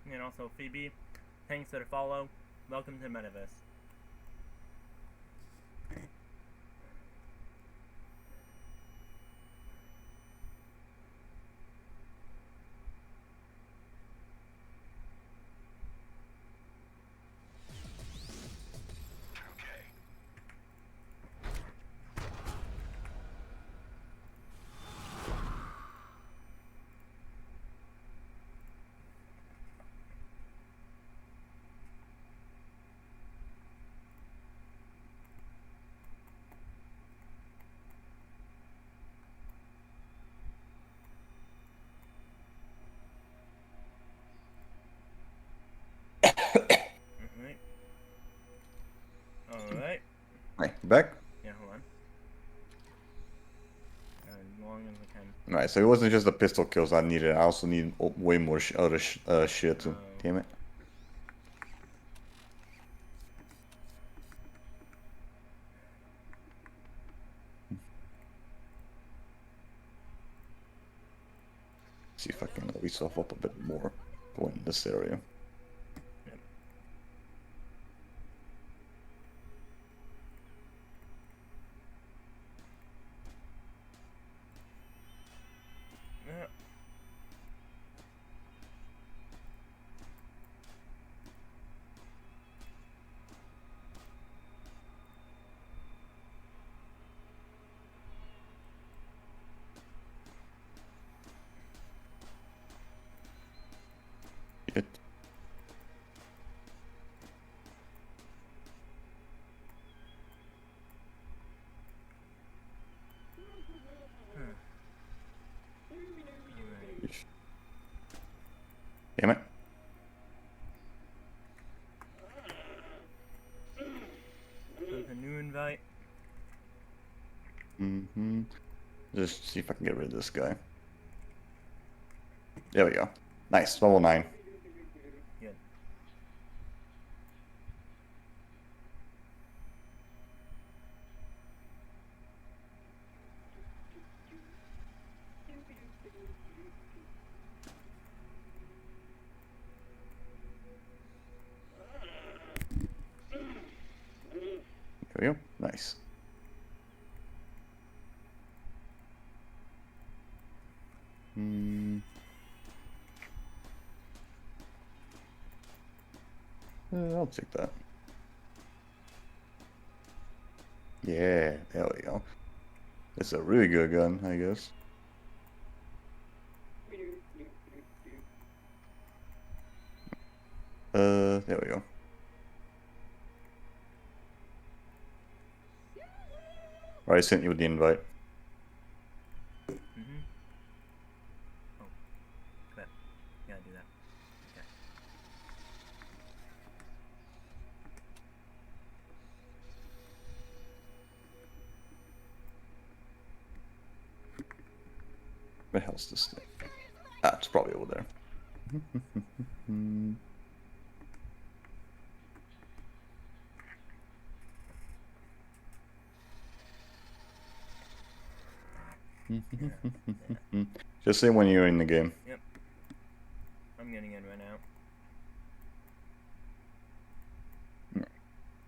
And also Phoebe, thanks for the follow. Welcome to Metaverse. Alright. Hey, back? Yeah, hold on. As long as I can. Alright, so it wasn't just the pistol kills I needed. I also need way more other shit too. Damn it. See if I can level myself up a bit more going in this area. Yep. Yeah. Shit. Damn it. There's a new invite. Just see if I can get rid of this guy. There we go. Nice. Level 9. Good. There we go. Nice. I'll take that. Yeah, there we go. It's a really good gun, I guess. There we go. Alright, I sent you the invite. Oh. Crap. Gotta do that. Okay. Where the hell's this thing? Ah, it's probably over there. Just say when you're in the game. Yep. I'm getting in right now.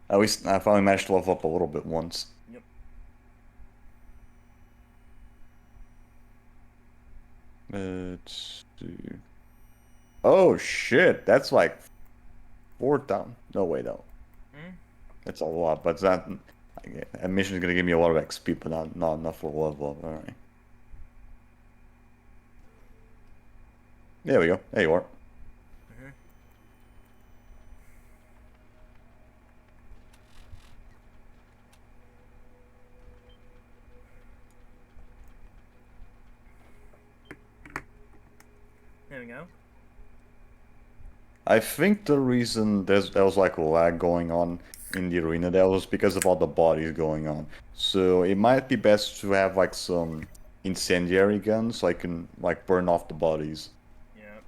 At least I finally managed to level up a little bit once. Yep. Let's see. Oh shit, that's like 4,000. No, wait, no. That's a lot, but that mission is gonna give me a lot of XP, but not enough for level up. Alright. There we go. There you are. I think the reason there was like a lag going on in the arena, that was because of all the bodies going on. So it might be best to have like some incendiary guns so I can like burn off the bodies. Yep.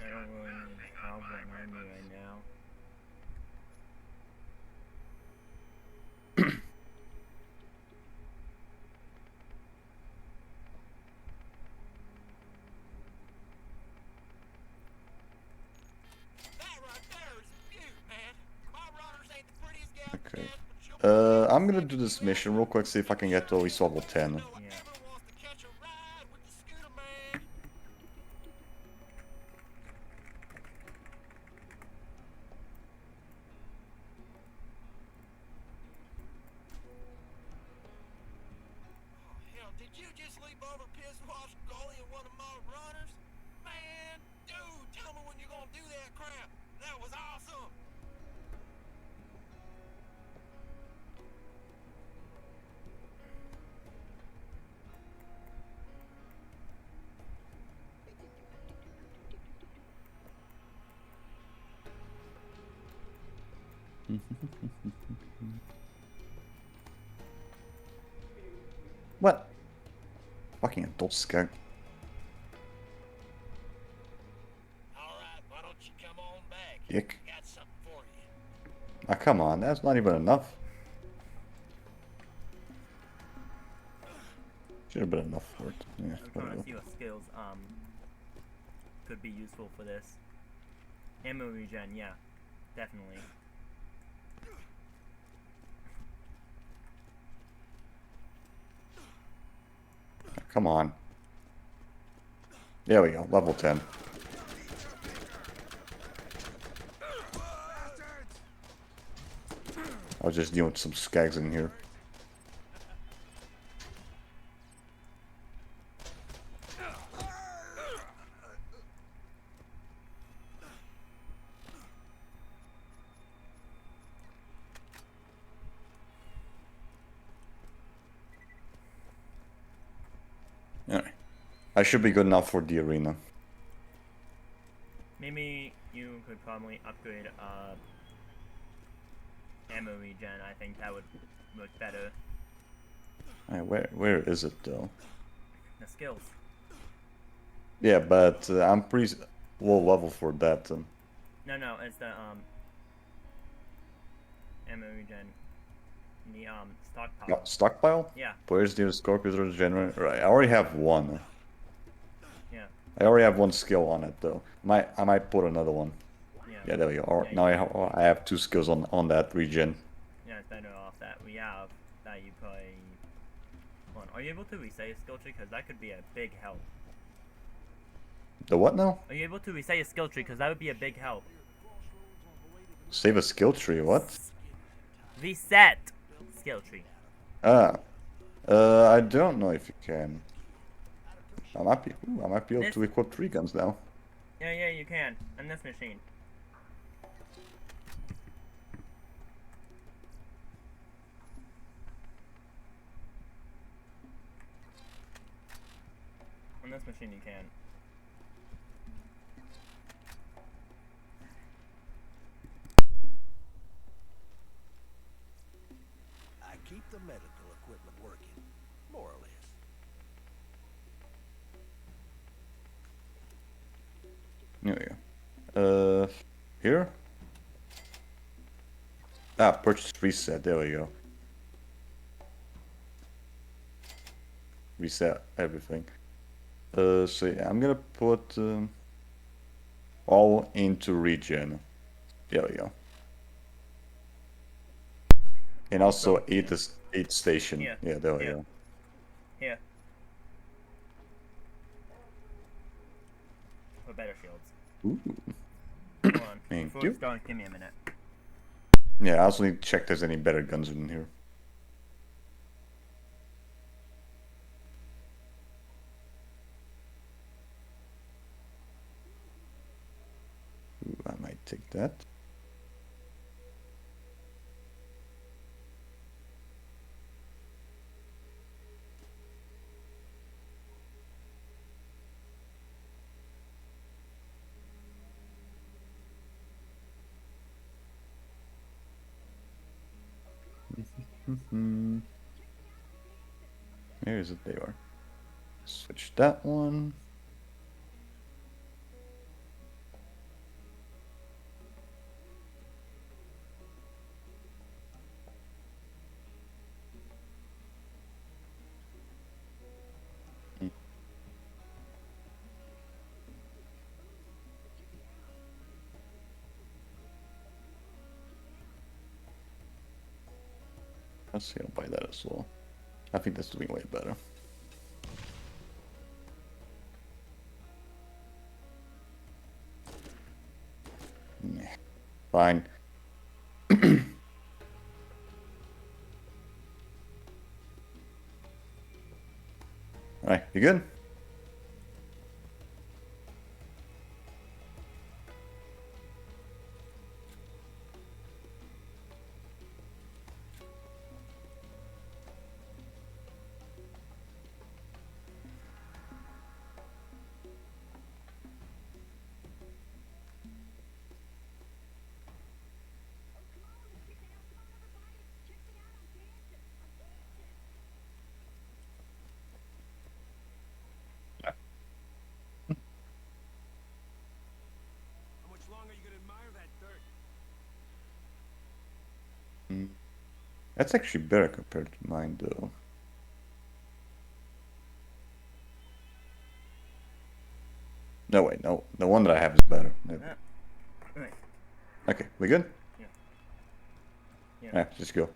I don't really have one on me right now. Okay. I'm gonna do this mission real quick, see if I can get to at least level 10. Yeah. Hell, did you just leap over piss wash goalie and one of my runners? Man, dude, tell me when you're gonna do that crap. That was awesome. What? Fucking adult skunk. Alright, why don't you come on back? Dick. I got something for you. Ah, come on, that's not even enough. Should have been enough for it. Yeah, I'm trying to whatever. see what skills could be useful for this. Ammo regen, yeah, definitely. Come on. There we go, level 10. I was just dealing with some skags in here. Alright. I should be good enough for the arena. Maybe you could probably upgrade ammo regen. I think that would look better. Alright, where is it though? The skills. Yeah, but I'm pretty low level for that. No, it's the ammo regen. The stockpile. No, stockpile? Yeah. Where's the Scorpius regenerator? Right, I already have one. Yeah. I already have one skill on it though. I might put another one. Yeah. Yeah, there we go. Alright, Yeah, now I have 2 skills on that regen. Yeah, it's better off that we have that you probably. Hold on. Are you able to reset your skill tree? Because that could be a big help. The what now? Are you able to reset your skill tree? Because that would be a big help. Save a skill tree, what? Reset skill tree. Ah. I don't know if you can. I might be able to equip 3 guns now. Yeah, you can. On this machine. On this machine you can. I keep the medical equipment working, more or less. There we go. Here? Ah, purchase reset. There we go. Reset everything. So yeah, I'm gonna put all into regen. There we go. And also eight station. Yeah. Yeah, there we Yeah. go. Here. For better shields. Ooh. Hold on. Thank Before you. we start, give me a minute. Yeah, I also need to check if there's any better guns in here. Ooh, I might take that. Where is it? They are. Switch that one. Let's see, I'll buy that as well. I think that's doing way better. Nah, fine. Alright, you good? How much longer are you gonna admire that dirt? That's actually better compared to mine, though. No, wait, no. The one that I have is better. No. Right. Okay, we good? Yeah. Yeah. Alright, just go.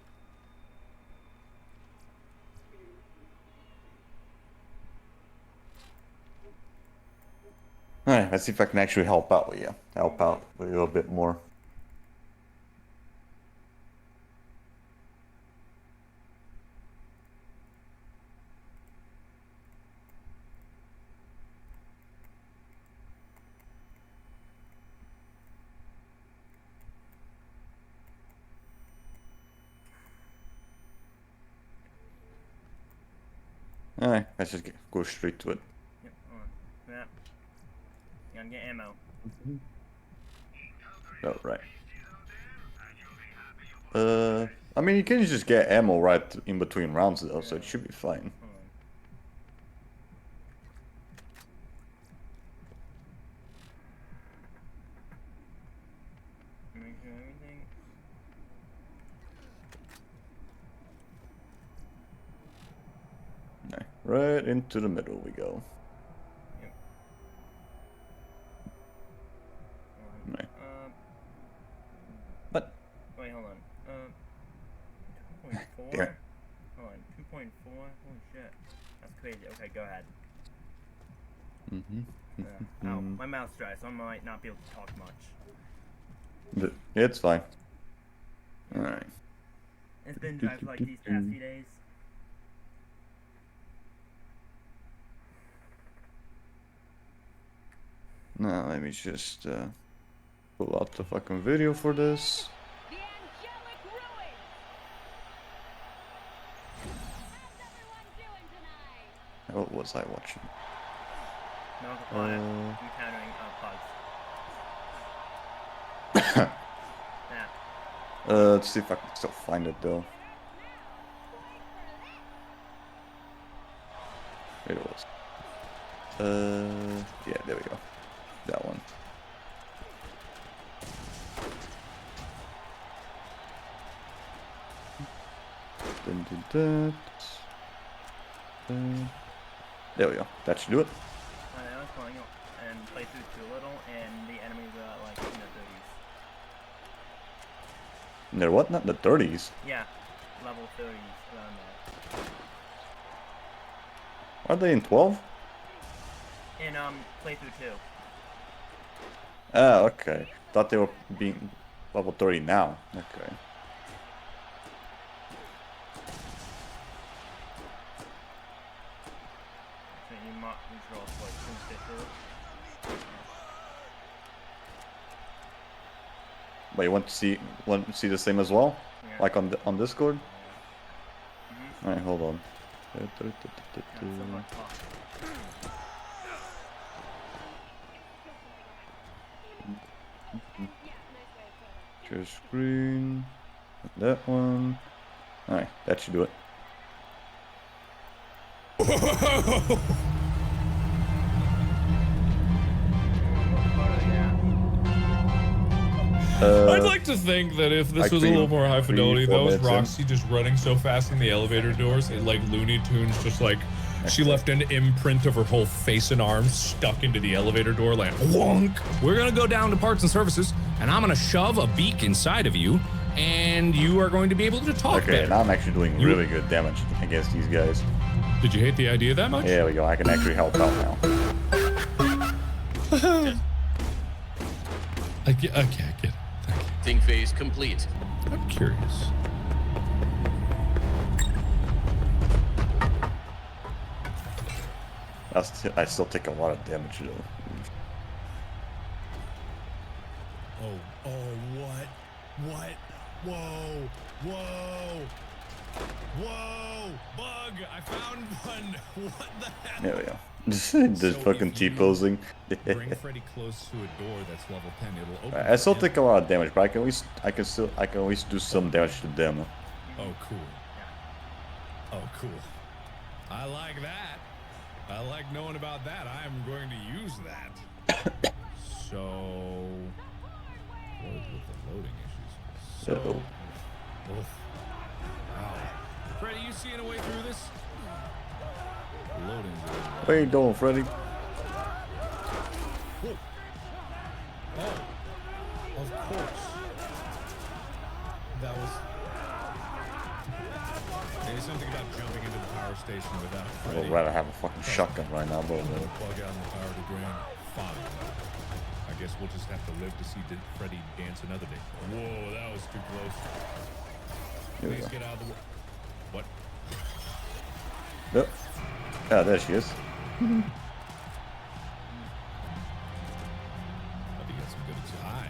Alright, let's see if I can actually help out with you. Help out with you a bit more. Alright, let's just go straight to it. Yep. Hold on. Yeah. Gotta get ammo. Oh, right. I mean, you can just get ammo right in between rounds, though, so it should be fine. Hold on. Make sure everything. Right into the middle we go. Yep. Hold on. Right. Wait, hold on. 2.4? Damn it. Hold on. 2.4? Holy shit. That's crazy. Okay, go ahead. Ow. My mouth's dry, so I might not be able to talk much. It's fine. Alright. It's been dry for like these past few days. Now, let me just pull out the fucking video for this. The angelic ruin. How's everyone doing tonight? What was I watching? No, encountering pugs. Yeah. Let's see if I can still find it though. There it was. Yeah, there we go. That one. Then do that. There we go. That should do it. I was playing it and play through too little, and the enemies are like in the 30s. And they're what? Not the 30s. Yeah, level 30s around there. Are they in 12? In playthrough 2. Ah, okay. Thought they were being level 30 now. Okay. So you might control like 250. But you want to see the same as well? Yeah. Like on Discord? Mm-hmm. Alright, hold on. Yeah, so much talk. Share screen. That one. Alright, that should do it. I'd like to think that if this like was a little more high 3-4 fidelity, that was minutes in. Roxy just running so fast in the elevator doors, it like Looney Tunes, just like she left an imprint of her whole face and arms stuck into the elevator door, like wonk. We're gonna go down to parts and services, and I'm gonna shove a beak inside of you, and you are going to be able to talk Okay, better. now I'm actually doing really good damage against these guys. Did you hate the idea that much? There we go, I can actually help out now. I get it. Thank you. Think phase complete. I'm curious. I still take a lot of damage though. Oh, what? Whoa, bug, I found one. What the heck? There we go. Just So fucking if you T-posing. Bring Freddy close to a door that's level 10, it'll open. I still it. take a lot of damage, but I can at least do some damage to them. Oh, cool. Oh, cool. I like that. I like knowing about that. I am going to use that. So, what is with the loading issues? So, oof. Wow. Freddy, you seeing a way through this? Loading's a little rough. What are you doing, Freddy? Whoa. Oh, of course. That was. There's something about jumping into the power station without I Freddy. would rather have a fucking shotgun right now, but Plug out in the power to drain. Fine. I guess we'll just have to live to see Freddy dance another day. Whoa, that was too close. here we Please go. get out of the way. What? Yep. Ah, there she is. I think that's some good Hi.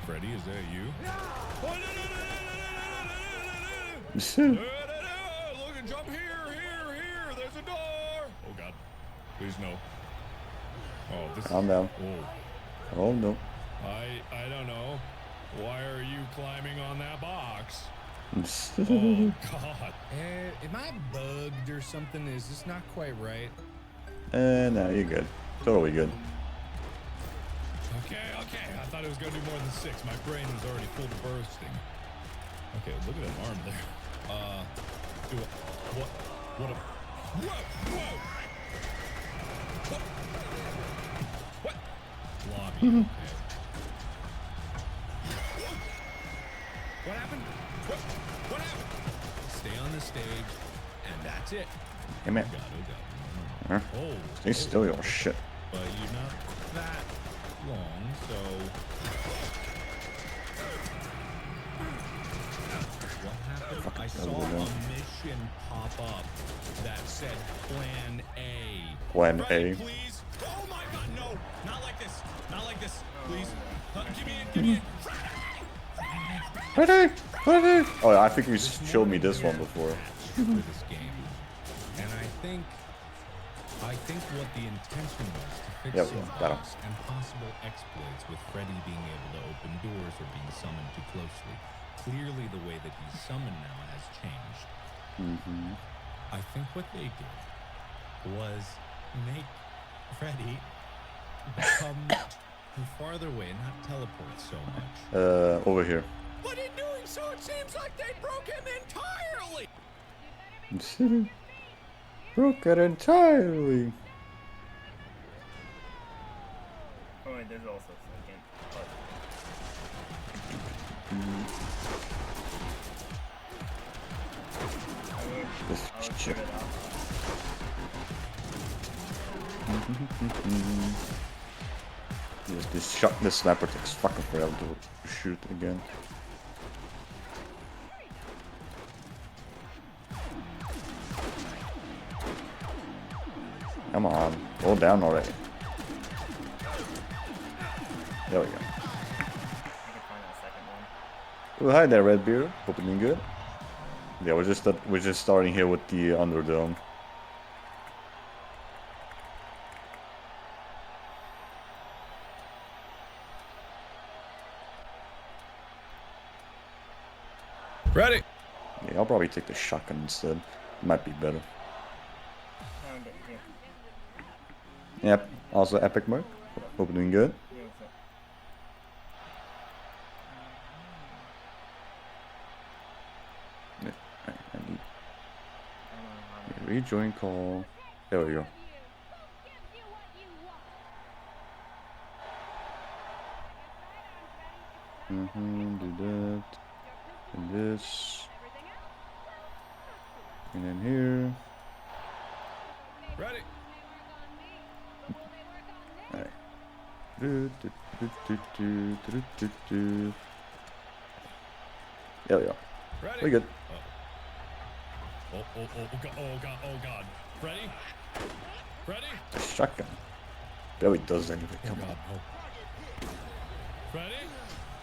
Freddy, is that you? Oh, no, no, no, no, no, no, no, no, no, no, no, no. Look and jump here, there's a door. Oh God, please no. Oh, this Calm down. Oh, Oh no. I don't know. Why are you climbing on that box? Oh, Oh God. Am I bugged or something? Is this not quite right? no, you're good. Totally good. Okay. I thought it was gonna do more than 6. My brain was already full to bursting. Okay, look at that arm there. What a... What? Lobby, okay. What happened? What happened? Stay on the stage, and that's it. Hey man. Oh, God. Huh? Oh, Stay still, your shit. but you're not that long, so... What happened? I saw a mission pop up that said Plan A. Plan Freddy, A. please. Oh my God, no! Not like this. Not like this. Please. Give me in. Freddy! Freddy! Oh, I think you showed me this one before. For this game, and I think what the intention was to fix Yeah, some got him. bugs and possible exploits with Freddy being able to open doors or being summoned too closely. Clearly, the way that he's summoned now has changed. Mm-hmm. I think what they did was make Freddy come farther away, not teleport so much. Over here. But in doing so, it seems like they broke him entirely. Broke it entirely. Oh, wait, there's also a second. This I'll shit. figure it out. This sniper takes fucking forever to shoot again. Come on, go down already. There we go. I can find that second one. Well, hi there, Redbeard. Hope you're doing good. Yeah, we're just starting here with the Underdome. Ready? Yeah, I'll probably take the shotgun instead. Might be better. Found it here. Yep. Also epic mode. Hope doing good. Here is it. Yeah, I need I don't know how to- rejoin call. There we go. Who gives you what you want? Do that. And this. Everything else? And then here. Ready? Alright. There we go. Ready? We good. Oh, God, oh, God. Ready? Ready? Shotgun. There he does anyway. Oh, Come God, on. oh. Ready?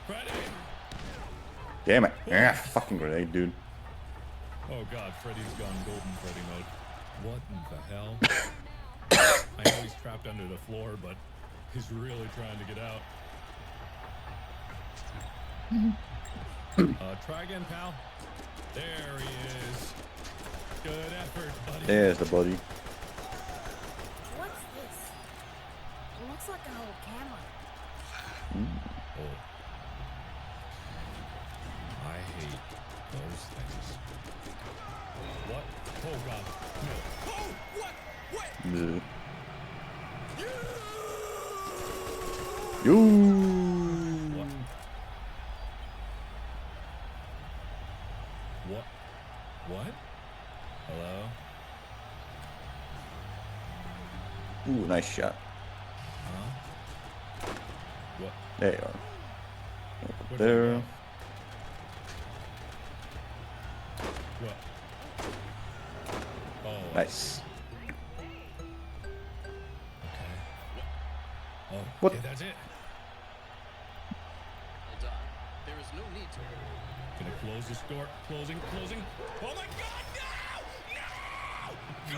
Ready? Damn it. Ah, fucking grenade, dude. Oh, God, Freddy's gone golden Freddy mode. What in the hell? I know he's trapped under the floor, but he's really trying to get out. Try again, pal. There he is. Good effort, buddy. There's the buddy. What's this? It looks like an old camera. Oh. I hate those things. What? Oh, God. No. Oh, what? Bleh. You. What? What? Hello? Ooh, nice shot. Huh? What? There you are. Where'd There. they go? What? Oh. Nice. Okay. Oh, What? okay, that's it. Well done. There is no need to. Gonna close this door. Closing. Oh my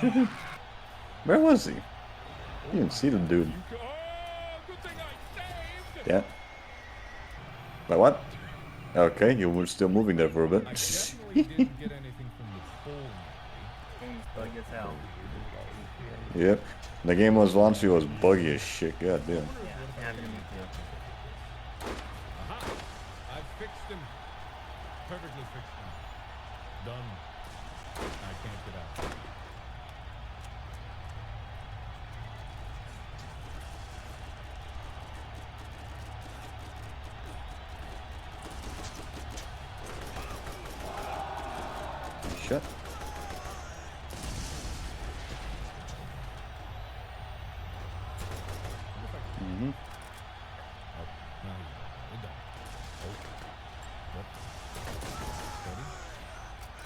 God, no! Where was he? You didn't see the dude. Oh, good thing I saved! Yeah. Like what? Okay, you were still moving there for a bit. I definitely didn't get anything from the polling. Game's bug as hell. Yep. The game was launched, it was buggy as shit. God damn. Yeah, it happened to me too. Aha! I fixed him. Perfectly fixed him. Done. I can't get out. Shit. Mm-hmm. Oh, no, we're done. Oh. What? Ready?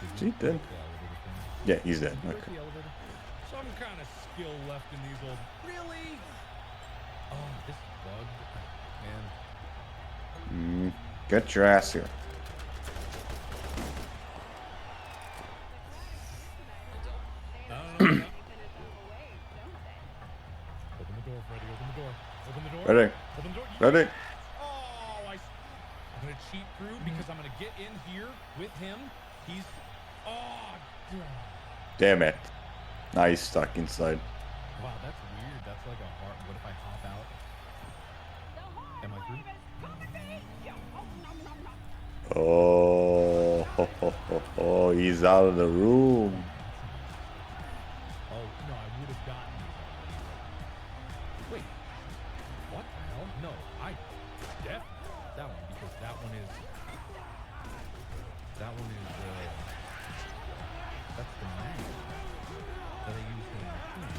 Did Is he you dead? break the elevator thing? Yeah, he's dead. Did you break Okay. the elevator? Some kind of skill left in these old. Really? Oh, this is bugged. Man. Get your ass here. No. Open the door, Freddy. Open the door. Open the door. Ready. Open the door. Ready. Oh, I'm gonna cheat through because I'm gonna get in here with him. He's. Oh. Damn it. Now he's stuck inside. Wow, that's weird. That's like a hard. What if I hop out? Am I through? Oh, he's out of the room. Oh no, I would have gotten these already. Wait. What the hell? No, I definitely that one because that one is. That's the mag that I use in the machine.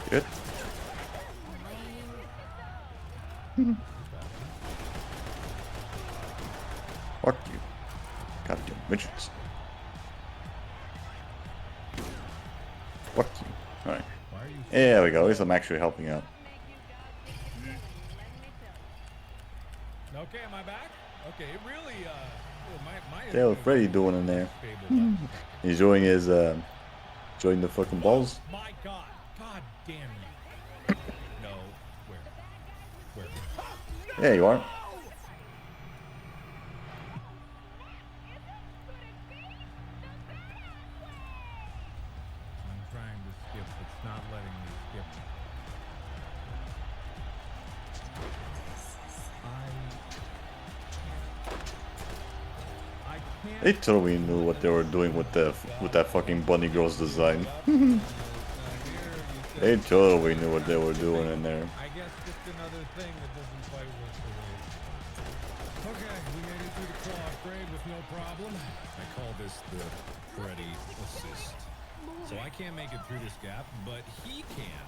Good. Fuck you. Goddamn midgets. Fuck you. Alright. Why are you? There we go. At least I'm actually helping out. Okay, am I back? Okay, it really my Yeah, what's Freddy doing in there? stable. Enjoying his enjoying the fucking balls. My God! God damn you! No, where? Yeah, you are. I'm trying to skip. It's not letting me skip. I can't. They totally knew what they were doing with that fucking bunny girl's design. They totally knew what they were doing in there. I guess just another thing that doesn't quite work the way. Okay, we made it through the claw upgrade with no problem. I call this the Freddy assist. So I can't make it through this gap, but he can.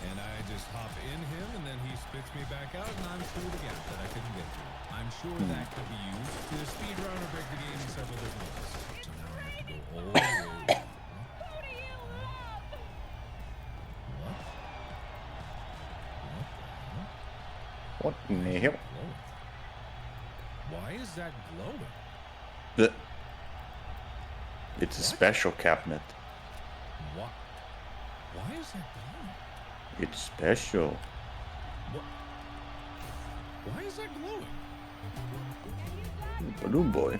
And I just hop in him, and then he spits me back out, and I'm through the gap that I couldn't get through. I'm sure that could be used to speedrun or break the game in several different ways. So now I have to go all the way. What in the hell? Glowing. Why is that glowing? It's a special cabinet. What? Why is that glowing? It's special. What? Why is that glowing? Balloon boy.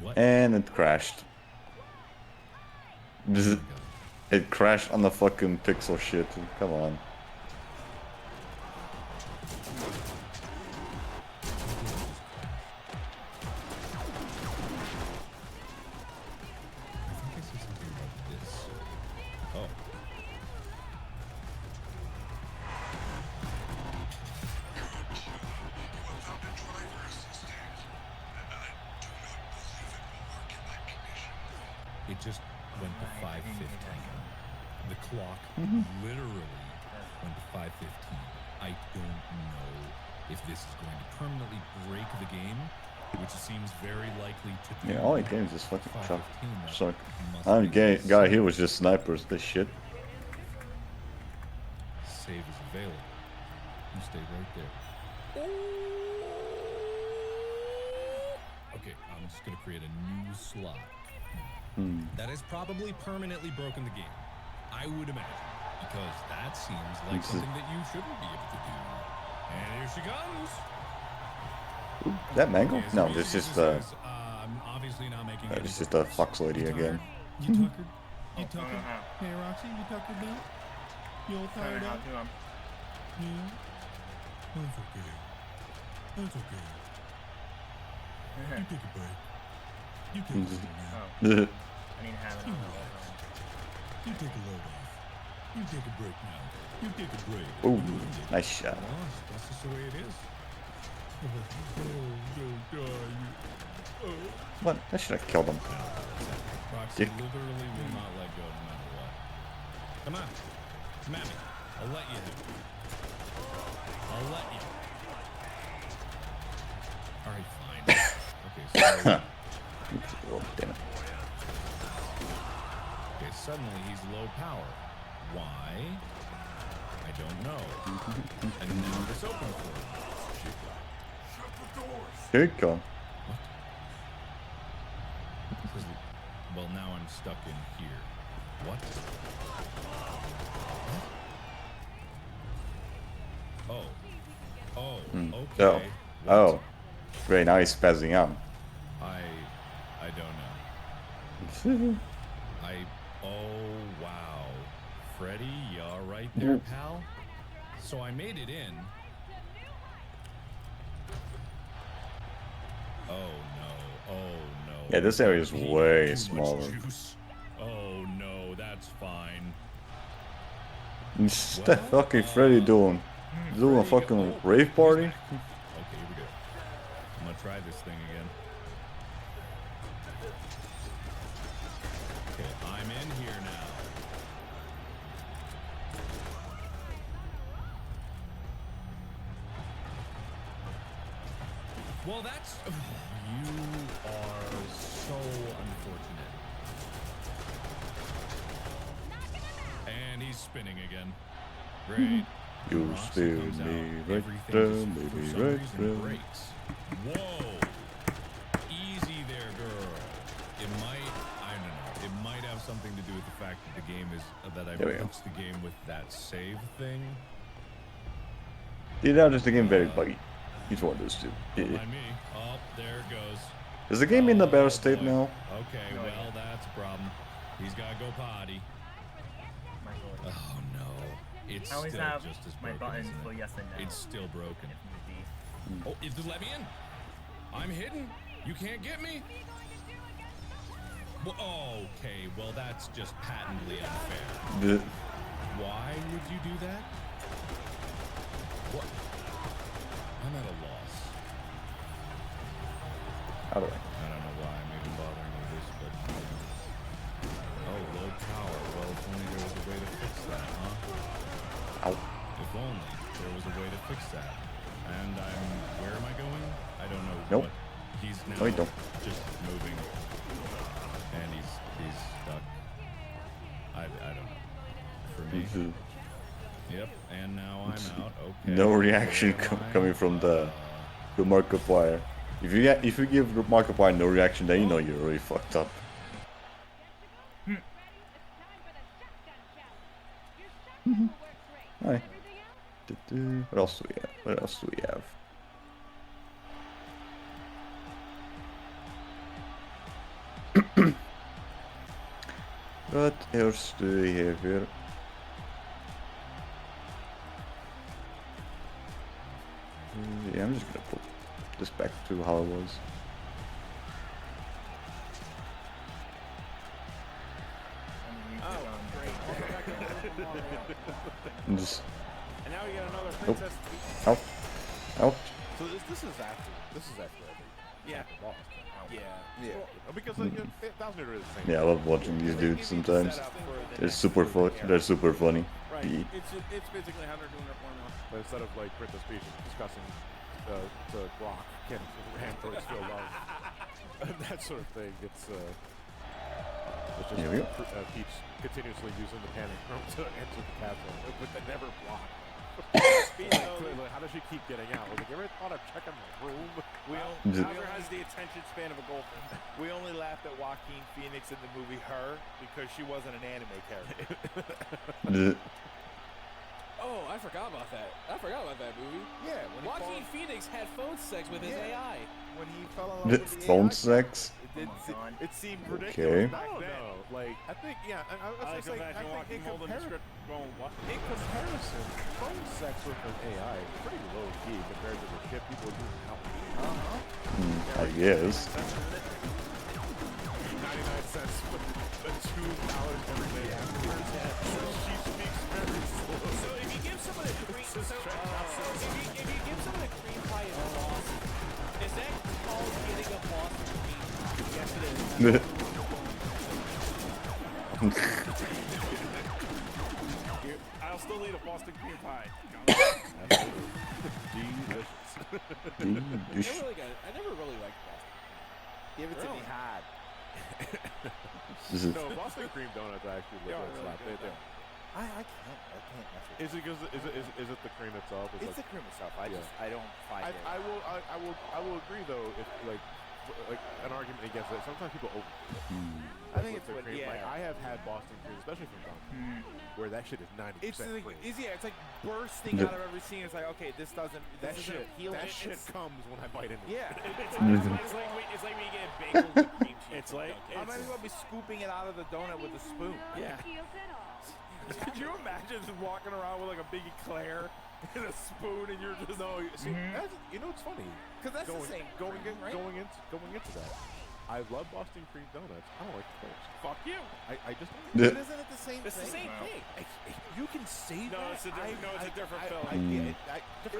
What? And it crashed. It crashed on the fucking pixel shit. Come on. I see something about this. Oh. It just went to 5:15. The clock literally went to 5:15. I don't know if this is going to permanently break the game, which it seems very likely to do. Yeah, all he did is just fucking chuck. 5:15, that So, must I'm be gay. the Guy save. here was just snipers. This shit. Save is available. You stay right there. Okay, I'm just gonna create a new slot. That has probably permanently broken the game. I would imagine. Because that seems like something that you shouldn't be able to do. And here she comes. Ooh, that mango? Okay, so No, he this is uses the. his, I'm obviously not making any This is the progress. fox lady You again. tuckered? You tuckered? You tuckered? Hey, Roxy, you tuckered now? You all tired out? Yeah. That's okay. That's okay. You take a break. You take a break now. I need to have it on the whole time. You take a load off. You take a break now. You take a break. Ooh, You earned it. nice shot. Well, that's just the way it is. Oh, don't die. What? I should have killed him. Roxy Dick. literally will not let go no matter what. Come on. Come at me. I'll let you. I'll let you. Alright, fine. Okay, so... Oh, damn it. Okay, suddenly he's low power. Why? I don't know. And now this open for him. Here you go. Well, now I'm stuck in here. What? Oh. Oh, okay. Oh. What? Oh. Great, now he's spazzing out. I don't know. Oh, wow. Freddy, you all right there, pal? So I made it in. Oh, no. Oh, no. Yeah, this area is He way got too much smaller. juice. Oh, no, that's fine. What's that fucking Freddy doing? Doing a Freddy, fucking oh, rave he's party? back. Okay, here we go. I'm gonna try this thing again. Okay, I'm in here now. Well, that's... You are so unfortunate. And he's spinning again. Great. You Roxy still comes out, me right everything there, just, maybe for some right reason, there. breaks. Whoa. Easy there, girl. It might, I don't know, it might have something to do with the fact that the game is, that I There we go. mixed the game with that save thing. Now just the game very buggy. Each one of those two. Don't mind me. Oh, there it goes. Is the game in the better state boy. now? Okay, No, well, yeah. that's a problem. He's got to go potty. Michael, Oh, no. It's I always still have just as my broken, buttons isn't for it? yes and no. It's still broken. If need be. Oh, is the let me in? I'm hidden. You can't get me. Well, okay, well, that's just patently unfair. Why would you do that? What? I'm at a loss. How do I? I don't know why I'm even bothering with this, but... Oh, low power. Well, if only there was a way to fix that, huh? Ow. If only there was a way to fix that. And where am I going? I don't know. Nope. What. He's now No, you don't. just moving. And he's stuck. I don't know. For me. Yep, and now I'm out. Okay. No reaction Where am I? coming from the Markiplier. If you give Markiplier no reaction, then you know you're really fucked up. Hi. What else do we have? What else do we have? What else do we have here? Yeah, I'm just gonna put this back to how it was. And just And now we get another princess. out, out. So this is after every Yeah. boss. Yeah. Well, because like, 1,000 is the same. Yeah, I love watching these dudes sometimes. They're super fun. They're super funny. Right. Yeah. It's basically how they're doing their formula. But instead of like Princess Peach discussing to Brock, can androids feel love? That sort of thing. It's just Here we go. Peach continuously using the panic room to enter the castle, but they never block. How does she keep getting out? Like, you ever thought of checking the room? Bowser has the attention span of a goldfish. We only laughed at Joaquin Phoenix in the movie Her because she wasn't an anime character. Oh, I forgot about that. I forgot about that movie. Yeah, when he Joaquin fall- Phoenix had phone sex with his Yeah. AI. when he fell in love with the Phone AI, sex. it seemed Okay. ridiculous back Oh then. no! Like I think, yeah. I was I just can like, imagine I Joaquin think holding the script going, what? in comparison, phone sex with an AI is pretty low key compared to the shit people do now. I guess. 99 cents, but $2 every day afterwards. She speaks very slow. So if you give someone a cream, if you give someone a cream pie in Boston, is that called getting a Boston cream? Yes, it is. I'll still eat a Boston cream pie. Delicious. I never really liked Boston. Give it to me hot. This is No, Boston cream donuts are actually They are legit really slap. good, They do. I can't mess with Is it because is it the cream itself? it. It's the cream itself. Yeah. I don't find it. I will agree though if like an argument against it. Sometimes people over. I think it's the what, cream. yeah. Like I have had Boston cream, especially from Dunkin', where that shit is 90% It's like, cream. it's like bursting out of every scene. It's like, okay, this doesn't appeal. That shit comes when I bite into it. Yeah. It's like when you get bagels with cream cheese. It's like I might as well be scooping it out of the donut with a spoon. Yeah. Could you imagine just walking around with like a big eclair and a spoon, and you're just See, you know what's funny? because that's the same going cream, right? going into that. I love Boston cream donuts. I don't like the toast. Fuck you. I just don't. But isn't it the same It's the thing? same thing. You can say No, that. it's a different- no, it's a different filling.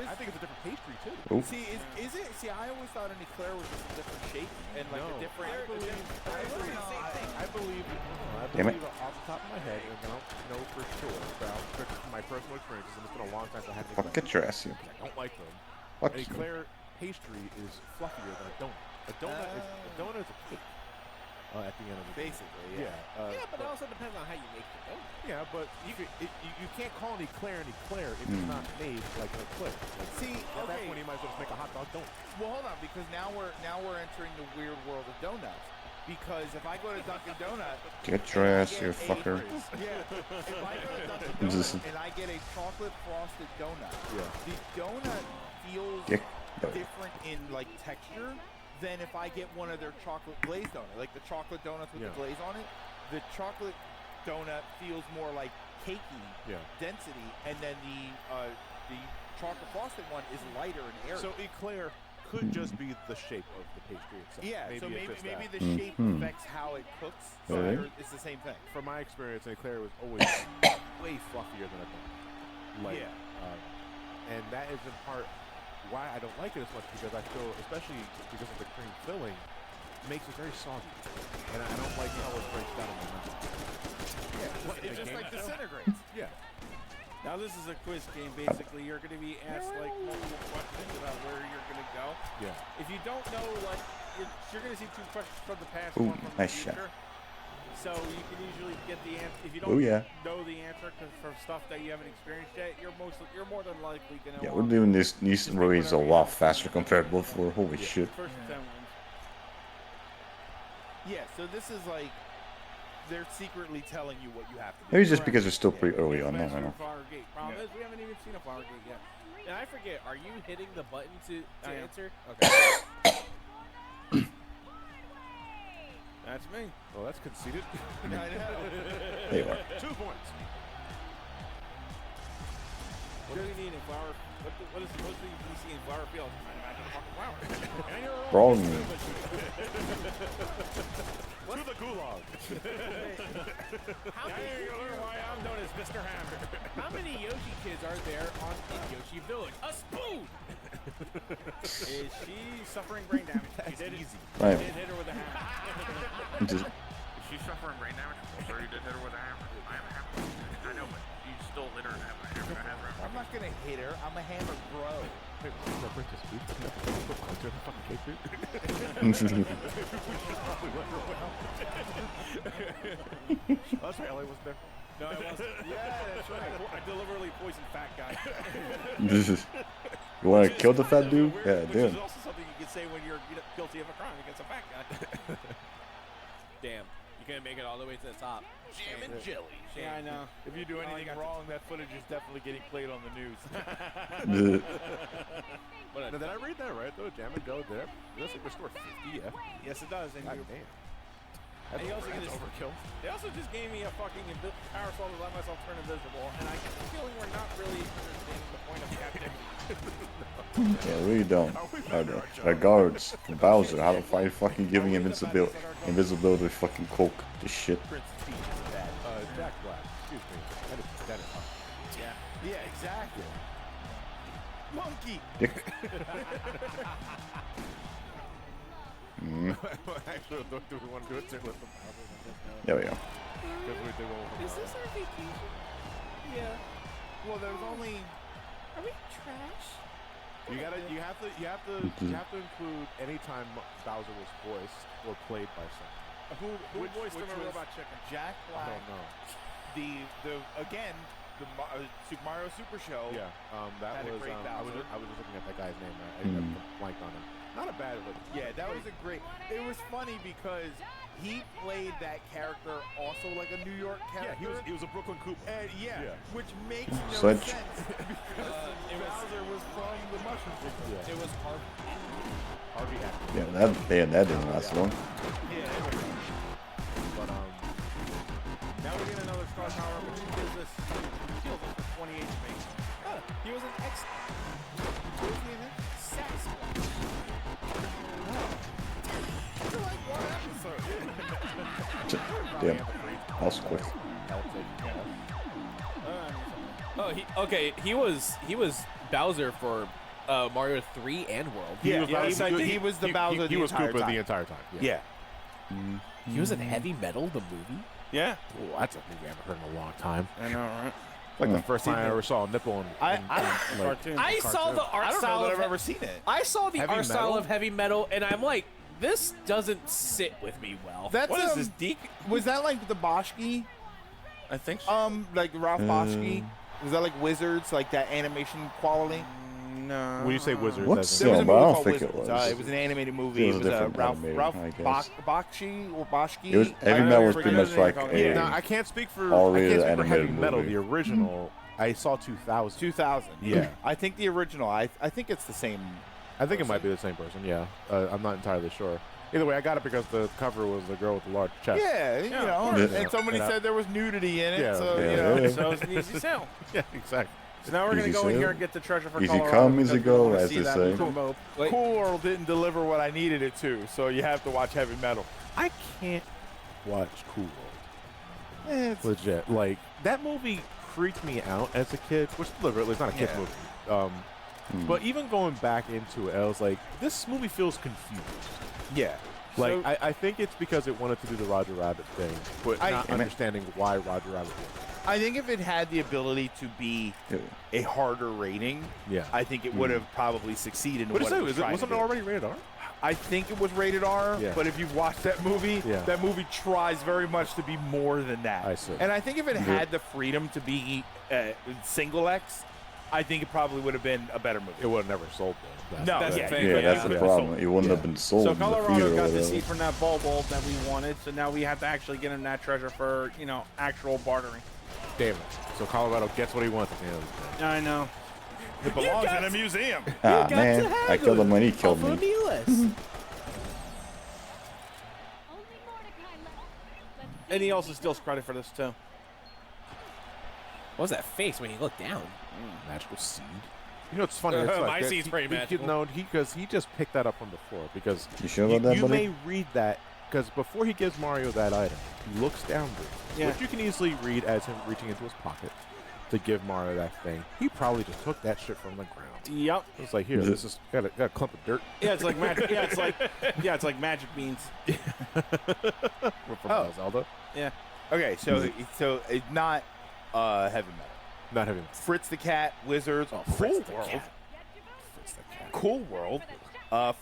I think it's a different pastry too. oh. See, is it? See, I always thought an eclair was just a different shape and like No. a different. I believe Damn it. off the top of my head, and I don't know for sure about my personal experiences, and it's been a long time since I had an Fuck, eclair. get your ass here. I don't like them. Fuck An you. eclair pastry is fluffier than a donut. A donut is a cake. At the end of the day. Basically, Yeah. Yeah, but it also depends on how you make the dough. Yeah, but you can't call an eclair if it's not made like an eclair. Like, See, at that okay. point, you might as well just make a hot dog donut. Well, hold on, because now we're entering the weird world of donuts. Because if I go to Dunkin' Donut, Get your ass here, fucker. yeah, if I go to Dunkin' Donut and I get a chocolate frosted donut, the donut feels different in like texture than if I get one of their chocolate glazed donuts, like the chocolate donuts with the glaze on it. The chocolate donut feels more like cakey density, and then the chocolate frosted one is lighter and airy. So eclair could just be the shape of the pastry itself. Yeah, maybe so it's maybe just the that. shape affects how it cooks. So it's the same thing. From my experience, an eclair was always way fluffier than a donut. Like, and that is in part why I don't like it as much, because I feel, especially because of the cream filling, makes it very soggy, and I don't like how it breaks down in my mouth. Yeah, it just like disintegrates. Yeah. Now this is a quiz game. Basically, you're going to be asked like multiple questions about where you're going to go. Yeah. If you don't know, like, you're going to see 2 questions from the past, Ooh, one from nice the future. shot. So you can usually get the answer. If you don't know the answer from stuff that you haven't experienced yet, you're more than likely going to. Yeah, we're doing these movies a lot faster compared to before. Holy shit. First and 10 wins. Yeah, so this is like they're secretly telling you what you have to do. Maybe just because it's still pretty early on. I don't know. Flower Gate. Problem is, we haven't even seen a Flower Gate yet. And I forget, are you hitting the button to answer? Okay. That's me. Well, that's conceited. I know. There you are. 2 points. What do we need in Flower? What is supposed to be see in Flower Field? I imagine a fucking flower. And you're Wrong. To the gulag. Now you're gonna learn why I'm known as Mr. Hammer. How many Yoshi kids are there in Yoshi Village? A spoon! Is she suffering brain damage? That's easy. Right. You did hit her with a hammer. Just, Is she suffering brain damage? Or you did hit her with a hammer? I am a hammer. I know, but you still hit her and have a hammer. I'm not gonna hit her. I'm a hammer bro. That's right, Ellie was there. No, I wasn't. Yeah, that's right. I deliberately poisoned fat guy. you want to kill the fat dude? Yeah, Which damn. is also something you can say when you're guilty of a crime against a fat guy. Damn, you can't make it all the way to the top. Jam and jelly. Yeah, I know. If you do anything wrong, that footage is definitely getting played on the news. Now, did I read that right, though? Jam and jelly there? Does it restore 50? Yeah. Yes, it does. And God you damn. And he also That's overkill. They also just gave me a fucking power soul to let myself turn invisible, and I get the feeling we're not really understanding the point of captivity. Yeah, we don't. Our guards, Bowser, how the fuck are you fucking giving him invisibility to fucking coke this shit? Jack Black. Excuse me. That is hard. Yeah, exactly. Monkey. Actually, do we want to do it? There we go. Is this our vacation? Yeah. Well, there's only. Are we trash? You have to include any time Bowser was voiced or played by someone. Who voiced him in Robot Chicken? Jack Black. I don't know. The Super Mario Super Show. Yeah. That had was. a great I was Bowser. just looking at that guy's name. I blanked on him. Not a bad look. Yeah, that was a great. It was funny because he played that character also like a New York character. Yeah, he was a Brooklyn Koopa. Which makes no Sledge. sense because Bowser was from the Mushroom Kingdom. It was Harvey Acton. Yeah, that didn't last long. Yeah, it was. But now we get another star power, which gives us shield for 20 HP. Oh, he was an X-Men. Who was he in it? Sasquatch. For like one episode. Damn. That was quick. Oh, he was Bowser for Mario 3 and World. He was the Bowser he was entire Koopa time. the entire time. Yeah. He was in Heavy Metal, the movie. Yeah. Oh, that's a movie I haven't heard in a long time. I know, right? Like the first time I ever saw a nipple in I saw the art I don't style. know that I've ever seen it. I saw the Heavy art style Metal? of Heavy Metal, and I'm like, this doesn't sit with me well. That's What is this, Deke? Was that like the Boschke? I think so. Like Ralph Boschke? Was that like Wizards, like that animation quality? No. When you say Wizards, What's There was a I movie don't called think it Wizards. was. It was an animated movie. It was a different Ralph animated, I guess. Bakshi or Bashki. It was Heavy Metal was pretty much like a Now, I can't speak for R-rated Heavy animated Metal. movie. The original, I saw 2000. 2000. Yeah. I think the original. I think it's the same. I think it might be the same person. Yeah, I'm not entirely sure. Either way, I got it because the cover was the girl with the large chest. Yeah, you know. And somebody said there was nudity in it. Yeah. So Yeah, you know. yeah. So it's an easy sell. Yeah, exactly. So now we're going to Easy go in sale. here and get the treasure for Easy Colorado. come, easy because we go, wanna as see they that say. movie remote. Wait, Cool World didn't deliver what I needed it to, so you have to watch Heavy Metal. I can't watch Cool World. Eh, it's Legit. Like, that movie freaked me out as a kid, which deliberately, it's not a kid's movie. But even going back into it, I was like, this movie feels confused. yeah. Like, So- I think it's because it wanted to do the Roger Rabbit thing, but not understanding why Roger Rabbit was. I think if it had the ability to be a harder rating, Yeah. I think it would have probably succeeded in What what is it it? was trying to Wasn't do. it already rated R? I think it was rated R, Yeah. but if you've watched that movie, Yeah. that movie tries very much to be more than that. I see. And I think if it had the freedom to be single X, I think it probably would have been a better movie. It would have never sold though. No, That's yeah, the thing. Yeah, that's the Yeah. problem. It wouldn't have Yeah. been sold So in the Colorado theater or got the whatever. seed from that bulb that we wanted, so now we have to actually get him that treasure for, you know, actual bartering. Damn it. So Colorado gets what he wants at the end of the day. I know. It belongs in a museum. Ah, man. I killed him when he killed me. Only Mordecai left. Let's And he also steals credit for this, too. What was that face when he looked down? Magical seed. You know, it's funny. It's like My that seed's pretty magical. No, because he just picked that up from before. Because You sure about that, you buddy? may read that because before he gives Mario that item, he looks down there, Yeah. which you can easily read as him reaching into his pocket to give Mario that thing. He probably just took that shit from the ground. Yep. It's like, here, this is got a clump of dirt. Yeah, it's like magic. Yeah, it's like magic beans. From Zelda. Yeah. Okay, so it's not Heavy Metal. Not having Fritz the Cat, Wizards, Cool World, Cool World,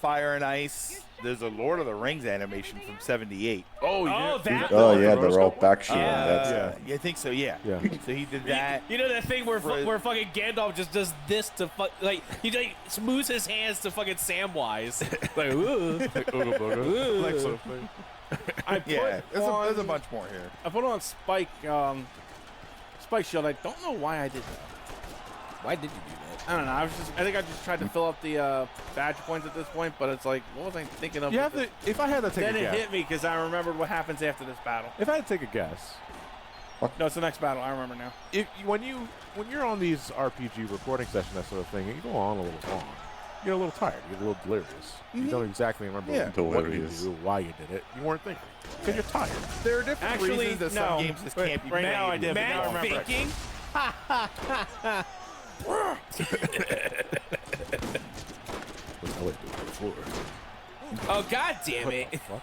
Fire and Ice. There's a Lord of the Rings animation from '78. Oh, that Oh, one. yeah, they're all back shit. That's Yeah, I think so. Yeah. Yeah. So he did that. You know that thing where Frizz. where fucking Gandalf just does this to like he like moves his hands to fucking Samwise. Like, ooh. like Ooga Booga. Like something. I put Yeah, there's on, a bunch more here. I put on Spike Shield. I don't know why I did that. Why did you do that? I don't know. I think I just tried to fill up the badge points at this point, but it's like, what was I thinking of? You with have this? to, if I had to take Then a it guess. hit me because I remembered what happens after this battle. If I had to take a guess, No, it's the next battle. I remember now. when you're on these RPG recording sessions, that sort of thing, you go on a little long. You get a little tired. You get a little delirious. You don't exactly remember what you Delirious. do, why you did it. You weren't thinking because you're tired. There are different Actually, reasons that no. some games just can't be Right played. now I did, but now I Mad remember it. thinking. What's how it do it before? Oh god damn it! Fuck.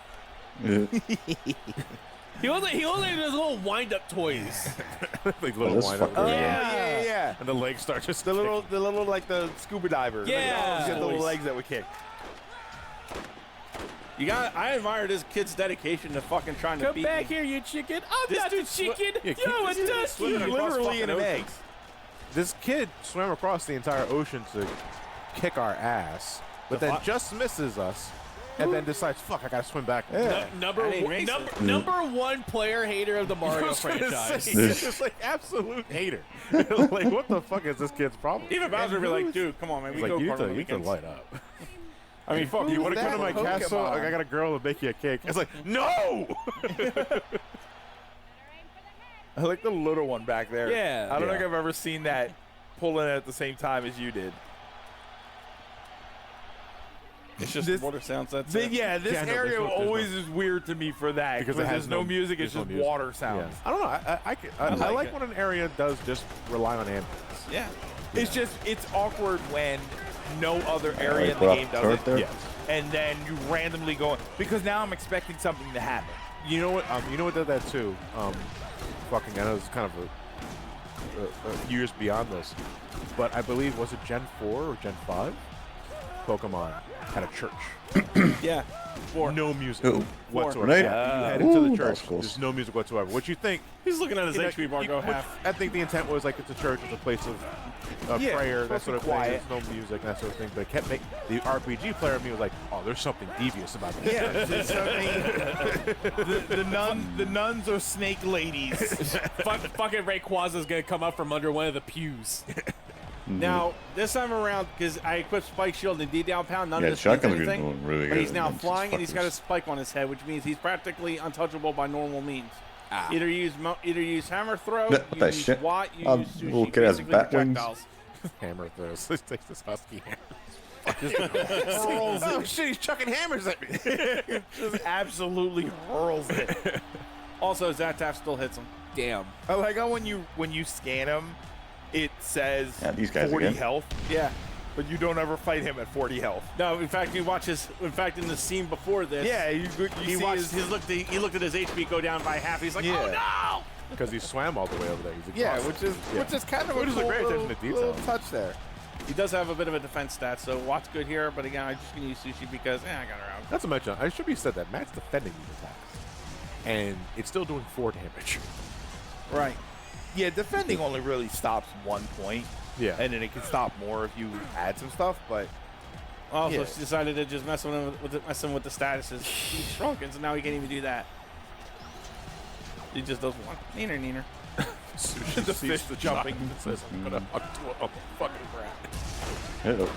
He only does little wind up toys. Like little this wind up. fucker. Yeah. And the legs start just The little like the scuba diver. Yeah. Like, the little legs that would kick. I admire this kid's dedication to fucking trying to Come beat back me. here, you chicken! I'm This not the dude's chicken. Yeah, Yo, this it's dude's Dusty. swimming across Literally in fucking an ocean. egg. This kid swam across the entire ocean to kick our ass, but then just misses us, and then decides, "Fuck, I gotta swim back." Yeah. Number That ain't one, racist. number one player hater of the Mario franchise. He's just like absolute hater. Like, what the fuck is this kid's problem? Even Bowser would be like, dude, come on, man. He's We like, go you kart need on to, the you need to weekends. light up. I mean, fuck, You want to that come to my Pokemon? castle? Like, I got a girl to make you a cake. It's like, no. I like the little one back there. Yeah. I don't Yeah. think I've ever seen that pull in at the same time as you did. It's just This- water sounds. That's This it. area there's no- always is weird to me for that Because because it has there's no no- music. It's there's no just music. water sounds. I don't know. I like like it. when an area does just rely on ambience. Yeah. It's just it's awkward when no other area in put the up game a does turret it. there? Yes. And then you randomly go because now I'm expecting something to happen. You know what? You know what did that too? Fucking, I know it's kind of a years beyond this, but I believe was it Gen 4 or Gen 5? Pokemon at a church. Yeah. No music Ooh. whatsoever. Right? Yeah, you head into the Ooh, church. that's cool. There's no music whatsoever. What you think? He's looking at his you know, HP bar go which half. I think the intent was like it's a church, it's a place of Yeah, prayer, that supposed sort of to be thing. quiet. There's no music, that sort of thing. But it kept making the RPG player in me was like, oh, there's something devious about this. Yeah, there's something. the nuns are snake ladies. Fucking Rayquaza's gonna come up from under one of the pews. Now, this time around, because I equipped Spike Shield and D-Down Pound, none Yeah, of this means Shotgun's anything. doing really But good he's now against flying and he's got a fuckers. spike on his head, which means he's practically untouchable by normal means. Either use hammer throw, What you the use shit? watt, you use little sushi, kid has basically bat wings. projectiles. Hammer throws. Let's take this husky hammer. Oh shit, he's chucking hammers at me. Just absolutely hurls it. Also, Zataf still hits him. Damn. I like how when you scan him, it says Yeah, these guys 40 again. health, Yeah. but you don't ever fight him at 40 health. No, in fact, you watch his. In fact, in the scene before this, Yeah, you he see watched his, he looked at his HP go down by half. He's like, Yeah. oh no! Because he swam all the way over there. He's yeah, exhausted. which is kind of Which a is a cool great little, attention to little detail. touch there. He does have a bit of a defense stat, so Watt's good here. But again, I'm just gonna use sushi because I got her out. Not to mention, I should be said that Matt's defending these attacks, and it's still doing 4 damage. Right. Yeah, defending only really stops 1 point. Yeah. And then it can stop more if you add some stuff, but Also, yeah. she decided to just mess with him with the statuses. He's shrunken, so now he can't even do that. He just does one. Neener. Sushi The sees fish the jumping. jumping and says, I'm gonna hug to a fucking rat. Hello.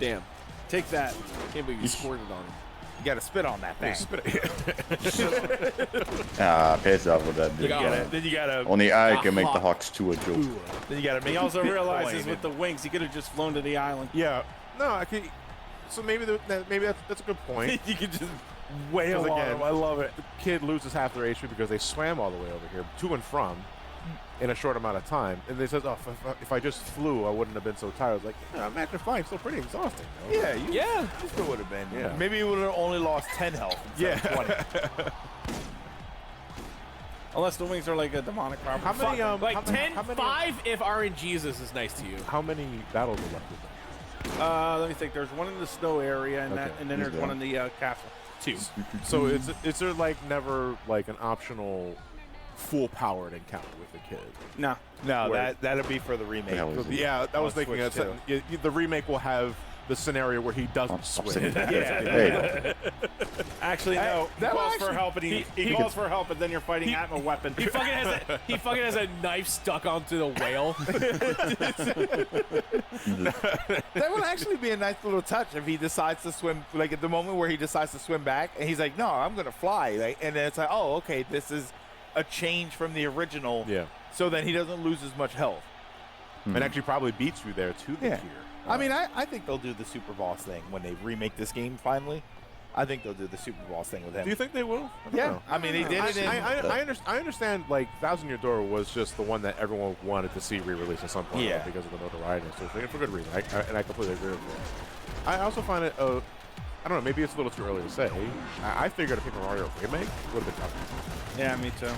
Damn. Take that. Can't believe you squirted on him. you got to spit on that thing. Piss off with that dude. Then you gotta Only I can make the Hawks 2 a joke. then you gotta make He also Bitcoin realizes and- with the wings, he could have just flown to the island. Yeah. No, I could. So maybe that's a good point. you could just wail on again, him. I love it. The kid loses half their HP because they swam all the way over here, to and from, in a short amount of time. And they says, oh, if I just flew, I wouldn't have been so tired. I was like, yeah, imagine flying, still pretty exhausting. Though. Yeah, Yeah. you still would have been. Yeah. Maybe you would have only lost 10 health instead of 20. Unless the wings are like a demonic property. How many? Like how 10, many, 5 if RNGesus is nice to you. How many battles are left with them? Let me think. There's one in the snow area, and Okay. and then there's one in the castle. 2. So is there like never like an optional full-powered encounter with the kid? No. No, Where- that'll be for the remake. Yeah, was it? Yeah, I was On thinking Switch, that the remake will have the scenario where he doesn't swim. Hey, Actually, no. He that calls actually- for help, and he calls for help, and then you're fighting at him a weapon. He fucking has a knife stuck onto the whale. That would actually be a nice little touch if he decides to swim, like at the moment where he decides to swim back, and he's like, no, I'm going to fly. Like, and then it's like, oh, okay, this is a change from the original. Yeah. So then he doesn't lose as much health. And actually probably beats you there to the Yeah. tier. I mean, I think they'll do the Super Boss thing when they remake this game finally. I think they'll do the Super Boss thing with him. Do you think they will? I don't Yeah. know. I mean, they did it in... I understand, like, Thousand Year Door was just the one that everyone wanted to see re-released at some point Yeah. because of the notoriety and stuff, for good reason, and I completely agree with you. I also find it, I don't know, maybe it's a little too early to say. I figured a Paper Mario remake would have been tough. Yeah, me too.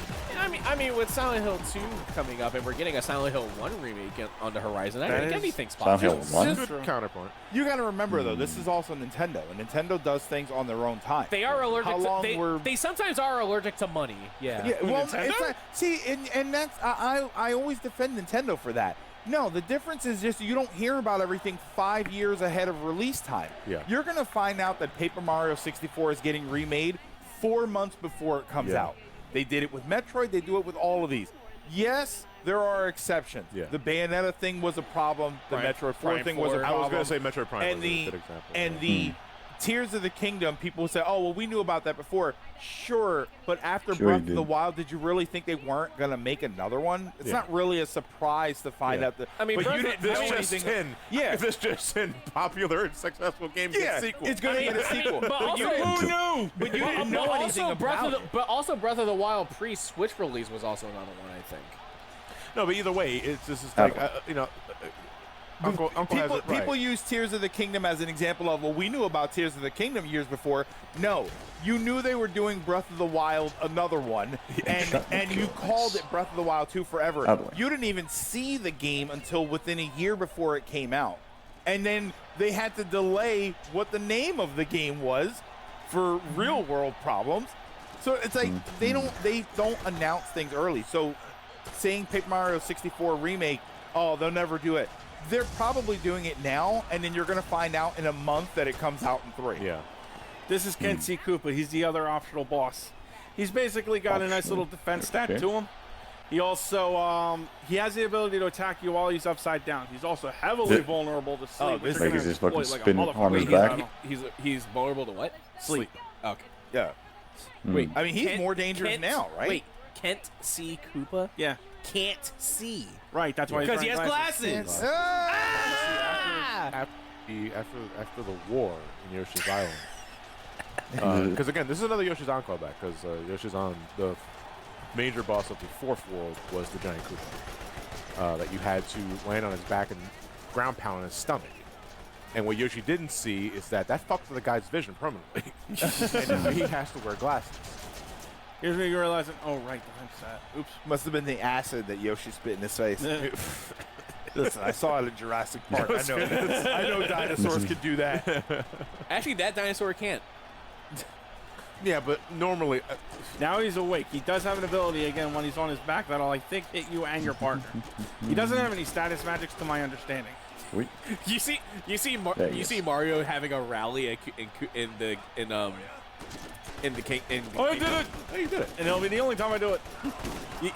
I mean, with Silent Hill 2 coming up, and we're getting a Silent Hill 1 remake on the horizon, I think anything's Silent Hill possible. 1? Good counterpoint. You got to remember, though, this is also Nintendo, and Nintendo does things on their own time. They are allergic. How long to, they sometimes are allergic to money. Yeah. Yeah, well, Nintendo? it's not, see, and that's I always defend Nintendo for that. No, the difference is just you don't hear about everything 5 years ahead of release time. Yeah. You're gonna find out that Paper Mario 64 is getting remade 4 months before it comes Yeah. out. They did it with Metroid. They do it with all of these. Yes, there are exceptions. Yeah. The Bayonetta thing was a problem. The Prime- Metroid 4 Prime thing was a 4. problem. I was going to say Metroid Prime and was the a good example. and the Tears of the Kingdom, people say, oh, well, we knew about that before. Sure, but after Sure Breath you of the did. Wild, did you really think they weren't going to make another one? It's Yeah. not really a surprise to find Yeah. out that. I mean, but Breath you of- didn't This know just anything. in. Yeah. If this just in popular and successful game gets Yeah, sequel. it's going to get a sequel. but also- who knew? But you didn't know anything about it. But also Breath of the Wild pre-Switch release was also another one, I think. No, but either way, it's just like, Uncle has People, it right. people use Tears of the Kingdom as an example of, well, we knew about Tears of the Kingdom years before. No, you knew they were doing Breath of the Wild, another one, and you called it Breath of the Wild 2 forever. Probably. You didn't even see the game until within a year before it came out. and then they had to delay what the name of the game was for real world problems. So it's like they don't announce things early. So saying Paper Mario 64 remake, oh, they'll never do it. They're probably doing it now, and then you're gonna find out in a month that it comes out in 3. Yeah. This is Kent C. Koopa. He's the other optional boss. He's basically got a nice little defense stat to him. He also he has the ability to attack you while he's upside down. He's also heavily vulnerable to sleep. Like, is this fucking spin on his Wait, back? He's vulnerable to what? Sleep. Okay. Yeah. Wait. I mean, he's more dangerous now, right? Wait. Kent C. Koopa? Yeah. Can't see. Right. That's why. Because he has glasses. After the war in Yoshi's Island. Because again, this is another Yoshi's On callback. Because Yoshi's On, the major boss of the fourth world was the giant Koopa that you had to land on his back and ground pound on his stomach. And what Yoshi didn't see is that fucked with the guy's vision permanently, and he has to wear glasses. Here's where you realize, oh right, defense stat. Oops. Must have been the acid that Yoshi spit in his face. Listen, I saw it in Jurassic Park. I know dinosaurs can do that. Actually, that dinosaur can't. Yeah, but normally... now he's awake. He does have an ability, again, when he's on his back, that'll, I think, hit you and your partner. He doesn't have any status magics, to my understanding. Sweet. You see Mario having a rally in the king. Oh, I did it! Oh, you did it. And it'll be the only time I do it.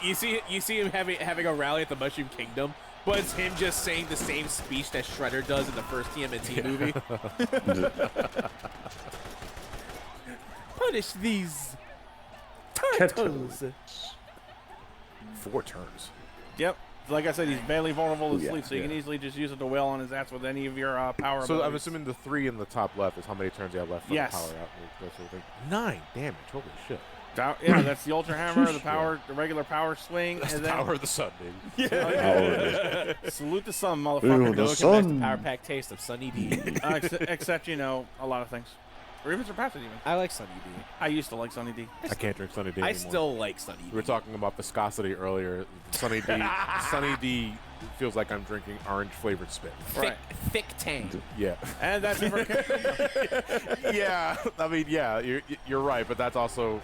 You see him having a rally at the Mushroom Kingdom, but it's him just saying the same speech that Shredder does in the first TMNT movie. Punish these turtles. 4 turns. Yep. Like I said, he's barely vulnerable to Yeah. sleep, so you can easily just use it to wail on his ass with any of your power So abilities. I'm assuming the 3 in the top left is how many turns you have left for Yes. the power out. That sort of thing. 9 damage. Holy shit. Yeah, that's the Ultra Hammer, the power, the regular power swing, That's and the then power of the sun, baby. Yeah. Salute the sun, motherfucker. Ooh, the That's sun. the power pack taste of Sunny D. Except, you know, a lot of things. Or even surpass it even. I like Sunny D. I used to like Sunny D. I can't drink Sunny D I anymore. still like Sunny D. We were talking about viscosity earlier. Sunny D, Sunny D feels like I'm drinking orange-flavored spit. Thick tang. Yeah. And that's it for Yeah. I mean, yeah, you're right, but that's also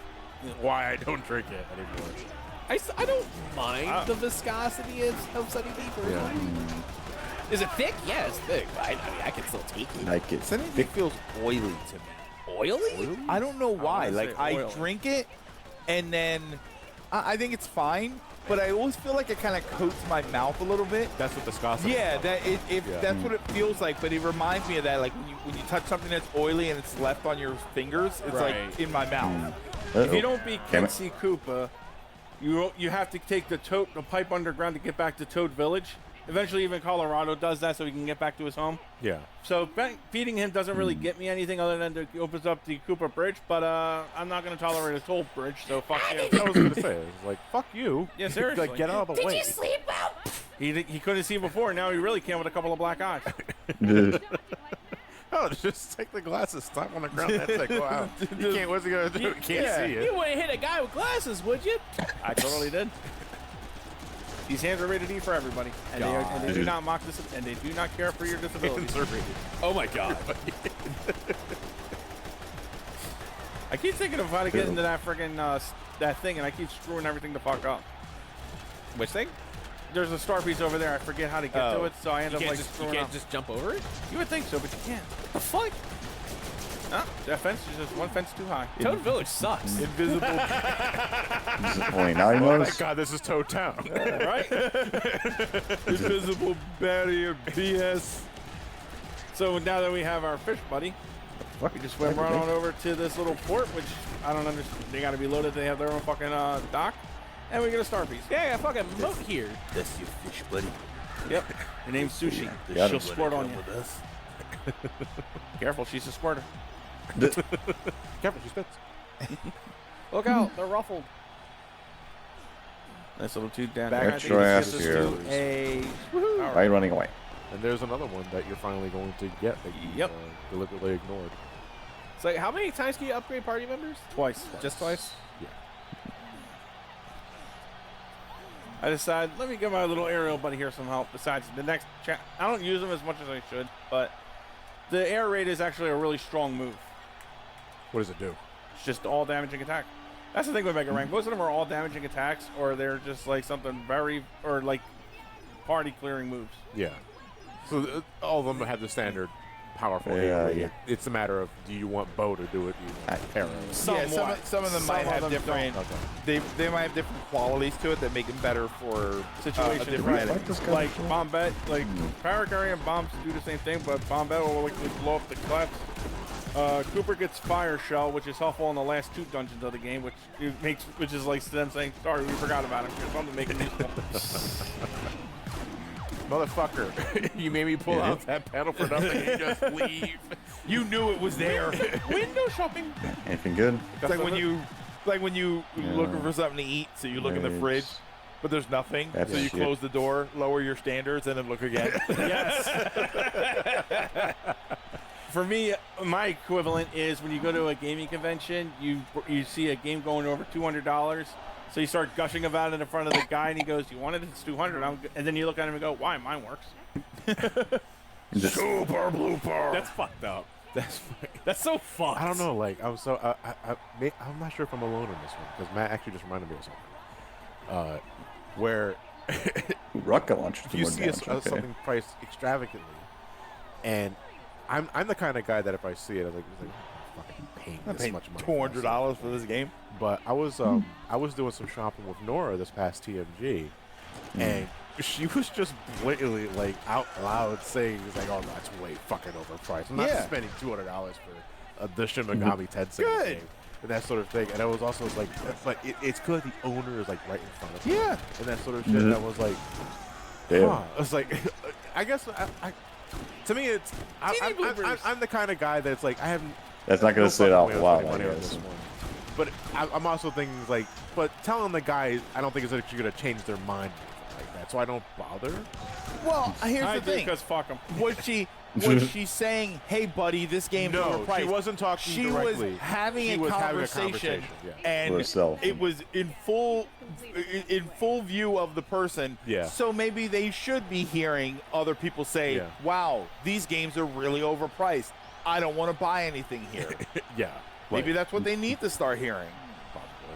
why I don't drink it anymore. I don't mind the viscosity of Sunny D personally. Is it thick? Yeah, it's thick. But I mean, I can still take it. Like it. Sunny D feels oily to me. Oily? I don't know why. wanna Like, say I oily. drink it, and then I think it's fine, but I always feel like it kind of coats my mouth a little bit. That's what viscosity Yeah, is. that's what it feels like. But it reminds me of that, like when you touch something that's oily and it's left on your fingers, it's Right. like in my mouth. If you don't beat Damn Kent it. C. Koopa, you have to take the pipe underground to get back to Toad Village. Eventually, even Colorado does that so he can get back to his home. Yeah. So beating him doesn't really get me anything other than it opens up the Koopa Bridge, but I'm not going to tolerate a toll bridge, so fuck you. I was going to say, it's like, fuck you. Yeah, seriously. Like, get out of the way. sleep out? He couldn't see before, now he really can with a couple of black eyes. Oh, just take the glasses, stop on the ground, that's like, go out. You can't, what's he going to do? He can't see You it. wouldn't hit a guy with glasses, would you? I totally did. These hands are rated E for everybody, and they do not mock this, and they do not care for your disabilities. Oh my god. I keep thinking of how to get into that friggin' that thing, and I keep screwing everything the fuck up. Which thing? There's a star piece over there. I forget how to get to it, so I end up like You screwing can't up. just jump over it? You would think so, but you can't. What the fuck? No, that fence is just one fence too high. Toad Village sucks. Invisible. Disappointing. Now he Oh, knows. thank God, this is Toad Town. Right? Invisible barrier BS. So now that we have our fish buddy, we just swim right on over to this little port, which I don't understand. They got to be loaded. They have their own fucking dock, and we get a star piece. Yeah, I got a fucking moat here. That's your fish, buddy. Yep. Her name's Sushi. Got She'll it. squirt on you. Careful, she's a squirter. Careful, she spits. Look out, they're ruffled. Nice little tooth down Back there. Extra ass Gets us here. to a Why are you running away? And there's another one that you're finally going to get that you Yep. deliberately ignored. So how many times can you upgrade party members? twice. Just twice? Yeah. I decided, let me give my little aerial buddy here some help. Besides the next I don't use them as much as I should, but the air raid is actually a really strong move. What does it do? It's just all damaging attack. That's the thing with Mega Rank. Most of them are all damaging attacks, or they're just like something or like party clearing moves. Yeah. So all of them have the standard powerful air raid. It's a matter of, do you want bow to do it? Do you want arrow? Some of them might have different. They might have different qualities to it that make them better for situations. Like Bombette, like power carry and bombs do the same thing, but Bombette will like blow up the clefts. Cooper gets Fire Shell, which is helpful in the last 2 dungeons of the game, which is like them saying, "Sorry, we forgot about him. Here's something to make it useful." Motherfucker, you made me pull out that panel for nothing and just leave. You knew it was there. Window shopping. Anything good? It's like when you looking for something to eat, so you look in the fridge, but there's nothing. So you close the door, lower your standards, and then look again. Yes. For me, my equivalent is when you go to a gaming convention, you see a game going over $200. So you start gushing about it in front of the guy, and he goes, "You want it? It's $200." And then you look at him and go, "Why? Mine works." Super blooper. That's fucked up. That's so fucked. I don't know. Like I'm not sure if I'm alone on this one because Matt actually just reminded me of something. Where rocket launcher. If you see something priced extravagantly, and I'm the kind of guy that if I see it, I'm like fucking paying this much money. $200 for this game. But I was doing some shopping with Nora this past TMG, and she was just blatantly like out loud saying, "It's like, oh, that's way fucking overpriced. I'm not spending $200 for the Shin Megami Tensei game and that sort of thing." And I was also like, it's good the owner is like right in front of me. Yeah, and that sort of shit. And I was like, huh. I was like, I guess to me it's I'm the kind of guy that's like I haven't. That's not gonna sit out loud, I guess. But I'm also thinking like, but telling the guy I don't think it's actually gonna change their mind like that, so I don't bother. Well, here's the thing. Because fuck them. Was she saying, "Hey, buddy, this game's overpriced"? No, she wasn't talking directly. She was having a conversation, and it was in full view of the person. Yeah. So maybe they should be hearing other people say, "Wow, these games are really overpriced. I don't want to buy anything here." Yeah. Maybe that's what they need to start hearing.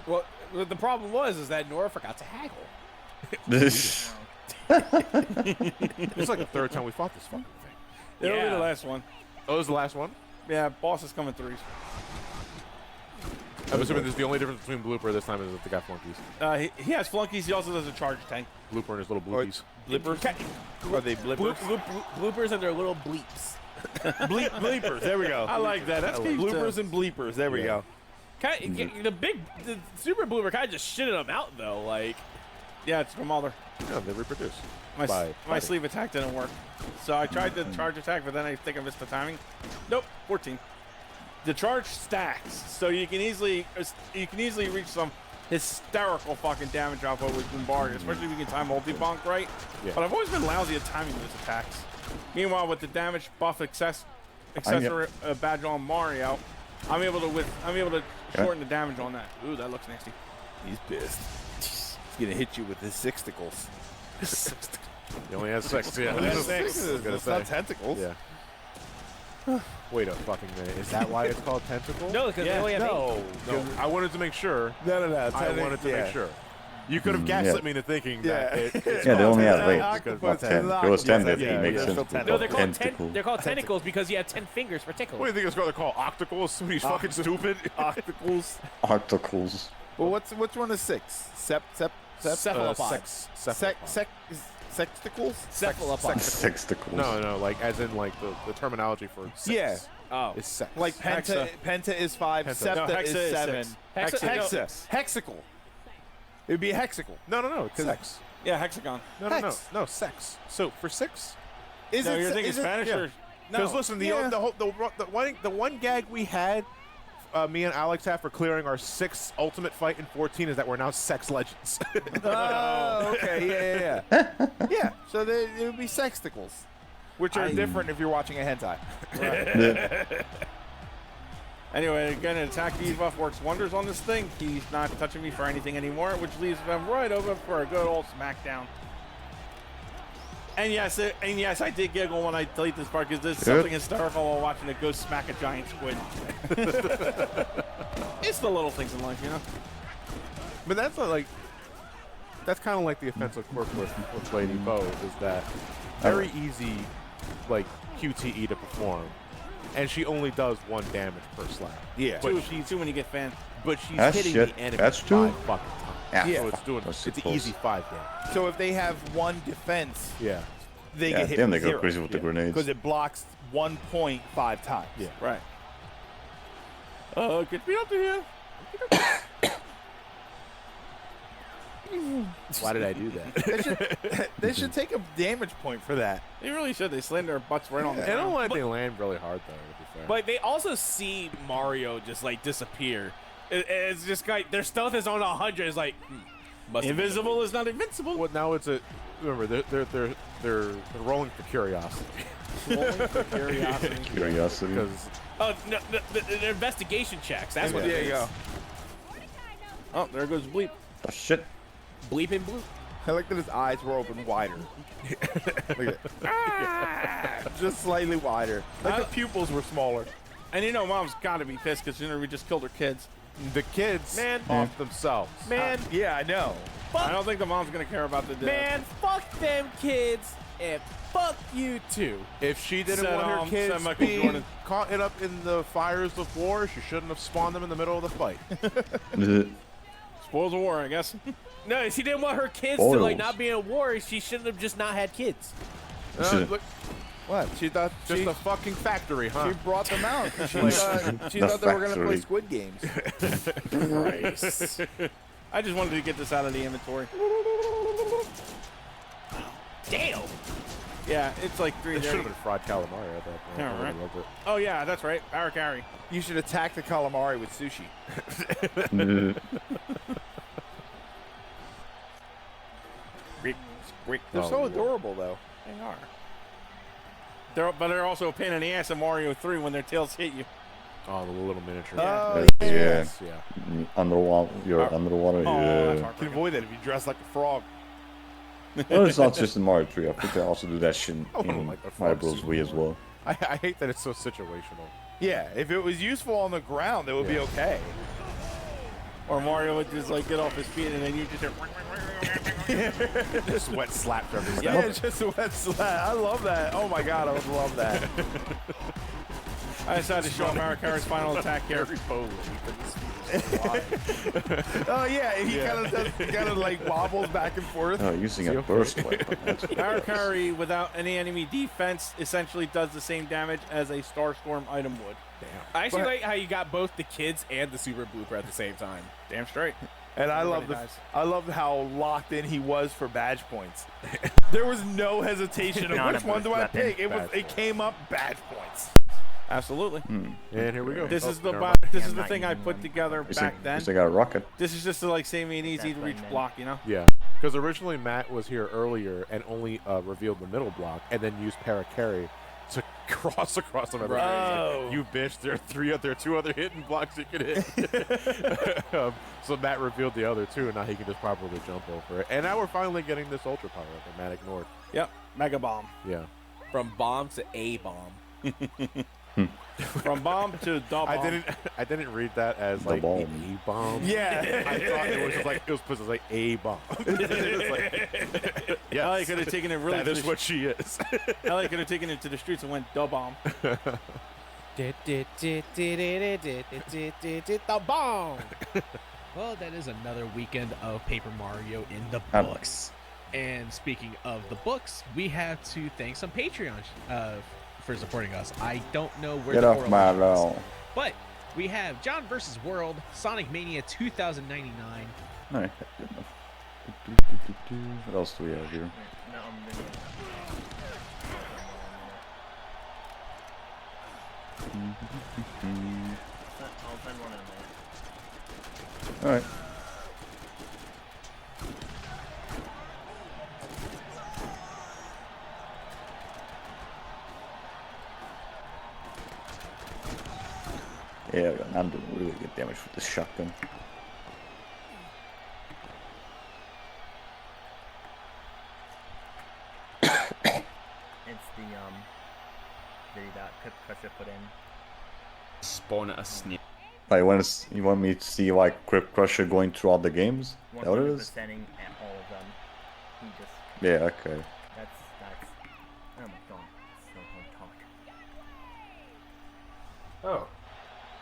Well, the problem is that Nora forgot to haggle. This. It's like the 3rd time we fought this fucking thing. It'll be the last one. Oh, it was the last one? Yeah, boss is coming 3s. I'm assuming this is the only difference between Blooper this time is that the guy flunkies. He has flunkies. He also does a charge tank. Blooper and his little bloopies. Blippers? Are they blippers? Bloopers and their little bleeps. Bleepers. There we go. I like that. That's bloopers and bleepers. There we go. The super blooper kind of just shitted them out though. Like, yeah, it's from Mother. Yeah, they reproduce. My sleeve attack didn't work, so I tried the charge attack, but then I think I missed the timing. Nope, 14. The charge stacks, so you can easily reach some hysterical fucking damage off of with Bombard, especially if you can time multi-bonk right. Yeah. But I've always been lousy at timing those attacks. Meanwhile, with the damage buff accessory badge on Mario, I'm able to shorten the damage on that. Ooh, that looks nasty. He's pissed. He's gonna hit you with his sixticles. He only has 6. Yeah, it's not tentacles. Yeah. Wait a fucking minute. Is that why it's called tentacle? No, because they only have 8. No. I wanted to make sure. No. I wanted to make sure. You could have gaslit me into thinking that it's they only have 8. Octopus 10. It was 10 if yeah, it makes yeah, sense. No, they're called tentacles because you have 10 fingers for tickle. What do you think it's called? Octacles? Somebody's fucking stupid. Octacles. Octacles. Well, which one is 6? Cephalopods. Sexticles? Cephalopods. Sexticles. No, like as in like the terminology for sex. Yeah. Oh. It's sex. Like penta is 5, septa is 7. Hexical. It would be a hexical. No, it's sex. Yeah, hexagon. No, sex. So for 6. You're thinking Spanish or? Because listen, the one gag we had, me and Alex had for clearing our 6th ultimate fight in 14 is that we're now sex legends. Oh, okay, yeah. Yeah, so it would be sexticles, which are different if you're watching a hentai. Right. Anyway, again, an attack debuff works wonders on this thing. He's not touching me for anything anymore, which leaves them right open for a good old smackdown. And yes, I did giggle when I delete this part because there's something hysterical while watching a ghost smack a giant squid. It's the little things in life, you know. But that's not like. That's kind of like the offensive quirk with Lady Bo, is that very easy, like, QTE to perform. And she only does 1 damage per slap. Yeah. But two when you get fan. But she's That's hitting shit. the enemy That's 5 two? fucking times. Yeah. So it's doing That's it's an close. easy 5 damage. So if they have 1 defense, Yeah. they Yeah, get hit then with they go 0. crazy with the grenades. Because it blocks 1 point 5 times. Yeah. Right. Get me up to here. Why did I do that? They should take a damage point for that. They really should. They slammed their butts right on the I don't ground. like they land really hard, though, to be fair. But they also see Mario just like disappear. It's just like their stealth is on 100. It's like must have been Invisible is not invincible. Well, now it's a. Remember, they're rolling for curiosity. Rolling for curiosity. Curiosity. Because Oh, no, the investigation checks. That's what it There is. you go. Oh, there goes Bleep. Oh, shit. Bleep and bloop. I like that his eyes were open wider. Look at that. Just slightly wider. Like the pupils were smaller. And you know, Mom's got to be pissed because we just killed her kids. the kids Man. off themselves. Man, Yeah, I know. I don't think the mom's gonna care about the death. man, fuck them kids and fuck you too. If she didn't Said, want her said kids Michael being Jordan. caught up in the fires of war, she shouldn't have spawned them in the middle of the fight. Spoils of war, I guess. No, she didn't want her kids to Spoils. like not be in war. She shouldn't have just not had kids. Look, What? She thought just she, a fucking factory, huh? she brought them out. 'Cause she The thought they were going to play factory. Squid Games. Christ. I just wanted to get this out of the inventory. Damn. Yeah, it's like 3 It should have been fried calamari at that point. Yeah, I right. loved it. Oh yeah, that's right. Power carry. You should attack the calamari with sushi. They're so adorable, though. They are. But they're also a pain in the ass in Mario 3 when their tails hit you. Oh, the little miniature. Oh, yeah. Yes, yeah. Underwater. You're underwater. Oh, that's Yeah. You can avoid that if you dress like a frog. Well, it's not just in Mario 3. I think they also do that shit in like the Mario frog Bros. super Wii as well. I hate that it's so situational. Yeah, if it was useful on the ground, it would be okay. Or Mario would just like get off his feet and then you just hear Just wet slapped everywhere. Yeah, it's just a wet slap. I love that. Oh my god, I would love that. I decided to show him Mario Kart's final attack here. Oh yeah, he kind of like wobbles back and forth. Oh, using a burst weapon. That's Power carry without any enemy defense essentially does the same damage as a Starstorm item would. I actually like how you got both the kids and the super blooper at the same time. Damn straight. And I love Everybody dies. I love how locked in he was for badge points. There was no hesitation of Not which a one do I weapon. pick. It Badge came up badge points. Absolutely. And here we go. This Oh, is the never bo- mind. this Yeah, is I'm the not thing I using put one. together back then. They got a rocket. This is just to like save me an easy to That's reach right, man. block, you know? Yeah, because originally Matt was here earlier and only revealed the middle block and then used para carry to cross across them. Everybody. Oh. You bitch! There are 2 other hidden blocks you can hit. So Matt revealed the other 2, and now he can just properly jump over it. And now we're finally getting this ultra power that Matt ignored. Yep. Mega bomb. Yeah. From bomb to a bomb. From bomb to da bomb. I didn't read that as The like bomb. a bomb. Yeah. I thought it was just like it was supposed to like a bomb. It's like, yes, Ellie could have taken it really that to is the what she is. Ellie could have taken it to the streets and went da bomb. The bomb. Well, that is another weekend of Paper Mario in the Ah. books. And speaking of the books, we have to thank some Patreons for supporting us. I don't know where Get the off my correlation is, lawn. but we have John vs. World, Sonic Mania 2099. Alright. What else do we have here? No, I'm really... I'll send one in a minute. Alright. Yeah, I got I'm doing really good damage with this shotgun. It's the video that Crypt Crusher put in. Spawn at a snake. You want me to see like Crypt Crusher going through all the games? Is that what it is? 100%ing at all of them. He just. Yeah. Okay. That's. Oh my god. So don't talk. Oh.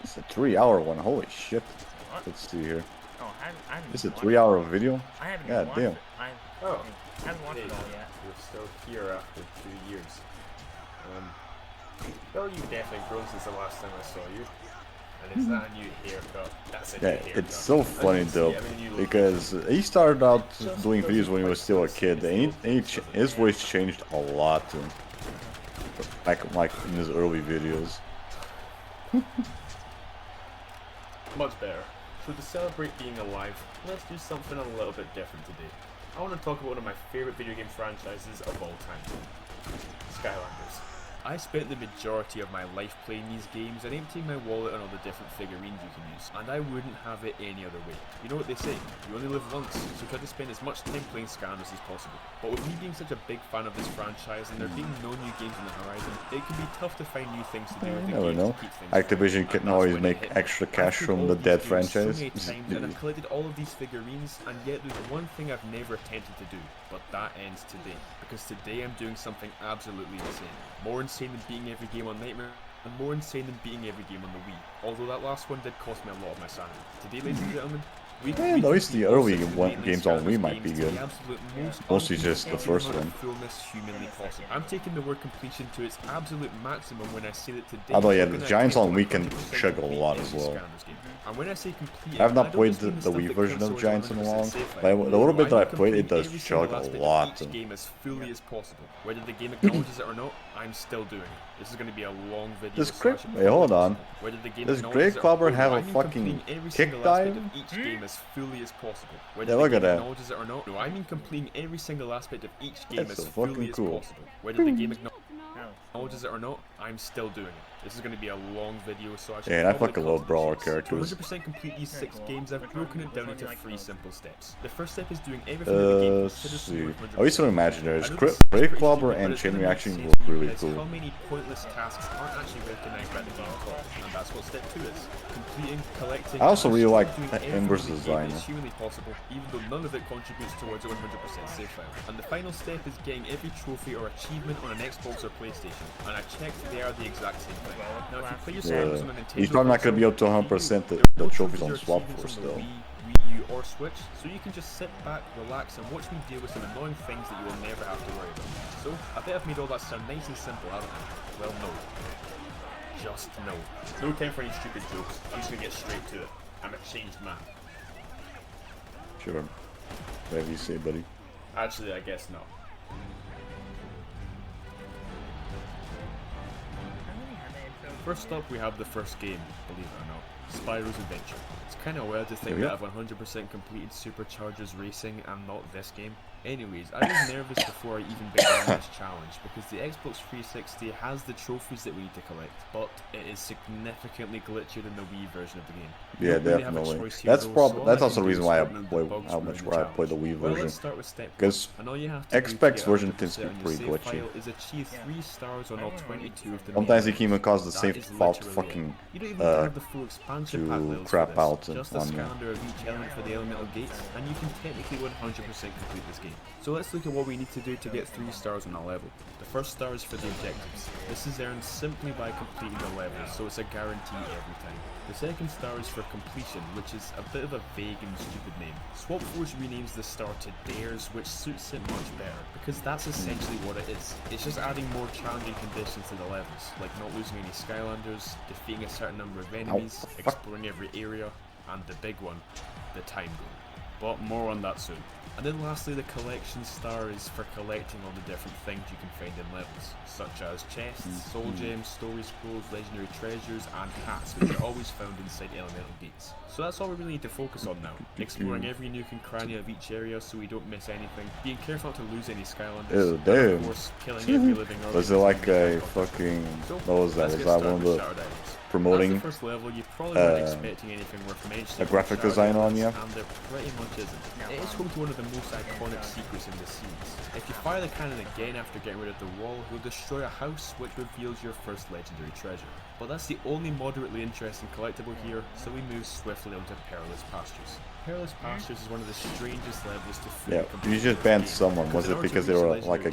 It's a 3-hour one. Holy shit. What? Let's see here. Oh, I haven't It's a watched 3-hour it. video? I haven't God even watched damn. it. I haven't watched it all yet. You're still here after 2 years. Well, you've definitely grown since the last time I saw you. And it's that new haircut. That's a new haircut. It's so funny though, because he started out doing videos when he was still a kid, and his voice changed a lot too. Like in his early videos. Much better. So to celebrate being alive, let's do something a little bit different today. I want to talk about one of my favorite video game franchises of all time. Skylanders. I spent the majority of my life playing these games and emptying my wallet on all the different figurines you can use, and I wouldn't have it any other way. You know what they say, you only live once, so try to spend as much time playing Skylanders as possible. But with me being such a big fan of this franchise and there being no new games on the horizon, it can be tough to find new things to do with the Never games know. to keep things Activision fresh. can always make extra cash from the dead franchise. So many times and I've collected all of these figurines, and yet there's one thing I've never attempted to do, but that ends today. Because today I'm doing something absolutely insane. More insane than beating every game on Nightmare, and more insane than beating every game on the Wii. Although that last one did cost me a lot of my sanity. Today, ladies and gentlemen, At least the early games on Wii might be good. Mostly just the first one. I'm taking the word completion to its absolute maximum when I say that today. Although yeah, the Giants on Wii can chug a lot as well. And when I say complete, I have not played the Wii version of Giants in a long, but the little bit that I played, it does chug a lot. Each game as fully as possible. Whether the game acknowledges it or not, I'm still doing it. This is going to be a long video. Wait, hold on. Does Grey Clobber have a fucking kick dive? Each game as fully as possible. Yeah, look at that. Acknowledges it or not. No, I mean completing every single aspect of each game That's as so fully fucking as cool. possible. Whether the game acknowledges it or not, I'm still doing it. This is going to be a long video, so I should Yeah, and I probably fucking love cut brawler to characters. 100% complete these 6 games, I've broken it down into 3 simple steps. The first step is doing everything that the game Let's considers to see. be 100%. At least on Imagineers, I know this Grey is Clobber pretty and stupid, Chain but it's Reaction gonna look make sense really because cool. how many pointless tasks aren't actually recognized by the game at all, and that's what step 2 is. Completing, collecting, I also and really like doing everything Ember's in the game design. as humanly possible, even though none of it contributes towards a 100% save file. And the final step is getting every trophy or achievement on an Xbox or PlayStation, and I checked they are the exact same thing. Now, if you play your Skylanders on a Nintendo He's probably not going to be able to 100% the trophies on Swap Force still. Wii U or Switch, so you can just sit back, relax, and watch me deal with some annoying things that you will never have to worry about. So, I bet I've made all that sound nice and simple, haven't I? Well, no. Just no. No time for any stupid jokes. I'm just gonna get straight to it. I'm a changed man. Sure. Whatever you say, buddy. Actually, I guess not. First up, we have the first game, believe it or not, Spyro's Adventure. It's kind of weird to think that I've 100% completed Superchargers Racing and not this game. Anyways, I was nervous before I even began this challenge because the Xbox 360 has the trophies that we need to collect, but it is significantly glitchier than the Wii version of the game. Yeah, definitely. That's also the reason why I play the Wii version. Because Xbox version tends to be pretty glitchy. Achieve 3 stars on all 22 of the Sometimes it can even cause the save file to fucking to crap out just a on you. scatter of each element for the elemental gates, and you can technically 100% complete this game. So let's look at what we need to do to get 3 stars on a level. The first star is for the objectives. This is earned simply by completing the level, so it's a guarantee every time. The second star is for completion, which is a bit of a vague and stupid name. Swap Force renames the star to Dares, which suits it much better, because that's essentially what it is. It's just adding more challenging conditions to the levels, like not losing any Skylanders, defeating a certain number of enemies, exploring every area, and the big one, the time goal. but more on that soon. And then lastly, the collection star is for collecting all the different things you can find in levels, such as chests, soul gems, story scrolls, legendary treasures, and hats, which are always found inside elemental gates. So that's all we really need to focus on now, exploring every nook and cranny of each area so we don't miss anything, being careful not to lose any Skylanders, Ew, and damn. of course killing every living organism. Was it like a fucking... What was that? Was that one of the promoting That's the first level. You probably weren't expecting anything worth mentioning. a graphic design on you? And there pretty much isn't. It is home to one of the most iconic secrets in the series. If you fire the cannon again after getting rid of the wall, you'll destroy a house which reveals your first legendary treasure. But that's the only moderately interesting collectible here, so we move swiftly onto Perilous Pastures. Perilous Pastures is one of the strangest levels to fully Yeah, complete you just banned someone. Was it because they were like a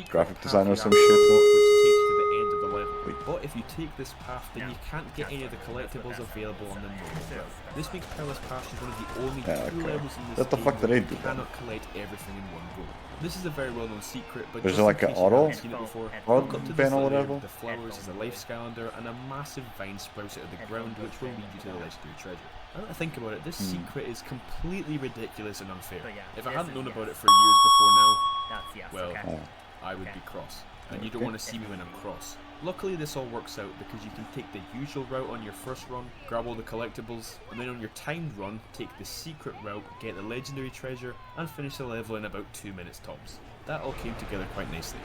graphic designer or some which shit? takes you to the end of the level. But if you take this path, then you can't get any of the collectibles available on the normal route. This makes Perilous Pastures one of the only two levels in this What the game fuck did where they do you then? cannot collect everything in one go. This is a very well-known secret, but There's just like in an case you auto haven't seen it before, auto walk up to ban this or little area whatever? with the flowers as a life Skylander, and a massive vine sprouts out of the ground which will lead you to the legendary treasure. Now that I think about it, this secret is completely ridiculous and unfair. If I hadn't known about it for years before now, well, I would be cross. And you don't want to see me when I'm cross. Luckily this all works out because you can take the usual route on your first run, grab all the collectibles, and then on your timed run, take the secret route, get the legendary treasure, and finish the level in about 2 minutes tops. That all came together quite nicely.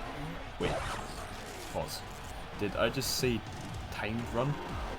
Wait, pause. Did I just say timed run?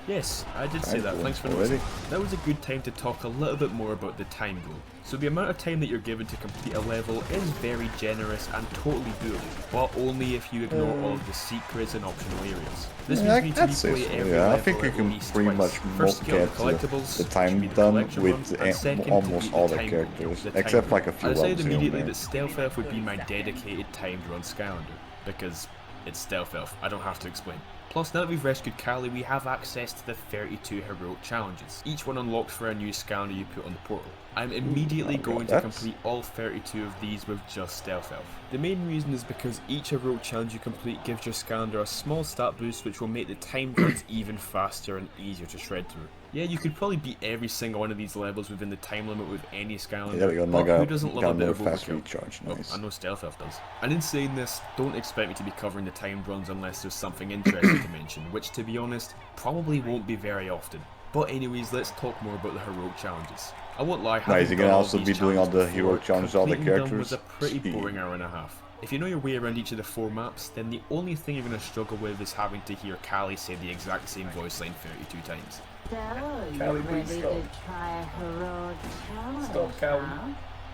Yes, I did say that, thanks for noticing. That was a good time to talk a little bit more about the time goal. So the amount of time that you're given to complete a level is very generous and totally doable, but only if you ignore all of the secrets and optional areas. This means you need to replay every level I think you can pretty much get the time done with almost all the characters, except like a few I decided levels here and immediately there. that Stealth Elf would be my dedicated timed run Skylander, because it's Stealth Elf, I don't have to explain. Plus, now that we've rescued Callie, we have access to the 32 heroic challenges, each one unlocked for a new Skylander you put on the portal. I'm immediately going to complete all 32 of these with just Stealth Elf. The main reason is because each heroic challenge you complete gives your Skylander a small stat boost which will make the time runs even faster and easier to shred through. Yeah, you could probably beat every single one of these levels within the time limit with any Skylander, There we go, but who doesn't love a bit of fast overkill? recharge, nice. I know Stealth Elf does. And in saying this, don't expect me to be covering the timed runs unless there's something interesting to mention, which to be honest, probably won't be very often. But anyways, let's talk more about the heroic challenges. I won't lie, Now, is he having gonna done all also these be doing all the challenges heroic before, challenges, all the completing them characters? was a pretty boring hour and a half. If you know your way around each of the 4 maps, then the only thing you're going to struggle with is having to hear Callie say the exact same voice line 32 times. So, Callie, you please ready stop. to try a heroic challenge? Stop, Callie. huh?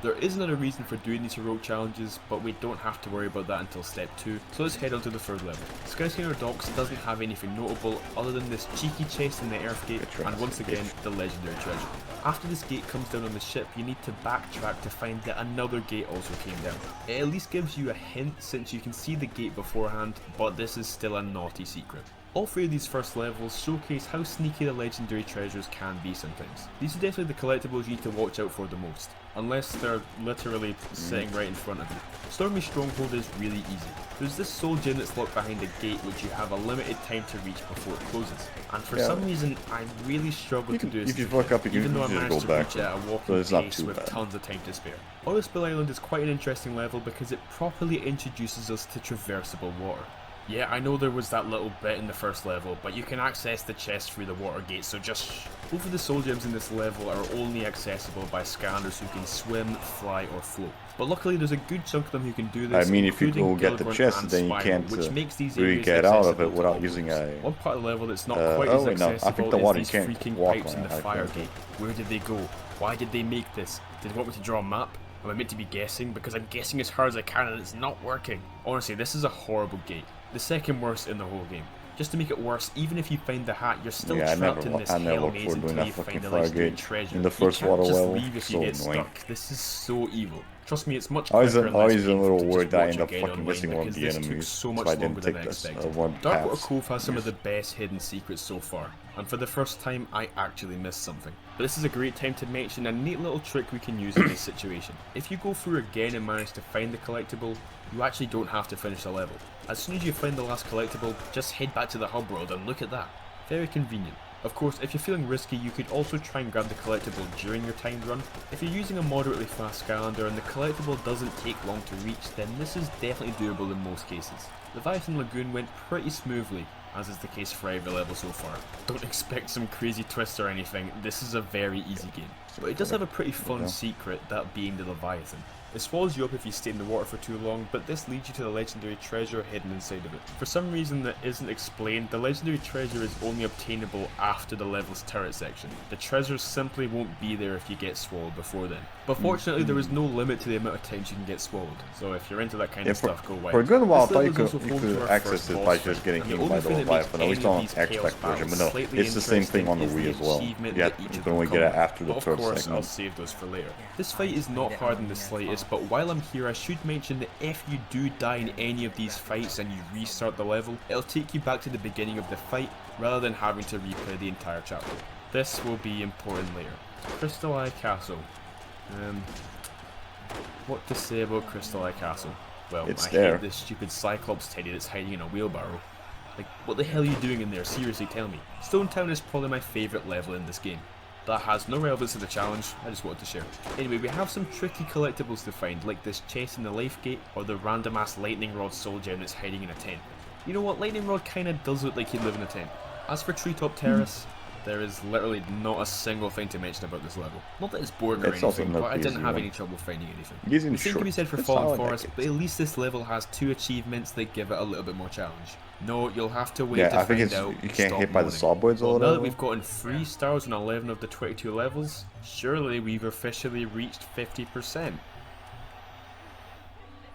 There is another reason for doing these heroic challenges, but we don't have to worry about that until step 2, so let's head on to the 3rd level. Scouting our docks doesn't have anything notable other than this cheeky chest in the Earth Gate, and once again, the legendary treasure. After this gate comes down on the ship, you need to backtrack to find that another gate also came down. It at least gives you a hint since you can see the gate beforehand, but this is still a naughty secret. All 3 of these first levels showcase how sneaky the legendary treasures can be sometimes. These are definitely the collectibles you need to watch out for the most, unless they're literally sitting right in front of you. Stormy Stronghold is really easy. There's this soul gem that's locked behind a gate which you have a limited time to reach before it closes. And for some reason, I really struggle to do this, If you fuck up, you can even though I just managed go to back. reach it at a So walking it's not pace too with bad. tons of time to spare. Oil Spill Island is quite an interesting level because it properly introduces us to traversable water. Yeah, I know there was that little bit in the first level, but you can access the chest through the water gate, so just shh. Both of the soul gems in this level are only accessible by Skylanders who can swim, fly, or float. But luckily there's a good chunk of them who can do this, I mean, if you including go get the Gilligrunt chest, and then you Spyro, can't which makes these really areas get out of accessible it to without all using players. a... One part of the level that's not quite as oh wait, no, I accessible think the water is you these can't freaking walk pipes on in the it, I fire think. gate. Where did they go? Why did they make this? Did they want me to draw a map? Am I meant to be guessing? Because I'm guessing as hard as I can and it's not working. Honestly, this is a horrible gate. The second worst in the whole game. Just to make it worse, even if you find the hat, you're still trapped in this hell maze until you find the legendary treasure. in the first you can't water just level. leave if you So get annoying. stuck. This is so evil. Trust me, it's much Always quicker a and less little painful to worried just that I watch end up again fucking online missing one of because the this took enemies, so so much I longer didn't than take I this expected. one Darkwater pass. Cove has some of the best hidden secrets so far, and for the first time I actually missed something. But this is a great time to mention a neat little trick we can use in this situation. If you go through again and manage to find the collectible, you actually don't have to finish the level. As soon as you find the last collectible, just head back to the hub world and look at that. Very convenient. Of course, if you're feeling risky, you could also try and grab the collectible during your timed run. If you're using a moderately fast Skylander and the collectible doesn't take long to reach, then this is definitely doable in most cases. Leviathan Lagoon went pretty smoothly, as is the case for every level so far. Don't expect some crazy twist or anything, this is a very easy game. But it does have a pretty fun secret, that being the Leviathan. It swallows you up if you stay in the water for too long, but this leads you to the legendary treasure hidden inside of it. For some reason that isn't explained, the legendary treasure is only obtainable after the level's turret section. The treasure simply won't be there if you get swallowed before then. But fortunately there is no limit to the amount of times you can get swallowed, so if you're into that kind of stuff, go wild. For a good while I thought you could access it by just getting eaten by the Leviathan, at least on X-Pac version, but no, it's the same thing on the Wii as well. You can only get it after the turret segment. I'll save those for later. This fight is not hard in the slightest, but while I'm here I should mention that if you do die in any of these fights and you restart the level, it'll take you back to the beginning of the fight rather than having to replay the entire chapter. This will be important later. Crystal Eye Castle. What to say about Crystal Eye Castle? Well, I hate this stupid Cyclops teddy that's hiding in a wheelbarrow. Like, what the hell are you doing in there? Seriously, tell me. Stone Town is probably my favourite level in this game. That has no relevance to the challenge, I just wanted to share. Anyway, we have some tricky collectibles to find, like this chest in the life gate, or the random ass lightning rod soul gem that's hiding in a tent. You know what, lightning rod kinda does look like he'd live in a tent. As for Treetop Terrace, there is literally not a single thing to mention about this level. Not that it's boring or anything, but I didn't have any trouble finding anything. The same can be said for Fallen Forest, but at least this level has 2 achievements that give it a little bit more challenge. No, you'll have to wait to find out. You can't hit by the sawboards or whatever. Now that we've gotten 3 stars on 11 of the 22 levels, surely we've officially reached 50%.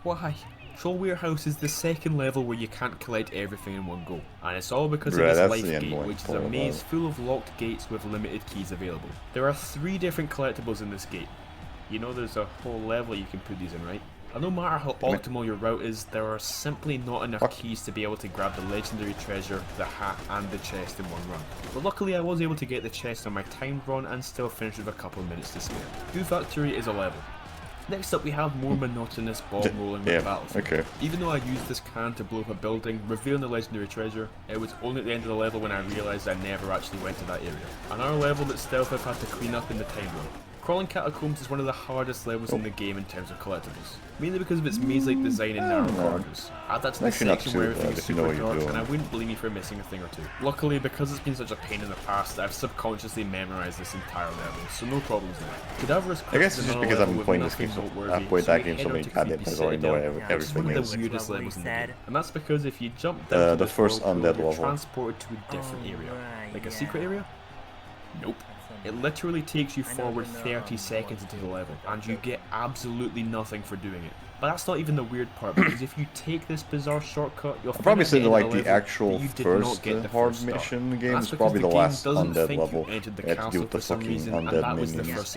Why? Troll Warehouse is the second level where you can't collect everything in one go, and it's all because of this life gate, which is a maze full of locked gates with limited keys available. There are 3 different collectibles in this gate. You know there's a whole level you can put these in, right? And no matter how optimal your route is, there are simply not enough keys to be able to grab the legendary treasure, the hat, and the chest in one run. But luckily I was able to get the chest on my timed run and still finish with a couple of minutes to spare. Goo Factory is a level. Next up we have more monotonous ball rolling with Battlefield. Even though I used this can to blow up a building, revealing the legendary treasure, it was only at the end of the level when I realised I never actually went to that area. Another level that Stealth have had to clean up in the time run. Crawling Catacombs is one of the hardest levels in the game in terms of collectibles, mainly because of its maze-like design and narrow corridors. Add that to the section where everything is super dark, and I wouldn't blame you for missing a thing or two. Luckily, because it's been such a pain in the past, I've subconsciously memorised this entire level, so no problems there. Cadaverous I guess it's just because I've been playing this game I've played that game so many goddamn times, I already know everything is. It's one of the weirdest levels in the game, and that's because if you jump down to the first undead level, you're transported to a different area. Like a secret area? Nope. It literally takes you forward 30 seconds into the level, and you get absolutely nothing for doing it. But that's not even the weird part, because if you take this bizarre shortcut, you'll probably say that like the actual first hard mission in the game is probably the last undead level. You have to deal with the fucking undead minions.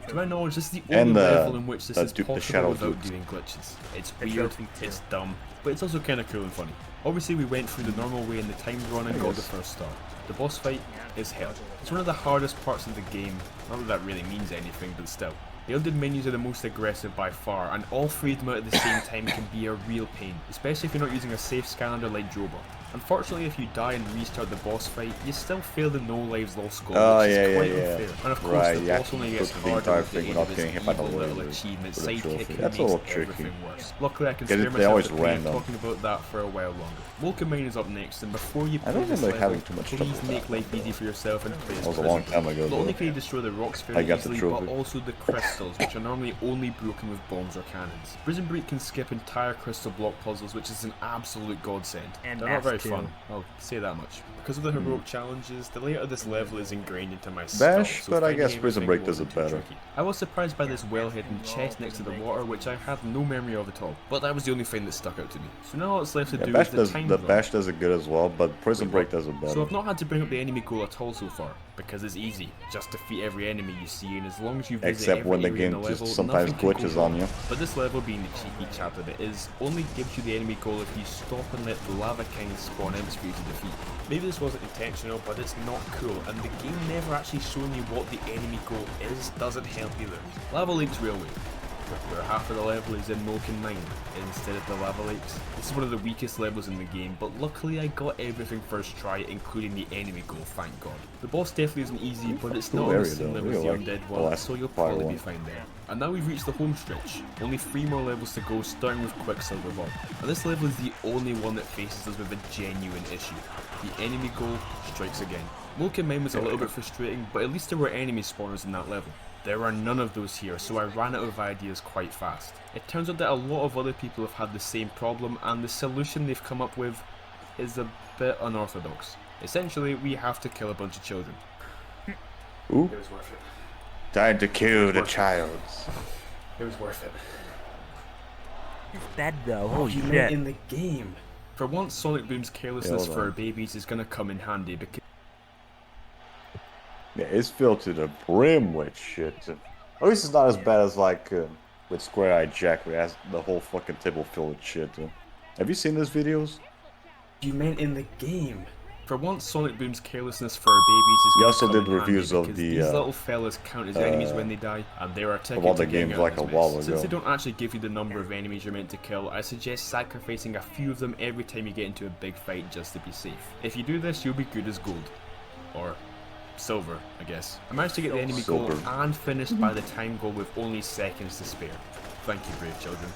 To my knowledge, this is the only level in which this is possible without doing glitches. It's weird, it's dumb, but it's also kinda cool and funny. Obviously we went through the normal way in the timed run and got the first star. The boss fight is hell. It's one of the hardest parts of the game, not that that really means anything, but still. The undead minions are the most aggressive by far, and all 3 of them out at the same time can be a real pain, especially if you're not using a safe Skylander like Joba. Unfortunately, if you die and restart the boss fight, you still fail the no lives lost goal, which is quite unfair. And of course, the boss only gets harder with the aid of his evil little achievement sidekick who makes everything worse. Luckily, I can spare myself the pain of talking about that for a while longer. Vulcan is up next, and before you play this level, please make life easy for yourself and play as That was a long time ago. Not only can you destroy the rocks fairly easily, but also the crystals, which are normally only broken with bombs or cannons. Prison Break can skip entire crystal block puzzles, which is an absolute godsend. They're not very fun, I'll say that much. Because of the heroic challenges, the layout of this level is ingrained into my skull, but I guess Prison Break does it better. I was surprised by this well-hidden chest next to the water, which I had no memory of at all, but that was the only thing that stuck out to me. So now all that's left to do is the time run. Bash does it good as well, but Prison Break does it better. So I've not had to bring up the enemy goal at all so far, because it's easy. Just defeat every enemy you see, and as long as you visit Except when the game just sometimes glitches on you. But this level, being the cheeky chapter that is, only gives you the enemy goal if you stop and let the Lava King spawn imps for you to defeat. Maybe this wasn't intentional, but it's not cool, and the game never actually showing you what the enemy goal is doesn't help either. Lava Lake's Railway. where half of the level is in Moken Mine instead of the lava lakes. This is one of the weakest levels in the game, but luckily I got everything first try, including the enemy goal, thank god. The boss definitely isn't easy, but it's not on the same level as the undead one, so you'll probably be fine there. And now we've reached the home stretch. Only 3 more levels to go, starting with Quicksilver Vault. And this level is the only one that faces us with a genuine issue. The enemy goal strikes again. Moken Mine was a little bit frustrating, but at least there were enemy spawners in that level. There are none of those here, so I ran out of ideas quite fast. It turns out that a lot of other people have had the same problem, and the solution they've come up with is a bit unorthodox. Essentially, we have to kill a bunch of children. Ooh. It was worth it. Time to kill the child. It was worth it. It's dead though, Oh, holy you shit. meant in the game. For once, Sonic Boom's carelessness hold for on. our babies is gonna come in handy because Yeah, it's filled to the brim with shit. At least it's not as bad as like with Square Eye Jack, where it has the whole fucking table filled with shit. Have you seen those videos? you meant in the game. For once, Sonic Boom's carelessness for our babies is We gonna also come did in handy reviews of because the, these little fellas count as enemies when they die, and they are a ticket of all the to getting games out like of a this while mess. ago. Since they don't actually give you the number of enemies you're meant to kill, I suggest sacrificing a few of them every time you get into a big fight just to be safe. If you do this, you'll be good as gold. Or silver, I guess. I managed to get the enemy goal Silver. and finished by the time goal with only seconds to spare. Thank you, brave children.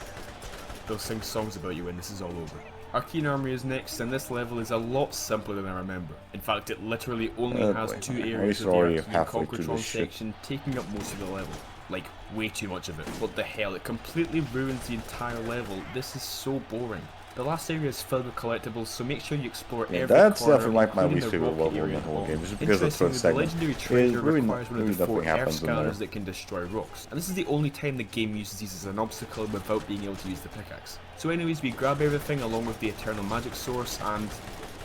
They'll sing songs about you when this is all over. Arcane Armory is next, and this level is a lot simpler than I remember. In fact, it literally only has boy. 2 At areas least of the already Arcane halfway through Concretron this shit. section taking up most of the level. Like, way too much of it. What the hell, it completely ruins the entire level. This is so boring. The last area is filled with collectibles, so make sure you explore Yeah, every that's corner, definitely like my including least the favorite rocky level in area the at whole bottom. game, just because of the first Interestingly, the segment. legendary treasure really requires one of the 4 nothing earth happens in there. scanners that can destroy rocks, and this is the only time the game uses these as an obstacle without being able to use the pickaxe. So anyways, we grab everything along with the Eternal Magic Source, and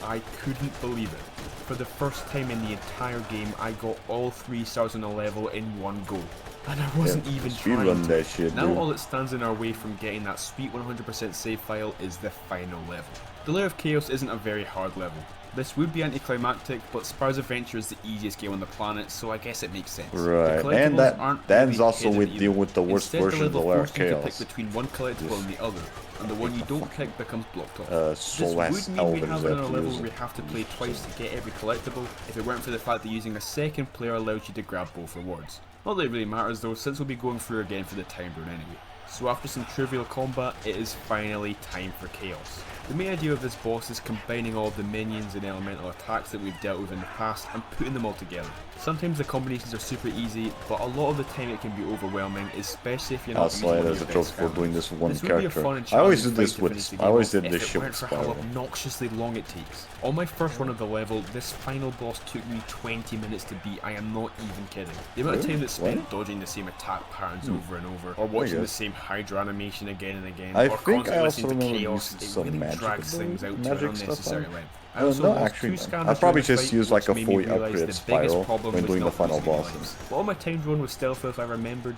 I couldn't believe it. For the first time in the entire game, I got all 3 stars on a level in one go. And I wasn't even trying speedrun to. that shit, Now dude. all that stands in our way from getting that sweet 100% save file is the final level. The Lair of Chaos isn't a very hard level. This would be anticlimactic, but Spyro's Adventure is the easiest game on the planet, so I guess it makes sense. Right, The and collectibles aren't that ends really also hidden with either. dealing with the worst Instead, version of the level Lair of forces you to pick Chaos. between one collectible and the other, and the one you don't pick becomes blocked off. This Soul-ass would mean we elders have that another level use where we it. have to play twice to get every collectible, if it weren't for the fact that using a second player allows you to grab both rewards. Not that it really matters though, since we'll be going through again for the time run anyway. So after some trivial combat, it is finally time for chaos. The main idea of this boss is combining all of the minions and elemental attacks that we've dealt with in the past and putting them all together. Sometimes the combinations are super easy, but a lot of the time it can be overwhelming, especially if you're not using one of as a your joke best for doing families. this one This would be a character. fun and I always challenging did this fight to with. finish the I game always off did if this it shit weren't with for how Spyro. obnoxiously long it takes. On my first run of the level, this final boss took me 20 minutes to beat. I am not even kidding. The amount of time that's spent dodging the same attack patterns over and over, or watching the guess. same Hydra animation again and again, I or think I constantly also listening to remember chaos, using it some really magic drags things out to an magic stuff unnecessary on it. length. I also No, lost actually, 2 scanners I'd probably during the just fight, use like a which made me fully realise upgraded the biggest Spyro problem when was doing the not final losing any boss. lives. But on my timed run with Stealth Elf, I remembered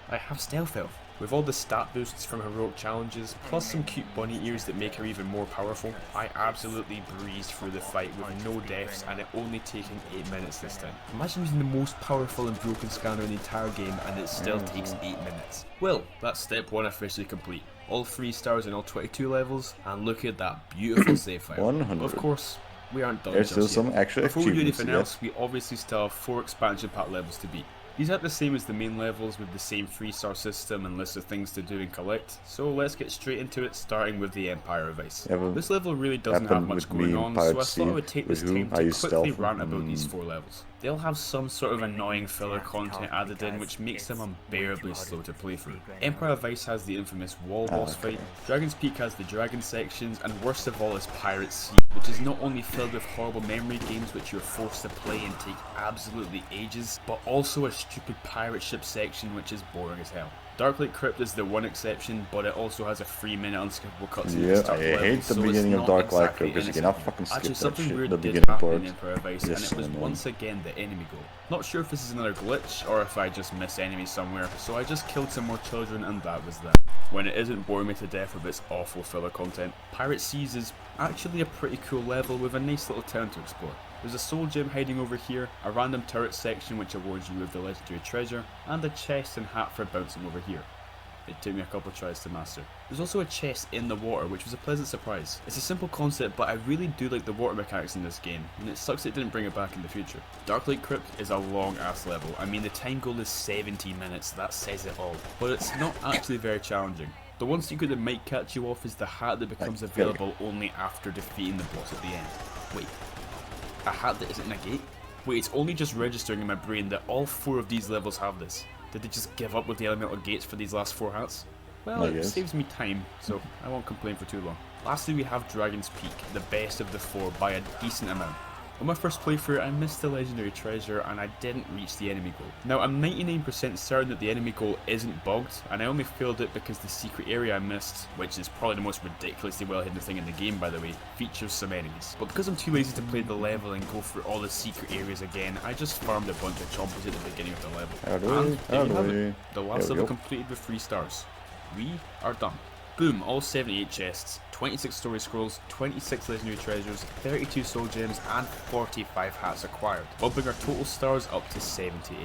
I have Stealth Elf. With all the stat boosts from heroic challenges, plus some cute bunny ears that make her even more powerful, I absolutely breezed through the fight with no deaths and it only taking 8 minutes this time. Imagine using the most powerful and broken scanner in the entire game and it still takes 8 minutes. Well, that's step 1 officially complete. All 3 stars in all 22 levels, and look at that beautiful save file. 100. Of course, we aren't done There's just still yet. some extra Before we do achievements anything to get. else, we obviously still have 4 expansion pack levels to beat. These aren't the same as the main levels with the same 3-star system and list of things to do and collect, so let's get straight into it, starting with the Empire of Ice. Yeah, This level really doesn't have happened much with me going in on, so Pirate I Sea, thought I would take this with whom time I to used quickly stealth. rant about these 4 levels. They'll have some sort of annoying filler content added in which makes them unbearably slow to play through. Empire of Ice has the infamous wall boss fight, Dragon's Peak has the dragon sections, and worst of all is Pirate Sea, which is not only filled with horrible memory games which you're forced to play and take absolutely ages, but also a stupid pirate ship section which is boring as hell. Darklight Crypt is the one exception, but it also has a 3-minute unskippable cutscene at the Yeah, start I of the level, hate the so beginning it's of not Darklight Crypt exactly because you cannot innocent. fucking skip Actually, that something shit. weird The did beginning happen part. in Empire of Ice, Yes, and it was I know. once again the enemy goal. Not sure if this is another glitch, or if I just missed enemies somewhere, so I just killed some more children and that was that. When it isn't boring me to death with its awful filler content, Pirate Seas is actually a pretty cool level with a nice little town to explore. There's a soul gem hiding over here, a random turret section which awards you with the legendary treasure, and a chest and hat for bouncing over here. It took me a couple of tries to master. There's also a chest in the water, which was a pleasant surprise. It's a simple concept, but I really do like the water mechanics in this game, and it sucks it didn't bring it back in the future. Darklight Crypt is a long ass level. I mean, the time goal is 17 minutes, that says it all. But it's not actually very challenging. The one secret that might catch you off is the hat that becomes available only after defeating the boss at the end. Wait, a hat that isn't a gate? Wait, it's only just registering in my brain that all 4 of these levels have this. Did they just give up with the elemental gates for these last 4 hats? Well, it saves me time, so I won't complain for too long. Lastly, we have Dragon's Peak, the best of the 4 by a decent amount. On my first playthrough, I missed the legendary treasure and I didn't reach the enemy goal. Now, I'm 99% certain that the enemy goal isn't bugged, and I only failed it because the secret area I missed, which is probably the most ridiculously well hidden thing in the game by the way, features some enemies. But because I'm too lazy to play the level and go through all the secret areas again, I just farmed a bunch of chompies at the beginning of the level. And there you have it, the last level completed with 3 stars. We are done. Boom, all 78 chests, 26 story scrolls, 26 legendary treasures, 32 soul gems, and 45 hats acquired, bumping our total stars up to 78.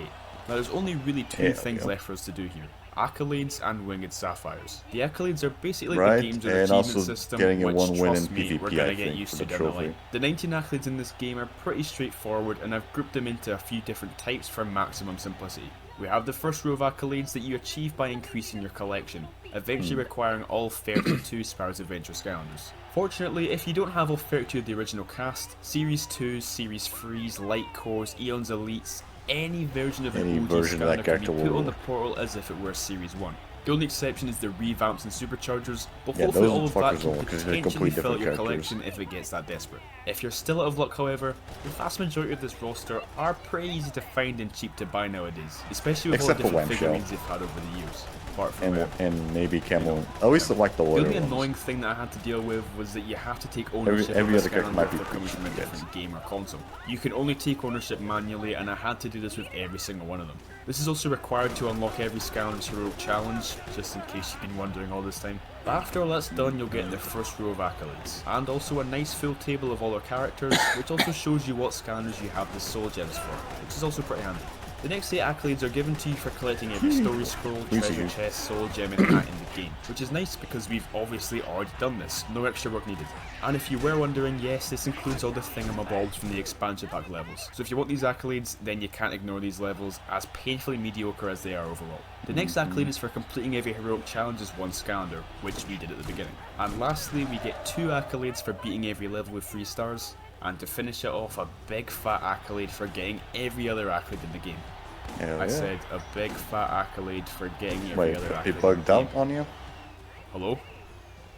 Now there's only really 2 things left for us to do here. Accolades and Winged Sapphires. The accolades are basically the game's achievement system, which, trust me, we're gonna get used to down the line. The 19 accolades in this game are pretty straightforward, and I've grouped them into a few different types for maximum simplicity. We have the first row of accolades that you achieve by increasing your collection, eventually requiring all 32 Sparrow's Adventure Skylanders. Fortunately, if you don't have all 32 of the original cast, Series 2s, Series 3s, Light Cores, Eon's Elites, any version of an OG Skylander can be put on the portal as if it were Series 1. The only exception is the revamps and superchargers, but hopefully all of that can potentially fill out your collection if it gets that desperate. If you're still out of luck however, the vast majority of this roster are pretty easy to find and cheap to buy nowadays, especially with all the different figurines they've had over the years. And maybe Camel. I always like the order. The only annoying thing that I had to deal with was that you have to take ownership of the Skylander if they're coming from a different game or console. You can only take ownership manually, and I had to do this with every single one of them. This is also required to unlock every Skylander's heroic challenge, just in case you've been wondering all this time. But after all that's done, you'll get the first row of accolades, and also a nice full table of all our characters, which also shows you what Skylanders you have the soul gems for, which is also pretty handy. The next 8 accolades are given to you for collecting every story scroll, treasure chest, soul gem and hat in the game, which is nice because we've obviously already done this, no extra work needed. And if you were wondering, yes, this includes all the thingamabobs from the expansion pack levels, so if you want these accolades, then you can't ignore these levels, as painfully mediocre as they are overall. The next accolade is for completing every heroic challenge as 1 Skylander, which we did at the beginning. And lastly, we get 2 accolades for beating every level with 3 stars, and to finish it off, a big fat accolade for getting every other accolade in the game. I said a big fat accolade for getting every other accolade. It bugged out on you? Hello?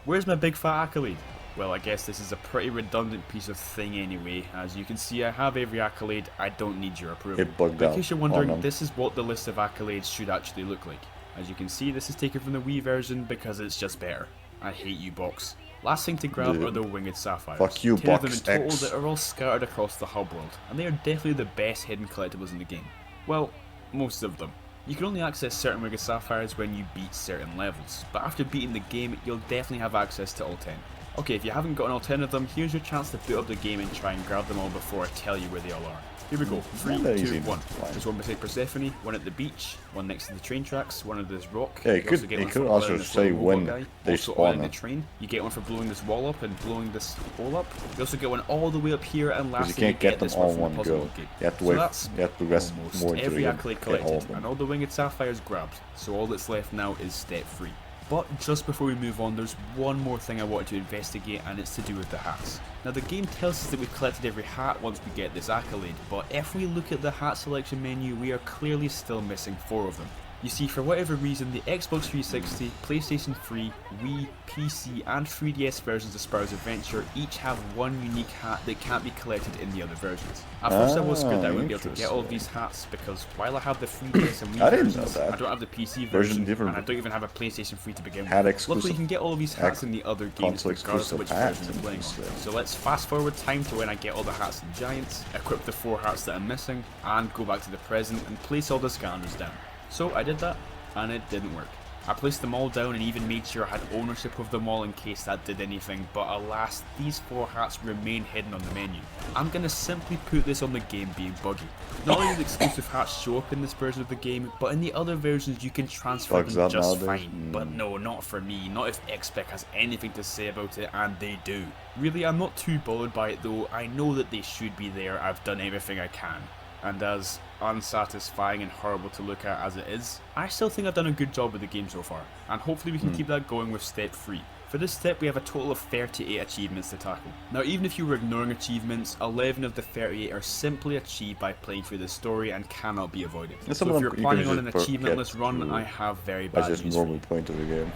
Where's my big fat accolade? Well, I guess this is a pretty redundant piece of thing anyway. As you can see, I have every accolade. I don't need your approval. It bugged out. In case you're wondering, this is what the list of accolades should actually look like. As you can see, this is taken from the Wii version because it's just better. I hate you, Box. Last thing to grab are the Winged Sapphires. Fuck you, 10 of them in Box total X. that are all scattered across the hub world, and they are definitely the best hidden collectibles in the game. Well, most of them. You can only access certain Winged Sapphires when you beat certain levels, but after beating the game, you'll definitely have access to all 10. Okay, if you haven't gotten all 10 of them, here's your chance to boot up the game and try and grab them all before I tell you where they all are. Here we go. 3, 2, 1. There's one beside Persephone, one at the beach, one next to the train tracks, one under this rock. Yeah, it could also say when they spawn. In the train. You get one for blowing this wall up and blowing this hole up. You also get one all the way up here, and lastly you get them all in one go. You have to wait. You have to rest more until every you accolade get all collected, of them. and all the Winged Sapphires grabbed. So all that's left now is step 3. But just before we move on, there's one more thing I wanted to investigate, and it's to do with the hats. Now the game tells us that we've collected every hat once we get this accolade, but if we look at the hat selection menu, we are clearly still missing 4 of them. You see, for whatever reason, the Xbox 360, PlayStation 3, Wii, PC and 3DS versions of Sparrow's Adventure each have one unique hat that can't be collected in the other versions. At first I was scared that I wouldn't be able to get all of these hats because while I have the 3DS and Wii versions, I don't have the PC version and I don't even have a PlayStation 3 to begin with. Luckily you can get all of these hats in the other games regardless of which version you're playing on. So let's fast forward time to when I get all the hats in Giants, equip the 4 hats that I'm missing, and go back to the present and place all the Skylanders down. So I did that, and it didn't work. I placed them all down and even made sure I had ownership of them all in case that did anything, but alas, these 4 hats remain hidden on the menu. I'm gonna simply put this on the game being buggy. Not only do exclusive hats show up in this version of the game, but in the other versions you can transfer them just fine. But no, not for me, not if XSpec has anything to say about it, and they do. Really, I'm not too bothered by it though. I know that they should be there. I've done everything I can. And as unsatisfying and horrible to look at as it is, I still think I've done a good job with the game so far, and hopefully we can keep that going with step 3. For this step we have a total of 38 achievements to tackle. Now even if you were ignoring achievements, 11 of the 38 are simply achieved by playing through the story and cannot be avoided. So if you're planning on an achievementless run, I have very bad news for you. Just normal point of the game.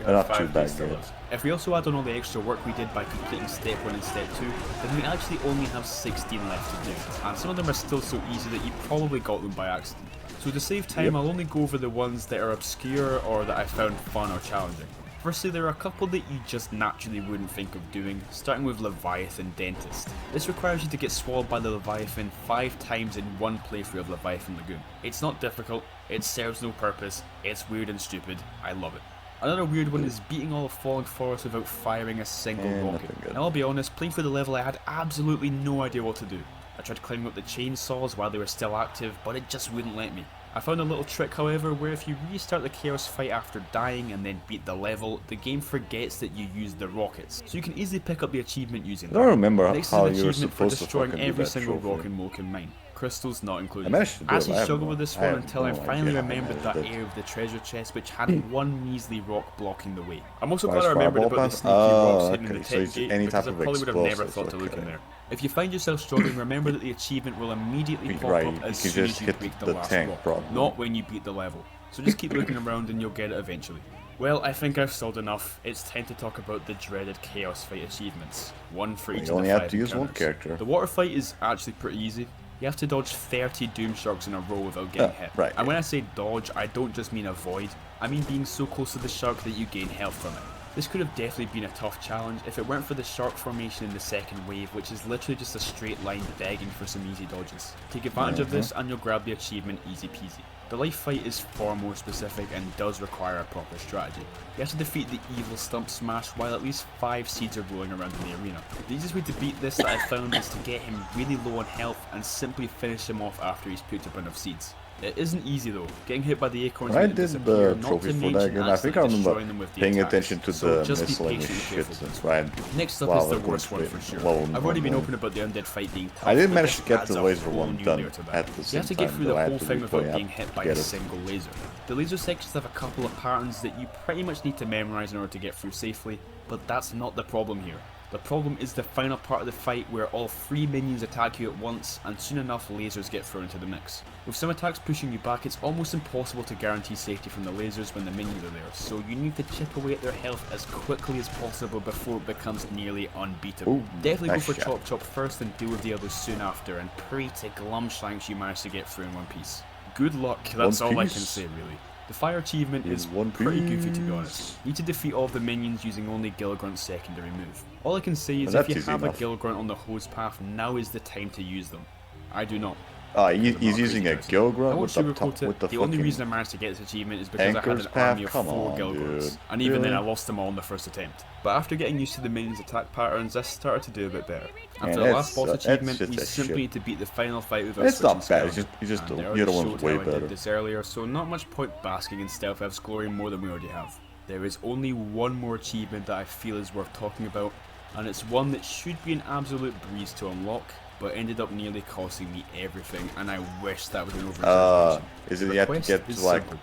They're not too bad yet. If we also add on all the extra work we did by completing step 1 and step 2, then we actually only have 16 left to do, and some of them are still so easy that you probably got them by accident. So to save time, I'll only go over the ones that are obscure or that I found fun or challenging. Firstly, there are a couple that you just naturally wouldn't think of doing, starting with Leviathan Dentist. This requires you to get swallowed by the Leviathan 5 times in one playthrough of Leviathan Lagoon. It's not difficult, it serves no purpose, it's weird and stupid, I love it. Another weird one is beating all of Falling Forest without firing a single rocket. And I'll be honest, playing through the level I had absolutely no idea what to do. I tried climbing up the chainsaws while they were still active, but it just wouldn't let me. I found a little trick however, where if you restart the Chaos fight after dying and then beat the level, the game forgets that you used the rockets, so you can easily pick up the achievement using them. I don't remember Next how is an you were achievement for supposed to destroying fucking do every that single trophy. rock and Moke in mine. Crystals not included. I managed to do I it, actually I have struggled no- with this I one have until I no finally idea how I remembered that managed it. area of the treasure chest which had one measly rock blocking the way. I'm also Why glad is I remembered fireball about the pass? sneaky Oh, rocks hidden in okay, the so tech it's gate any because type I of probably would have never explosives, thought to look in okay. there. If you find yourself struggling, remember that the achievement will immediately pop Right, up you as can soon just as you hit break the the last tank, rock, probably. not when you beat the level. So just keep looking around and you'll get it eventually. Well, I think I've stalled enough. It's time to talk about the dreaded Chaos Fight achievements. One for each You of only the have 5 to use one encounters. character. The water fight is actually pretty easy. You have to dodge 30 Doom Sharks in a row without getting hit. right, And when I say dodge, I don't just mean avoid. I mean being so close to the shark that you gain health from it. This could have definitely been a tough challenge if it weren't for the shark formation in the second wave, which is literally just a straight line begging for some easy dodges. Take advantage of this and you'll grab the achievement easy peasy. The life fight is far more specific and does require a proper strategy. You have to defeat the evil Stump Smash while at least 5 seeds are rolling around in the arena. The easiest way to beat this that I found is to get him really low on health and simply finish him off after he's picked up enough seeds. It isn't easy though. Getting hit by the acorns When I when they did disappear, the not to trophies for that mention game, I think I accidentally remember destroying them with the paying attacks. attention to So the just be miscellaneous patient and shit. careful. That's right. Next up Wow, is the that worst was one for sure. lone I've already been one. open about the undead fight being tough. I didn't but manage this to get adds the a laser whole one new done layer to that. at the You same have to get time, through though. the I whole had to thing without replay being it hit to by get a it. single laser. The laser sections have a couple of patterns that you pretty much need to memorize in order to get through safely, but that's not the problem here. The problem is the final part of the fight where all 3 minions attack you at once and soon enough lasers get thrown into the mix. With some attacks pushing you back, it's almost impossible to guarantee safety from the lasers when the minions are there, so you need to chip away at their health as quickly as possible before it becomes nearly unbeatable. Ooh, Definitely go nice for shot. Chop Chop first and deal with the others soon after, and pray to Glumshanks you manage to get through in one piece. Good luck, that's all I can Piece. say really. The fire achievement is One pretty goofy to be Piece. honest. You need to defeat all of the minions using only Gilgrunt's secondary move. All I can say is Well, if you that's easy have enough. a Gilgrunt on the hose path, now is the time to use them. I do not. He's using a I Gilgrunt won't with the sugarcoat top, it. with the The only fucking reason I managed to get this achievement is because I had Anchor's an path? army of Come 4 on, Gilgrunts, dude. and even then I Really? lost them all in the first attempt. But after getting used to the minions' attack patterns, I started to do a bit better. And Man, for the that's- last boss that's achievement, just we a simply shit. need to beat the final fight without It's not switching bad, it's skills. just And I the already other one's showed way how I did better. this earlier, so not much point basking in Stealth F's glory more than we already have. There is only one more achievement that I feel is worth talking about, and it's one that should be an absolute breeze to unlock, but ended up nearly costing me everything, and I wish that was an over. Is it you have to get to like level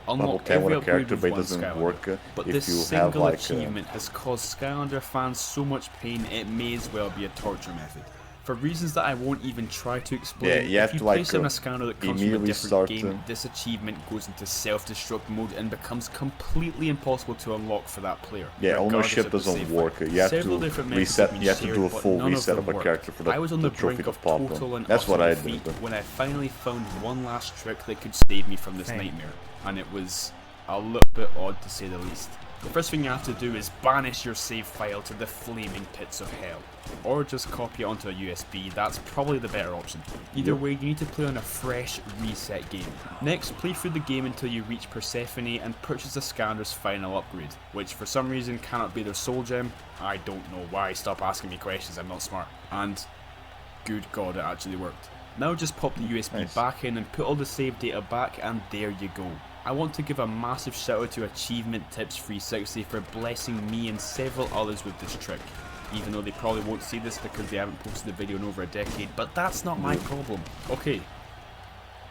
Unlock 10 with every a upgrade character, with but it one doesn't Skylander. work But if this you have single like achievement has caused Skylander fans so much pain it may as well be a torture method. For reasons that I won't even try to explain, Yeah, you have if you to, like, place in a Skylander that comes from a immediately different start game, to- this achievement goes into self-destruct mode and becomes completely impossible to unlock for that player. Yeah, regardless ownership of the doesn't save work. file. You have Several to different methods reset. been You have to shared, do a but full none of reset them of a worked. character for the, I was on the the trophy brink to of pop total them. and That's what utter I defeat did. when I finally found one last trick that could save me from this nightmare, and it was a little bit odd to say the least. The first thing you have to do is banish your save file to the flaming pits of hell. Or just copy it onto a USB, that's probably the better option. Either way, you need to play on a fresh, reset game. Next, play through the game until you reach Persephone and purchase the Scalander's final upgrade, which for some reason cannot be their soul gem. I don't know why, stop asking me questions, I'm not smart. And good god, it actually worked. Now just pop the USB back in and put all the save data back, and there you go. I want to give a massive shout out to Achievement Tips 360 for blessing me and several others with this trick. Even though they probably won't see this because they haven't posted a video in over a decade, but that's not my problem. Okay,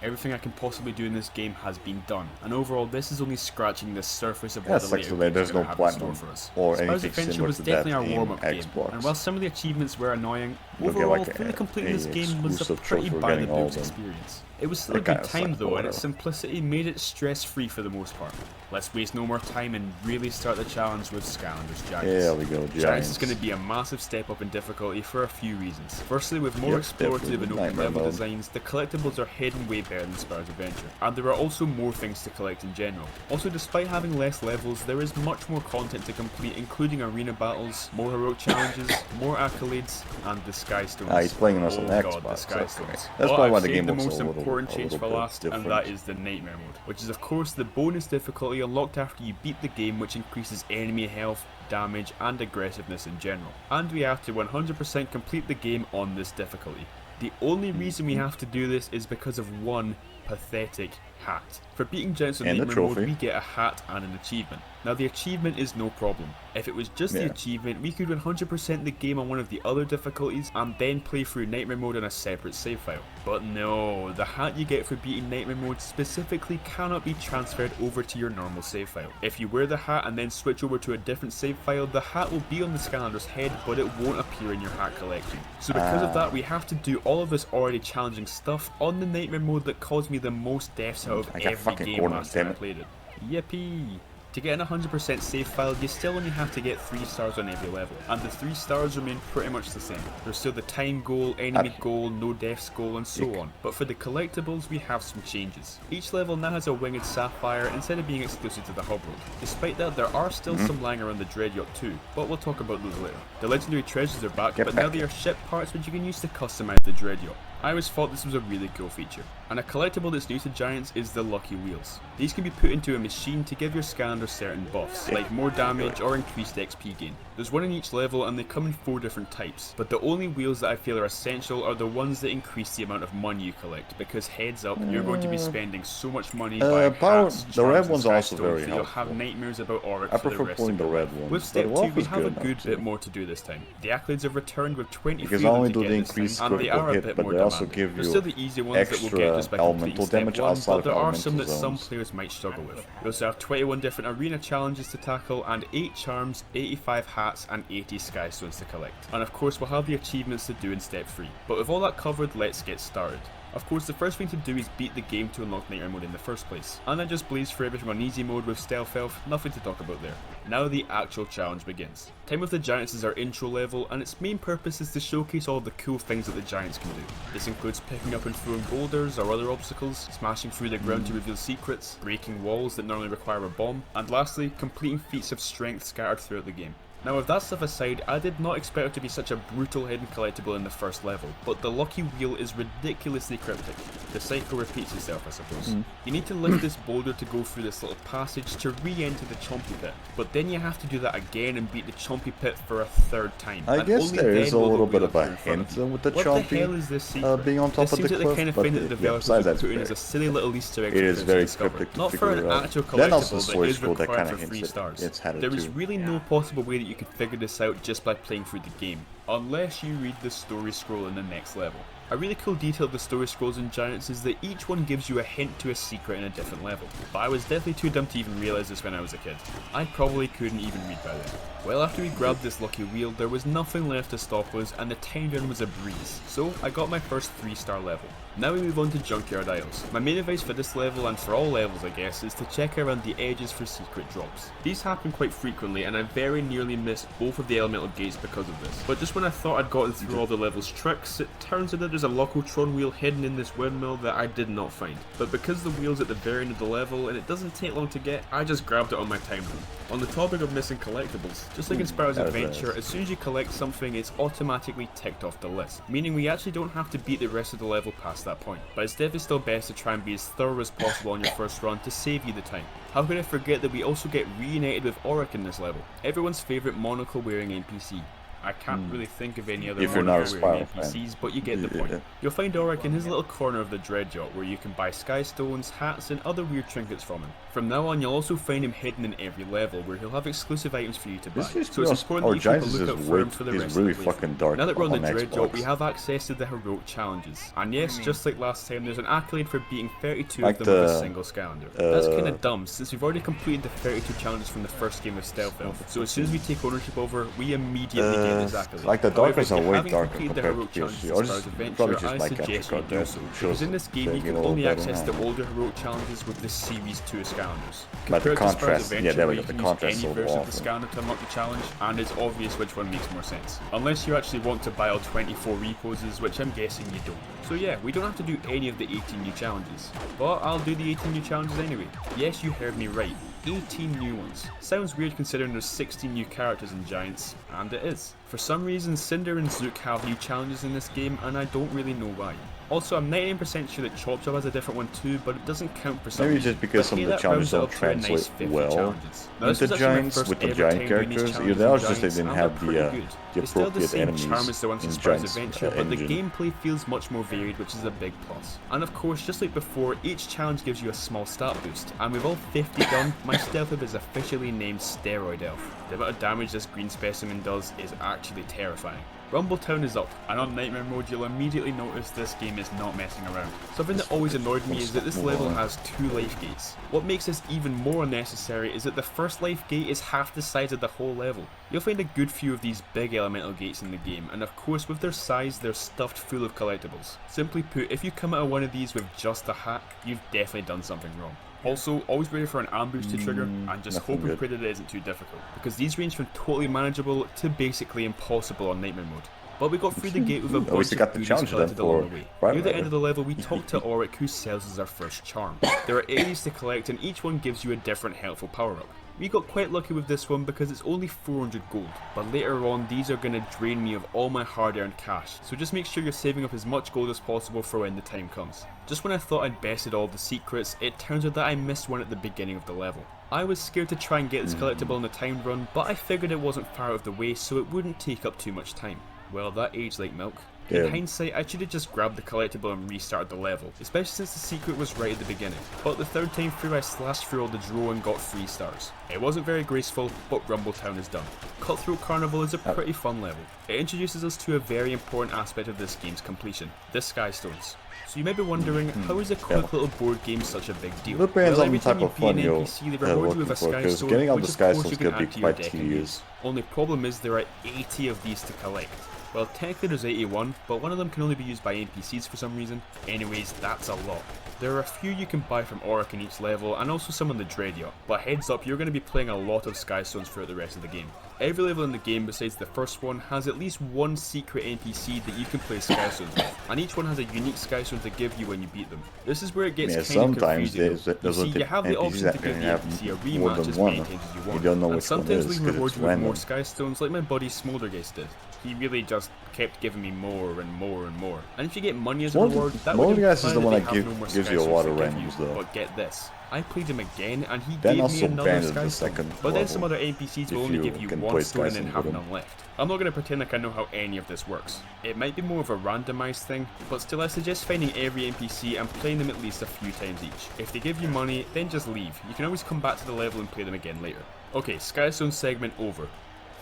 everything I can possibly do in this game has been done, and overall this is only scratching the surface of what the later games there's are no going to have in store platinum for us. or Spyro's anything Adventure similar was to definitely that our in warm-up game, Xbox. and while some of the achievements were annoying, You'll get overall like fully completing this game was a exclusive pretty trophy for by the getting all books of them. experience. It was still a That good kind of time sucked, though, but and its whatever. simplicity made it stress-free for the most part. Let's waste no more time and really start the challenge with Scalander's Giants. There we go, Giants is Giants. going to be a massive step up in difficulty for a few reasons. Firstly, with more Yep, explorative definitely. and open Nightmare level mode. designs, the collectibles are hidden way better than Spyro's Adventure, and there are also more things to collect in general. Also, despite having less levels, there is much more content to complete, including arena battles, more heroic challenges, more accolades, and the Sky Stones. Ah, he's playing on some Oh god, Xbox, the Sky okay. Stones. That's But probably why I've the saved game the looks most a little- important a change little for bit last, and different. that is the Nightmare mode, which is of course the bonus difficulty unlocked after you beat the game, which increases enemy health, damage, and aggressiveness in general. And we have to 100% complete the game on this difficulty. The only reason we have to do this is because of one pathetic hat. For beating Giants on And the Nightmare mode, trophy. we get a hat and an achievement. Now the achievement is no problem. If it was just the Yeah. achievement, we could 100% the game on one of the other difficulties and then play through Nightmare mode on a separate save file. But no, the hat you get for beating Nightmare mode specifically cannot be transferred over to your normal save file. If you wear the hat and then switch over to a different save file, the hat will be on the Scalander's head, but it won't appear in your hat collection. So because of that, we have to do all of this already challenging stuff on the Nightmare mode that caused me the most deaths out of I got every fucking game coordinates, last time damn I it. played it. Yippee! To get an 100% save file, you still only have to get 3 stars on every level, and the 3 stars remain pretty much the same. There's still the time goal, enemy goal, no deaths goal, and so on. But for the collectibles, we have some changes. Each level now has a winged sapphire instead of being exclusive to the hub world. Despite that, there are still some lying around the dread yacht too, but we'll talk about those later. The legendary treasures are back, but now they are ship parts which you can use to customize the dread yacht. I always thought this was a really cool feature. And a collectible that's new to Giants is the Lucky Wheels. These can be put into a machine to give your Scalander certain buffs, like more damage or increased XP gain. There's one in each level and they come in 4 different types, but the only wheels that I feel are essential are the ones that increase the amount of money you collect, because heads up, you're going to be spending so much money buying hats, the charms, red and one's Sky also Stones very that you'll helpful. have nightmares about Oryx I for the prefer rest pulling of the your red life. ones, With but step the 2, wolf we is have a good good enough, bit too. more to do this time. The accolades have returned with 23 Because of not them only to do get they this time, increase and they critical are a hit, bit but more they also demanding. give There's you still the easy ones that we'll get extra just by completing elemental step damage 1, outside but of there are some that elemental some zones. players might struggle with. We also have 21 different arena challenges to tackle, and 8 charms, 85 hats, and 80 Sky Stones to collect. And of course we'll have the achievements to do in step 3. But with all that covered, let's get started. Of course, the first thing to do is beat the game to unlock Nightmare mode in the first place. And I just blazed for everything on easy mode with Stealth Elf, nothing to talk about there. Now the actual challenge begins. Time of the Giants is our intro level, and its main purpose is to showcase all of the cool things that the Giants can do. This includes picking up and throwing boulders or other obstacles, smashing through the ground to reveal secrets, breaking walls that normally require a bomb, and lastly, completing feats of strength scattered throughout the game. Now with that stuff aside, I did not expect it to be such a brutal hidden collectible in the first level, but the Lucky Wheel is ridiculously cryptic. The cycle repeats itself, I suppose. You need to lift this boulder to go through this little passage to re-enter the Chompy Pit, but then you have to do that again and beat the Chompy Pit for a 3rd time. I and guess only there then is a will the little bit wheel of a appear in front of hint you. with the What the hell Chompy is this secret? being on top This of the seems like cliff, the kind of but thing that the yeah, developers besides would that's put in fair. as a silly little Easter egg It for is kids very to discover. cryptic to Not for figure an it out. actual Then also collectible the that source is code that required kinda for hints 3 it. stars. It's had it There is too. really no possible way that you could figure this out just by playing through the game, unless you read the story scroll in the next level. A really cool detail of the story scrolls in Giants is that each one gives you a hint to a secret in a different level, but I was definitely too dumb to even realise this when I was a kid. I probably couldn't even read by then. Well, after we grabbed this Lucky Wheel, there was nothing left to stop us, and the time run was a breeze, so I got my first 3-star level. Now we move on to Junkyard Isles. My main advice for this level, and for all levels I guess, is to check around the edges for secret drops. These happen quite frequently, and I very nearly missed both of the elemental gates because of this. But just when I thought I'd gotten through all the level's tricks, it turns out that there's a Locotron wheel hidden in this windmill that I did not find, but because the wheel's at the very end of the level and it doesn't take long to get, I just grabbed it on my time run. On the topic of missing collectibles, just like in Sparrow's Adventure, as soon as you collect something, it's automatically ticked off the list, meaning we actually don't have to beat the rest of the level past that point, but it's definitely still best to try and be as thorough as possible on your first run to save you the time. How could I forget that we also get reunited with Auric in this level, everyone's favourite monocle wearing NPC. I can't really think of any other monocle-wearing NPCs, but you get the point. You'll find Auric in his little corner of the Dread Yacht, where you can buy sky stones, hats, and other weird trinkets from him. From now on, you'll also find him hidden in every level, where he'll have exclusive items for you to buy. So it's important that you keep a lookout for him for the rest of the playthrough. Now that we're on the Dread Yacht, we have access to the heroic challenges. And yes, just like last time, there's an accolade for beating 32 of them with a single Skylander. That's kinda dumb, since we've already completed the 32 challenges from the first game of Stealth Elf, so as soon as we take ownership over, we immediately get this accolade. Like the darkness are way darker the compared heroic to challenges PC. Or as just, Adventure, probably just I my suggest capture you card do that so, shows because in this game you can only access the older heroic challenges with the Series 2 Skylanders. But the Compared to Sparrow's contrast, Adventure, yeah, there we where go, the you can contrast use is any a little version of the awful. Skylander to unlock the challenge, and it's obvious which one makes more sense. Unless you actually want to buy all 24 reposes, which I'm guessing you don't. So yeah, we don't have to do any of the 18 new challenges. But I'll do the 18 new challenges anyway. Yes, you heard me right. 18 new ones. Sounds weird considering there's 16 new characters in Giants, and it is. For some reason, Cinder and Zook have new challenges in this game, and I don't really know why. Also, I'm 99% sure that Chop Chop has a different one too, but it doesn't count for some Maybe reason. just because some of the challenges don't translate well into Giants with the Giant characters. Either that or just they didn't have the appropriate enemies charm as the ones in in Sparrow's Giants Adventure, but the engine. gameplay feels much more varied, which is a big plus. And of course, just like before, each challenge gives you a small stat boost, and with all 50 done, my Stealth Elf is officially named Steroid Elf. The amount of damage this green specimen does is actually terrifying. Rumbletown is up, and on Nightmare mode you'll immediately notice this game is not messing around. Something that always annoyed me is that this level has 2 life gates. What makes this even more unnecessary is that the first life gate is half the size of the whole level. You'll find a good few of these big elemental gates in the game, and of course with their size they're stuffed full of collectibles. Simply put, if you come out of one of these with just a hat, you've definitely done something wrong. Also, always ready for an ambush to trigger, and just hope and pray that it isn't too difficult, because these range from totally manageable to basically impossible on Nightmare mode. But we got through the gate with a bunch of goodies collected along the way. Near the end of the level we talked to Auric, who sells us our first charm. There are areas to collect and each one gives you a different helpful power-up. We got quite lucky with this one because it's only 400 gold, but later on these are going to drain me of all my hard-earned cash, so just make sure you're saving up as much gold as possible for when the time comes. Just when I thought I'd bested all the secrets, it turns out that I missed one at the beginning of the level. I was scared to try and get this collectible in the timed run, but I figured it wasn't far out of the way so it wouldn't take up too much time. Well, that aged like milk. In hindsight, I should have just grabbed the collectible and restarted the level, especially since the secret was right at the beginning. But the third time through I slashed through all the draw and got 3 stars. It wasn't very graceful, but Rumbletown is done. Cutthroat Carnival is a pretty fun level. It introduces us to a very important aspect of this game's completion, the Sky Stones. So you may be wondering, how is a quick little board game such a big deal? It depends on the every time type you of beat an fun you're NPC, they reward you with a looking for, Sky because Stone, getting all the which Sky of course Stones you can could be add to your quite deck and tedious. use. Only problem is there are 80 of these to collect. Well, technically there's 81, but one of them can only be used by NPCs for some reason. Anyways, that's a lot. There are a few you can buy from Auric in each level, and also some on the Dread Yacht, but heads up, you're going to be playing a lot of Sky Stones throughout the rest of the game. Every level in the game besides the first one has at least one secret NPC that you can play Sky Stones with, and each one has a unique Sky Stone to give you when you beat them. This is where it gets kind of confusing. You see, you have the option to give the NPC a rematch as many times as you want, and sometimes we reward you with more Sky Stones like my buddy Smoldergeist did. He really just kept giving me more and more and more. And if you get money as a reward, that would imply is the one that gives you a lot of randoms though. But get this, I played him again and he Then gave me also another banned Sky the Stone. second But then level some other NPCs will only give you can one play stone and Sky then Stone have with none left. I'm not going to pretend like I know how any of this works. It might be more of a randomized thing, but still I suggest finding every NPC and playing them at least a few times each. If they give you money, then just leave. You can always come back to the level and play them again later. Okay, Sky Stone segment over.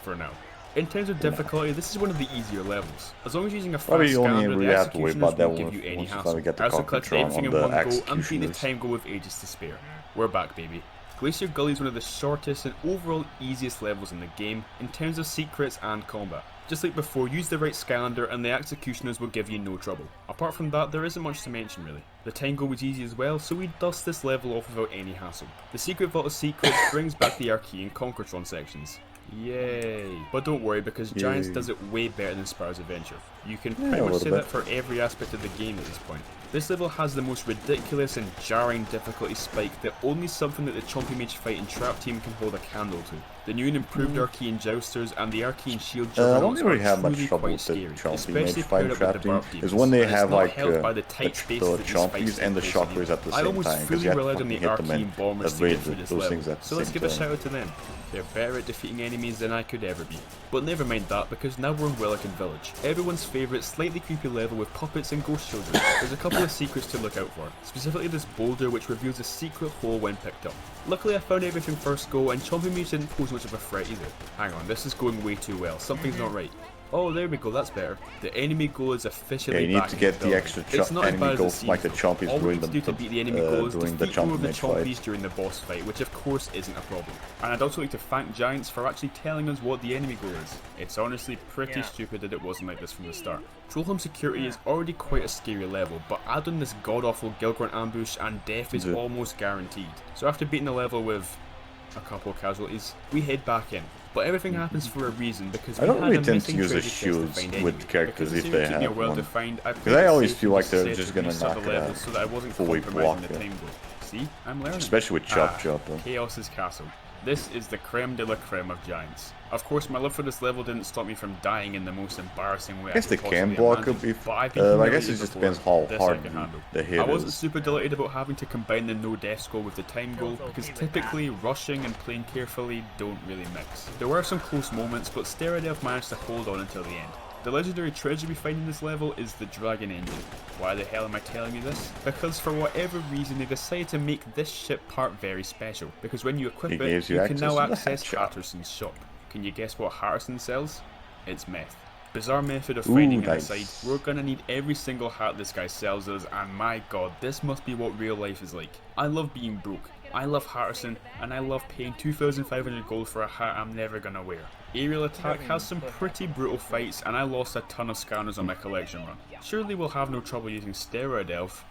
For now. In terms of difficulty, this is one of the easier levels. As long as you're using a fast scanner, the executioners won't give you any hassle. I also collect everything in one go and beat the time goal with ages to spare. We're back, baby. Glacier Gully is one of the shortest and overall easiest levels in the game in terms of secrets and combat. Just like before, use the right Skylander and the executioners will give you no trouble. Apart from that, there isn't much to mention really. The time goal was easy as well, so we dust this level off without any hassle. The Secret Vault of Secrets brings back the Archaean Conquertron sections. Yay. But don't worry, because Giants does it way better than Spyro's Adventure. You can Yeah, pretty a much say little that for every aspect of the game at this point. This level has the most ridiculous and jarring difficulty spike that only something that the Chompy Mage Fight and Trap team can hold a candle to. The new and improved Arcane Jousters and the Arcane Shield I don't Juggernauts really are have much truly trouble quite with the scary, Chompy especially Mage Fight paired up Trap with the team. Barb Demons, Is when they and it's have not like helped by the tight spaces the that these fights Chompies take and the place in. Shockers at the I same almost time, because fully you have to relied on fucking the hit them Arcane and Bombers to get through evade this those level, things at the so let's same give a time. shout out to them. They're better at defeating enemies than I could ever be. But never mind that, because now we're in Wellican Village, everyone's favourite slightly creepy level with puppets and ghost children. There's a couple of secrets to look out for, specifically this boulder which reveals a secret hole when picked up. Luckily I found everything first go, and Chompy Mage didn't pose much of a threat either. Hang on, this is going way too well, something's not right. Oh, there we go, that's better. The enemy goal is officially Yeah, you need back to in get the the building. extra It's not as bad enemy as it goals seems, like the though. Chompies All we during need to do to beat the enemy goal is during the defeat more of the Chompy Mage Chompies fight. during the boss fight, which of course isn't a problem. And I'd also like to thank Giants for actually telling us what the enemy goal is. It's honestly pretty stupid that it wasn't like this from the start. Trollholm Security is already quite a scary level, but add on this god-awful Gilgorn ambush and death is almost guaranteed. So after beating the level with a couple of casualties, we head back in. But everything happens for a reason, because we I don't had really a tend to missing use the treasure chest to shields find with anyway. characters Because if the they series took me a have while one. to find, I Because I always played it feel like safe they're and just set gonna to restart knock the it level out. so that I wasn't Fully compromising block the it. time goal. See, I'm learning. Especially with Chop Chop though. Chaos's Castle. This is the creme de la creme of Giants. Of course, my love for this level didn't stop me from dying in the most embarrassing way I guess they could can possibly block imagine, it if, but I've been I guess humiliated it just before. depends how This I hard can handle. the hit I wasn't is. super delighted about having to combine the no death goal with the time goal, because typically rushing and playing carefully don't really mix. There were some close moments, but Stereodelph managed to hold on until the end. The legendary treasure we find in this level is the Dragon Engine. Why the hell am I telling you this? Because for whatever reason they decided to make this ship part very special, because when you equip It it, gives you you can access now to the access shop. Patterson's shop. Can you guess what Patterson sells? It's meth. Bizarre method of finding him nice. aside. We're gonna need every single hat this guy sells us, and my god, this must be what real life is like. I love being broke, I love Patterson, and I love paying 2,500 gold for a hat I'm never gonna wear. Aerial Attack has some pretty brutal fights, and I lost a ton of scanners on my collection run. Surely we'll have no trouble using Steroid Elf.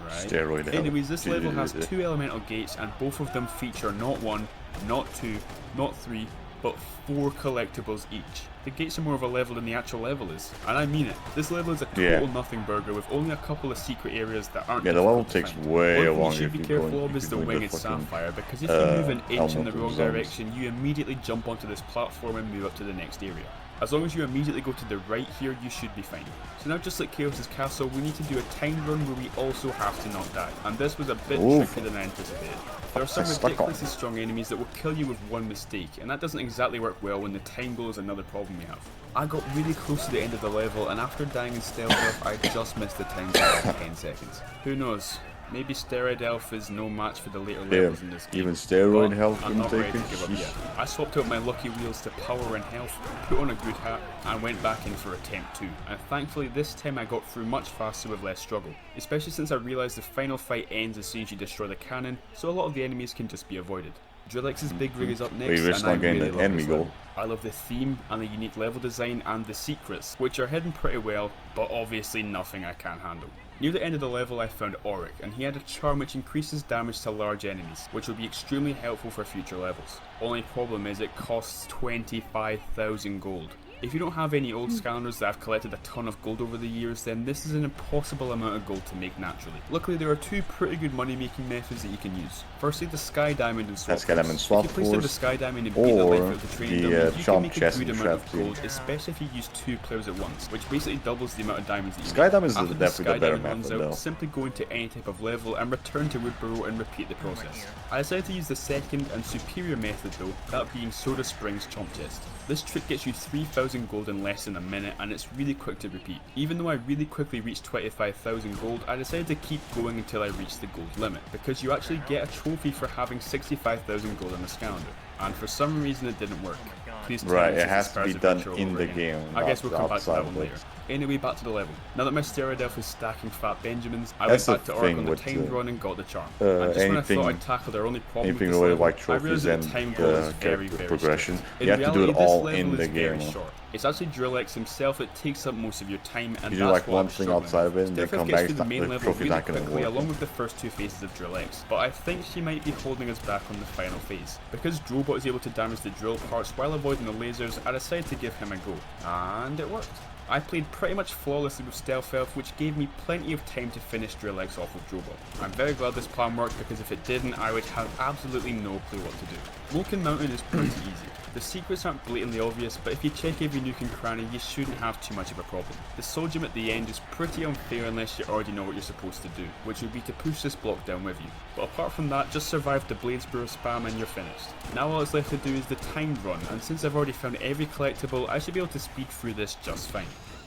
Right. Steroid Elf. Anyways, this level has 2 elemental gates, and both of them feature not 1, not 2, not 3, but 4 collectibles each. The gates are more of a level than the actual level is, and I mean it. This level is a total nothing burger with only a couple of secret areas that aren't. Yeah, the level takes way One longer thing you if should be you're careful going, of is if the you're doing winged the fucking, sapphire, because if you move an inch in the elemental wrong zones. direction, you immediately jump onto this platform and move up to the next area. As long as you immediately go to the right here, you should be fine. So now, just like Chaos's Castle, we need to do a timed run where we also have to not die, and this was a bit trickier than I anticipated. There are some ridiculously strong enemies that will kill you with one mistake, and that doesn't exactly work well when the time goal is another problem we have. I got really close to the end of the level, and after dying in Stealth Elf, I just missed the time goal by 10 seconds. Who knows? Maybe Steroid Elf is no match for the later levels in this game. Even Steroid Health I'm can not take ready it. to give up yet. I swapped out my lucky wheels to power and health, put on a good hat, and went back in for attempt 2. And thankfully this time I got through much faster with less struggle, especially since I realised the final fight ends as soon as you destroy the cannon, so a lot of the enemies can just be avoided. Drillex's Big Rig is up next, and I really love this level. I love the theme and the unique level design and the secrets, which are hidden pretty well, but obviously nothing I can't handle. Near the end of the level I found Auric, and he had a charm which increases damage to large enemies, which will be extremely helpful for future levels. Only problem is it costs 25,000 gold. If you don't have any old scanners that have collected a ton of gold over the years, then this is an impossible amount of gold to make naturally. Luckily there are 2 pretty good money making methods that you can use. Firstly, the Sky Diamond and Swap Force. If you place down the Sky Diamond and beat the life out of the training dummy, you can make a good amount of gold, especially if you use 2 players at once, which basically doubles the amount of diamonds that you Sky make. Diamond is After definitely the better runs method out, though. simply go into any type of level and return to Woodburrow and repeat the process. I decided to use the second and superior method though, that being Soda Springs Chomp Chest. This trick gets you 3,000 gold in less than a minute, and it's really quick to repeat. Even though I really quickly reached 25,000 gold, I decided to keep going until I reached the gold limit, because you actually get a trophy for having 65,000 gold on the calendar, and for some reason it didn't work. Please tell Right, me it this has is to be Spyro's done Adventure in over the again. game, I guess we'll come back to that outside one of it. later. Anyway, back to the level. Now that my Steroid Elf is stacking fat Benjamins, I That's went back the to Auric thing on the with timed run and got the charm. anything- and just when I thought I'd tackled our only problem with anything this related level, like I trophies realized that and the time goal is very, character very progression, strict. you have to do reality, it this all level in is the very game. short. It's actually Drillex himself that takes up most of your time, and You that's do like what one I'm thing struggling outside with. of it, and then Steph come gets back. through the main The level trophy's really not gonna quickly, work. along with the first two phases of Drillex, but I think she might be holding us back on the final phase. Because Drillbot is able to damage the drill parts while avoiding the lasers, I decided to give him a go, and it worked. I played pretty much flawlessly with Stealth Elf, which gave me plenty of time to finish Drillex off with Drillbot. I'm very glad this plan worked, because if it didn't, I would have absolutely no clue what to do. Vulcan Mountain is pretty easy. The secrets aren't blatantly obvious, but if you check every nook and cranny, you shouldn't have too much of a problem. The soul gem at the end is pretty unfair unless you already know what you're supposed to do, which would be to push this block down with you. But apart from that, just survive the Blades Brewer spam and you're finished. Now all that's left to do is the timed run, and since I've already found every collectible, I should be able to speed through this just fine.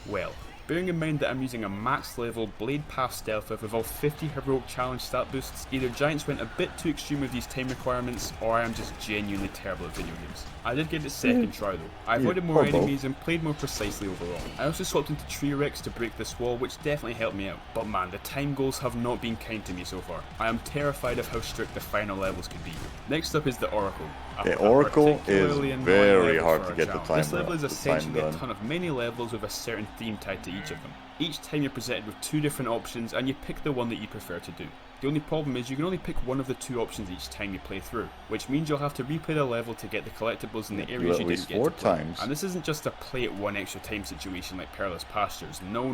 Well, bearing in mind that I'm using a max level Blade Path Stealth with all 50 heroic challenge stat boosts, either Giants went a bit too extreme with these time requirements, or I am just genuinely terrible at video games. I did get it second try though. I avoided more enemies and played more precisely overall. I also swapped into Tree Rex to break this wall, which definitely helped me out. But man, the time goals have not been kind to me so far. I am terrified of how strict the final levels could be. Next up is the Oracle. The Oracle is very hard to get the time. This level is essentially a ton of mini levels with a certain theme tied to each of them. Each time you're presented with two different options and you pick the one that you prefer to do. The only problem is you can only pick one of the two options each time you play through, which means you'll have to replay the level to get the collectibles in the areas you didn't get to play. And this isn't just a play it one extra time situation like Perilous Pastures, no.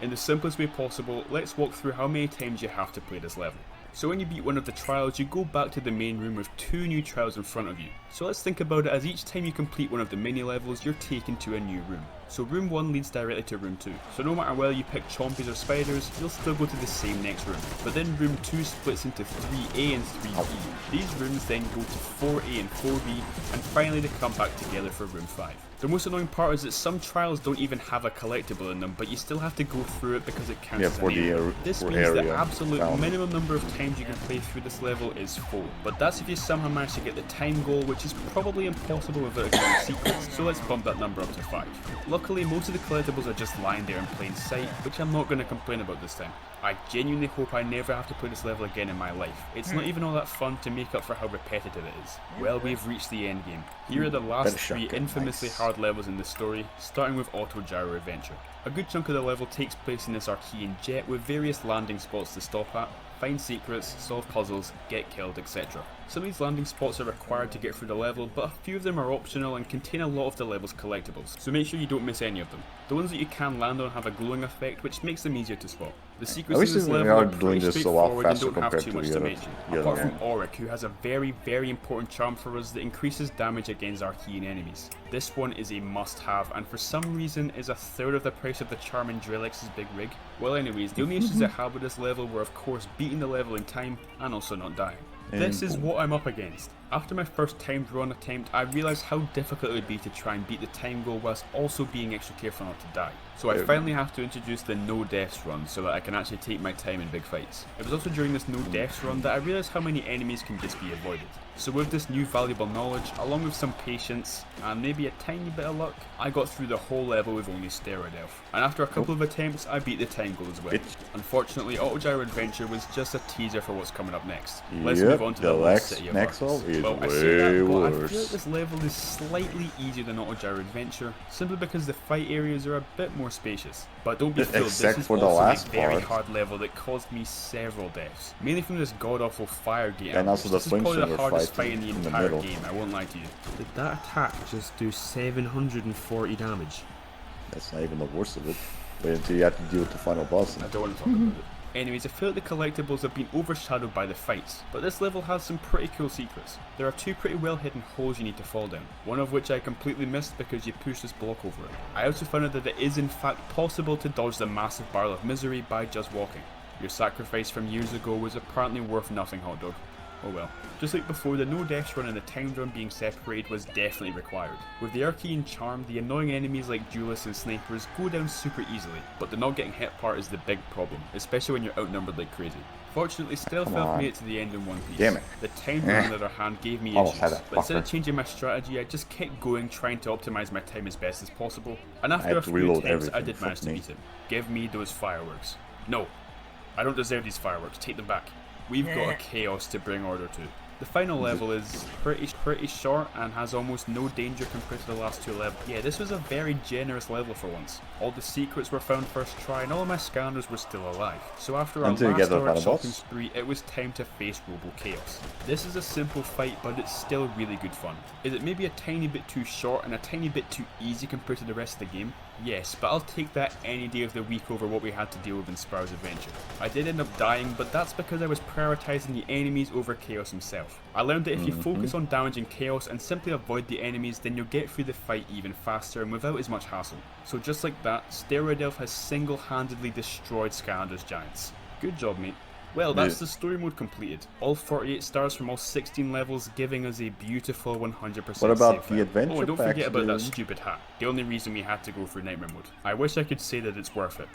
In the simplest way possible, let's walk through how many times you have to play this level. So when you beat one of the trials, you go back to the main room with two new trials in front of you. So let's think about it as each time you complete one of the mini levels, you're taken to a new room. So room 1 leads directly to room 2. So no matter whether you pick chompies or spiders, you'll still go to the same next room. But then room 2 splits into 3A and 3B. These rooms then go to 4A and 4B, and finally they come back together for room 5. The most annoying part is that some trials don't even have a collectible in them, but you still have to go through it because it counts as an area. This means the absolute minimum number of times you can play through this level is 4. But that's if you somehow manage to get the time goal, which is probably impossible without getting secrets, so let's bump that number up to 5. Luckily, most of the collectibles are just lying there in plain sight, which I'm not going to complain about this time. I genuinely hope I never have to play this level again in my life. It's not even all that fun to make up for how repetitive it is. Well, we've reached the end game. Here are the last 3 infamously hard levels in the story, starting with Auto Gyro Adventure. A good chunk of the level takes place in this Archean jet with various landing spots to stop at, find secrets, solve puzzles, get killed, etc. Some of these landing spots are required to get through the level, but a few of them are optional and contain a lot of the level's collectibles, so make sure you don't miss any of them. The ones that you can land on have a glowing effect, which makes them easier to spot. The secrets in this level are pretty straightforward and don't have too much to mention, apart from Auric, who has a very important charm for us that increases damage against Archean enemies. This one is a must-have, and for some reason is a third of the price of the charm in Drillex's big rig. Well anyways, the only issues I had with this level were of course beating the level in time, and also not dying. This is what I'm up against. After my first timed run attempt, I realised how difficult it would be to try and beat the time goal whilst also being extra careful not to die. So I finally have to introduce the no deaths run so that I can actually take my time in big fights. It was also during this no deaths run that I realised how many enemies can just be avoided. So with this new valuable knowledge, along with some patience, and maybe a tiny bit of luck, I got through the whole level with only Steroid Elf. And after a couple of attempts, I beat the time goal as well. Unfortunately, Auto Gyro Adventure was just a teaser for what's coming up next. Let's move on to the Lost City of Hearts. Well, I say that, but I feel like this level is slightly easier than Auto Gyro Adventure, simply because the fight areas are a bit more spacious. But don't be fooled, this is also a very hard level that caused me several deaths, mainly from this god-awful fire gate. And also this is probably the hardest fight in the entire middle. game, I won't lie to you. Did that attack just do 740 damage? That's not even the worst of it. Wait until you have to deal with the final boss. I don't want to talk about it. Anyways, I feel like the collectibles have been overshadowed by the fights, but this level has some pretty cool secrets. There are 2 pretty well hidden holes you need to fall down, one of which I completely missed because you push this block over it. I also found out that it is in fact possible to dodge the massive barrel of misery by just walking. Your sacrifice from years ago was apparently worth nothing, hot dog. Oh well. Just like before, the no deaths run and the timed run being separated was definitely required. With the Archean charm, the annoying enemies like duelists and snipers go down super easily, but the not getting hit part is the big problem, especially when you're outnumbered like crazy. Fortunately, Stealth Elf made it to the end in one piece. Damn it. The timed run on the other hand gave me issues, but instead of changing my strategy, I just kept going trying to optimise my time as best as possible, and after a few attempts I did manage to beat him. Give me those fireworks. No, I don't deserve these fireworks, take them back. We've got a chaos to bring order to. The final level is pretty short and has almost no danger compared to the last 2 levels. Yeah, this was a very generous level for once. All the secrets were found first try and all of my scanners were still alive. So after our last hour shopping spree, it was time to face Robo Chaos. This is a simple fight, but it's still really good fun. Is it maybe a tiny bit too short and a tiny bit too easy compared to the rest of the game? Yes, but I'll take that any day of the week over what we had to deal with in Sparrow's Adventure. I did end up dying, but that's because I was prioritizing the enemies over Chaos himself. I learned that if you focus on damaging Chaos and simply avoid the enemies, then you'll get through the fight even faster and without as much hassle. So just like that, Steroid Elf has single-handedly destroyed Scalander's Giants. Good job, mate. Well, that's the story mode completed. All 48 stars from all 16 levels, giving us a beautiful 100% What about save the adventure Oh, and don't forget packs, about that dude? stupid hat. The only reason we had to go through Nightmare mode. I wish I could say that it's worth it.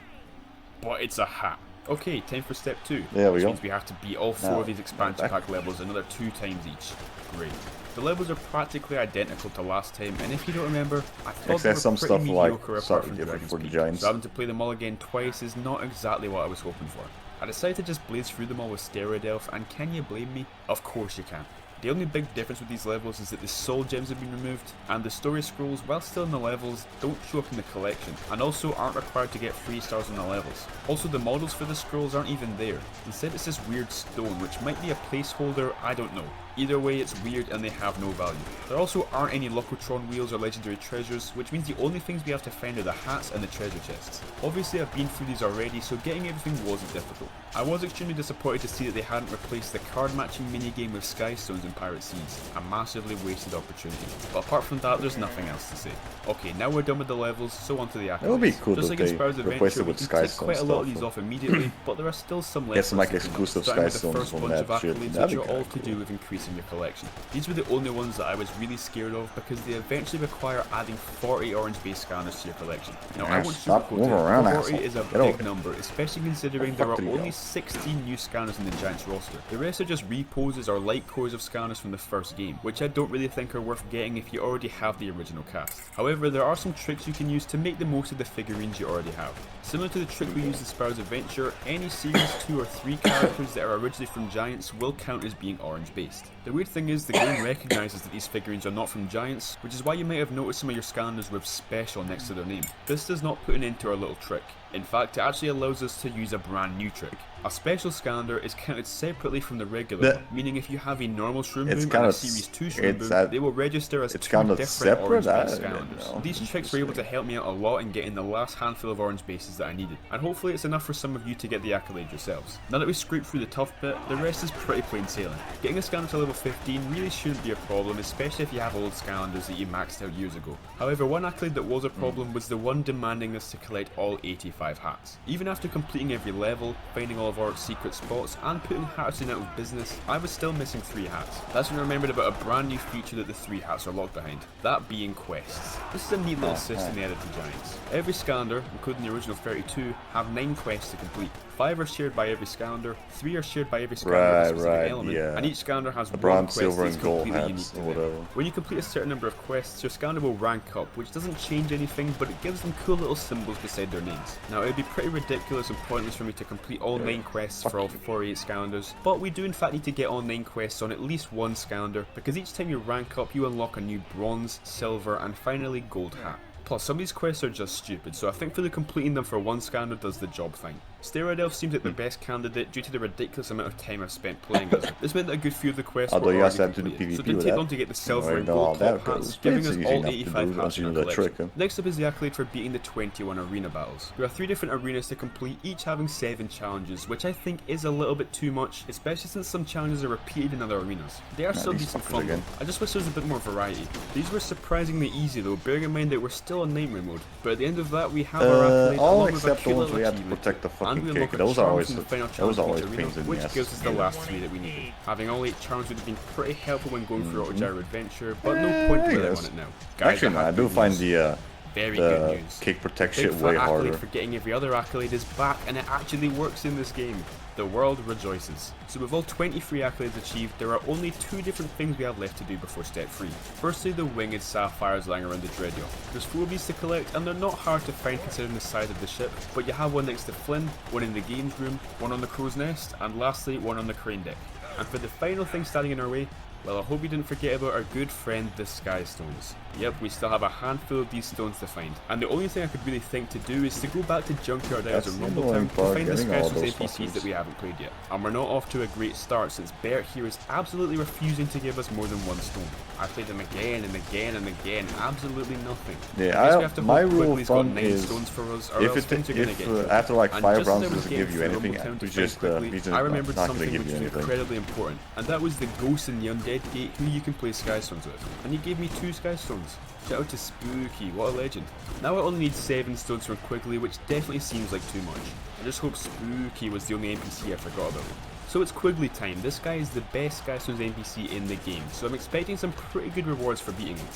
But it's a hat. Okay, time for step 2. There we which go. means we have to beat all 4 of these expansion pack levels another 2 times each. Great. The levels are practically identical to last time, and if you don't remember, I thought they were some pretty stuff like mediocre apart slightly from different Dragon's for the Peak. Giants. So having to play them all again twice is not exactly what I was hoping for. I decided to just blaze through them all with Steroid Elf, and can you blame me? Of course you can. The only big difference with these levels is that the soul gems have been removed, and the story scrolls, while still in the levels, don't show up in the collection, and also aren't required to get 3 stars in the levels. Also, the models for the scrolls aren't even there. Instead, it's this weird stone, which might be a placeholder, I don't know. Either way, it's weird and they have no value. There also aren't any Locotron wheels or legendary treasures, which means the only things we have to find are the hats and the treasure chests. Obviously, I've been through these already, so getting everything wasn't difficult. I was extremely disappointed to see that they hadn't replaced the card matching minigame with Sky Stones in Pirate Seas, a massively wasted opportunity. But apart from that, there's nothing else to say. Okay, now we're done with the levels, so on to the accolades. It would be cool Just to like in Sparrow's replace Adventure, it we with can Sky tick Stone quite a lot of stuff. these off immediately, but there are still some left. Get some for us like to do. exclusive Starting Sky with the Stones first from bunch of that shit. accolades, That'd which be are kinda all to cool. do with increasing your collection. These were the only ones that I was really scared of because they eventually require adding 40 orange base scanners to your collection. Now, I won't Stop sugarcoat moving it, around, 40 asshole. is a Get big over it. number, especially considering there are only 16 new scanners in the Giants roster. The rest are just reposes or light cores of scanners from the first game, which I don't really think are worth getting if you already have the original cast. However, there are some tricks you can use to make the most of the figurines you already have. Similar to the trick we used in Sparrow's Adventure, any Series 2 or 3 characters that are originally from Giants will count as being orange based. The weird thing is the game recognises that these figurines are not from Giants, which is why you might have noticed some of your scanners with special next to their name. This does not put an end to our little trick. In fact, it actually allows us to use a brand new trick. A special scanner is counted separately from the regular, meaning if you have a normal Shroom It's Boom and a kinda Series 2 it's Shroom Boom, that- they will register as it's 2 kinda different separate? orange I base don't scanners. know. These tricks were able to help me out a lot in getting the last handful of orange bases that I needed, and hopefully it's enough for some of you to get the accolade yourselves. Now that we scraped through the tough bit, the rest is pretty plain sailing. Getting a scanner to level 15 really shouldn't be a problem, especially if you have old scanners that you maxed out years ago. However, one accolade that was a problem was the one demanding us to collect all 85 hats. Even after completing every level, finding all of our secret spots, and putting hats in out of business, I was still missing 3 hats. That's when I remembered about a brand new feature that the 3 hats are locked behind, that being quests. This is a neat little system they added to Giants. Every scanner, including the original 32, have 9 quests to complete. 5 are shared by every scanner, 3 are shared by every scanner with a specific element, and each scanner has The one bronze, quest silver, that's and gold completely unique hats, to or them. whatever. When you complete a certain number of quests, your scanner will rank up, which doesn't change anything, but it gives them cool little symbols beside their names. Now, it would be pretty ridiculous and pointless for me to complete all 9 quests for all 48 scanners, but we do in fact need to get all 9 quests on at least one scanner, because each time you rank up, you unlock a new bronze, silver, and finally gold hat. Plus, some of these quests are just stupid, so I think fully completing them for one scanner does the job fine. Steroid Elf seems like the best candidate due to the ridiculous amount of time I've spent playing as him. This meant that a good few of the quests Although were you already also have to do completed, so it PvP didn't with take that. long to get the silver You and know all gold that top hats, goes. giving It's us easy all enough to 85 do hats once in you our know the collection. trick, huh? Next up is the accolade for beating the 21 arena battles. There are 3 different arenas to complete, each having 7 challenges, which I think is a little bit too much, especially since some challenges are repeated in other arenas. They are still decent fun though. I just wish there was a bit more variety. These were surprisingly easy though, bearing in mind that we're still in Nightmare mode, but at the end of that we have our accolade all along with a except the cute ones little we have to achievement. protect the And fucking we cake. unlock a Those are charm always from the final those challenge are for always each arena, pains in the which ass. gives us the last 3 that we needed. Having all 8 charms would have been pretty helpful when going through Auto Gyro Adventure, but no point dwelling on it now. Guys, Actually, no, I do find the very good news. cake protect Big shit fat way accolade harder. for getting every other accolade is back, and it actually works in this game. The world rejoices. So with all 23 accolades achieved, there are only 2 different things we have left to do before step 3. Firstly, the winged sapphires lying around the Dreadyacht. There's 4 of these to collect, and they're not hard to find considering the size of the ship, but you have one next to Flynn, one in the games room, one on the crow's nest, and lastly, one on the crane deck. And for the final thing standing in our way, well, I hope you didn't forget about our good friend, the Sky Stones. Yep, we still have a handful of these stones to find. And the only thing I could really think to do is to go back to Junkyard Isles or Rumbletown to find the Sky Stones NPCs that we haven't played yet. And we're not off to a great start since Bert here is absolutely refusing to give us more than one stone. I played them again and again and again, absolutely nothing. Yeah, my rule of thumb is stones for us, if after like 5 rounds doesn't give you anything, he's just I remembered not something going to give which you was anything. incredibly important, and that was the ghost in the undead gate who you can play Sky Stones with. And he gave me 2 Sky Stones. Shout out to Spooky, what a legend. Now I only need 7 stones from Quigley, which definitely seems like too much. I just hope Spooky was the only NPC I forgot about. So it's Quigley time. This guy is the best Sky Stones NPC in the game, so I'm expecting some pretty good rewards for beating him.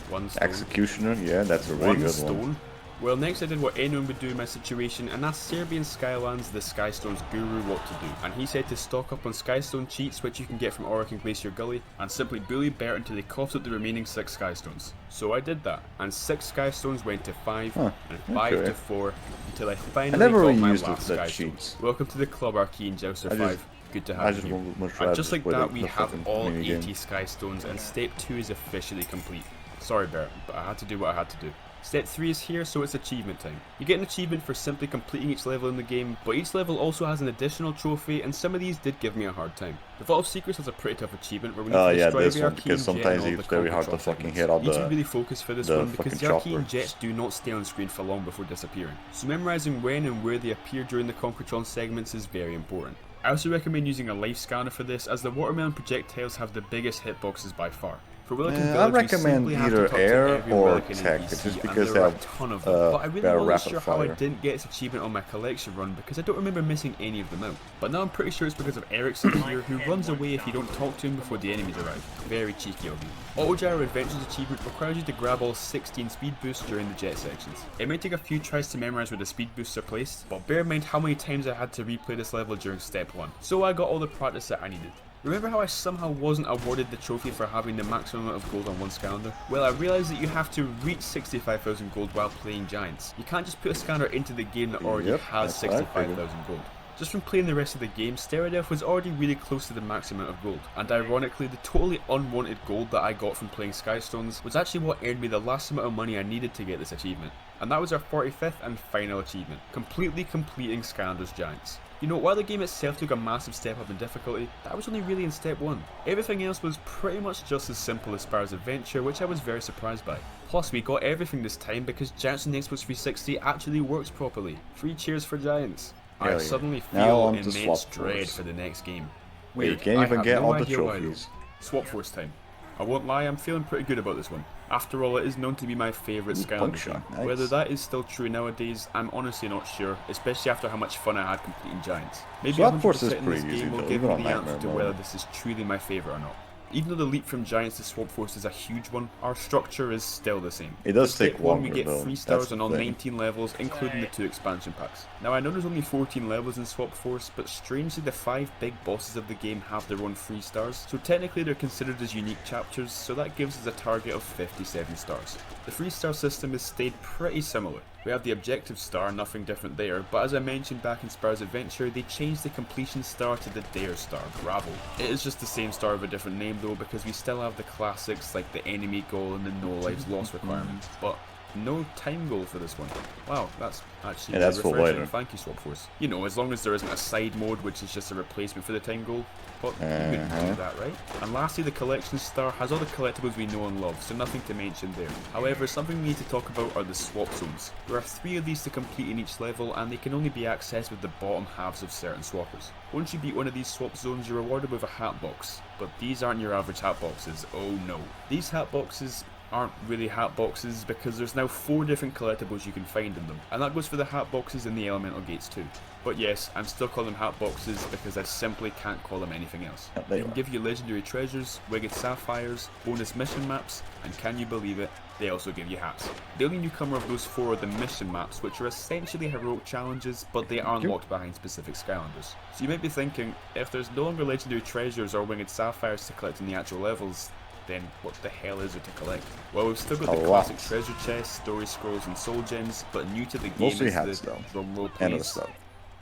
1 stone. Executioner, yeah, that's a really good one. Well, next I did what anyone would do in my situation, and asked Serbian Skylands, the Skystones guru, what to do. And he said to stock up on Skystone cheats, which you can get from Auric and Glacier Gully, and simply bully Bert until they coughed up the remaining 6 Skystones. So I did that, and 6 Skystones went to 5, and 5 to 4, until I finally got my last Skystone. Welcome to the club, Archie and Jouster 5. Good to have you here. And just like that, we have all 80 Skystones, and step 2 is officially complete. Sorry Bert, but I had to do what I had to do. Step 3 is here, so it's achievement time. You get an achievement for simply completing each level in the game, but each level also has an additional trophy, and some of these did give me a hard time. The Vault of Secrets has a pretty tough achievement where we need to destroy every arcane jet and all the very hard to fucking hit all the. You need to really focus for this one because the arcane jets do not stay on screen for long before disappearing. So memorizing when and where they appear during the Concretron segments is very important. I also recommend using a life scanner for this, as the watermelon projectiles have the biggest hitboxes by far. I recommend either air or tech, just because they have a ton of them. But I really better wasn't rapid sure how I fire. didn't get this achievement on my collection run because I don't remember missing any of them out. But now I'm pretty sure it's because of Ericsson here, who runs away if you don't talk to him before the enemies arrive. Very cheeky of you. Autogyro Adventures achievement requires you to grab all 16 speed boosts during the jet sections. It may take a few tries to memorize where the speed boosts are placed, but bear in mind how many times I had to replay this level during step 1. So I got all the practice that I needed. Remember how I somehow wasn't awarded the trophy for having the maximum amount of gold on one scanner? Well, I realised that you have to reach 65,000 gold while playing Giants. You can't just put a scanner into the game that already has 65,000 gold. Just from playing the rest of the game, Stereodeath was already really close to the max amount of gold, and ironically the totally unwanted gold that I got from playing Skystones was actually what earned me the last amount of money I needed to get this achievement. And that was our 45th and final achievement, completely completing Scander's Giants. You know, while the game itself took a massive step up in difficulty, that was only really in step 1. Everything else was pretty much just as simple as Spyro's Adventure, which I was very surprised by. Plus, we got everything this time because Giants on the Xbox 360 actually works properly. 3 cheers for Giants. I suddenly feel immense dread for the next game. Wait, you can't even get all the trophies. Swap Force time. I won't lie, I'm feeling pretty good about this one. After all, it is known to be my favourite Skylanders game. Nice. Whether that is still true nowadays, I'm honestly not sure, especially after how much fun I had completing Giants. Maybe 100% in this game will give me the answer to whether this is truly my favourite or not. Even though the leap from Giants to Swap Force is a huge one, our structure is still the same. It does take longer, we get though. 3 stars on all 19 levels, including the 2 expansion packs. Now I know there's only 14 levels in Swap Force, but strangely the 5 big bosses of the game have their own 3 stars, so technically they're considered as unique chapters, so that gives us a target of 57 stars. The 3-star system has stayed pretty similar. We have the objective star, nothing different there, but as I mentioned back in Spyro's Adventure, they changed the completion star to the Dare star, Gravel. It is just the same star with a different name though, because we still have the classics like the enemy goal and the no lives lost requirement, but no time goal for this one. Wow, that's actually that's for refreshing. later. Thank you, Swap Force. You know, as long as there isn't a side mode which is just a replacement for the time goal, but you wouldn't do that, right? And lastly, the collection star has all the collectibles we know and love, so nothing to mention there. However, something we need to talk about are the swap zones. There are 3 of these to complete in each level, and they can only be accessed with the bottom halves of certain swappers. Once you beat one of these swap zones, you're rewarded with a hat box, but these aren't your average hat boxes, oh no. These hat boxes aren't really hat boxes because there's now 4 different collectibles you can find in them, and that goes for the hat boxes in the elemental gates too. But yes, I'm still calling them hat boxes because I simply can't call them anything else. They can give you legendary treasures, wicked sapphires, bonus mission maps, and can you believe it, they also give you hats. The only newcomer of those 4 are the mission maps, which are essentially heroic challenges, but they are unlocked behind specific Skylanders. So you might be thinking, if there's no longer legendary treasures or winged sapphires to collect in the actual levels, then what the hell is there to collect? Well, we've still got the classic treasure chests, story scrolls, and soul gems, but new to the game is the drum roll please.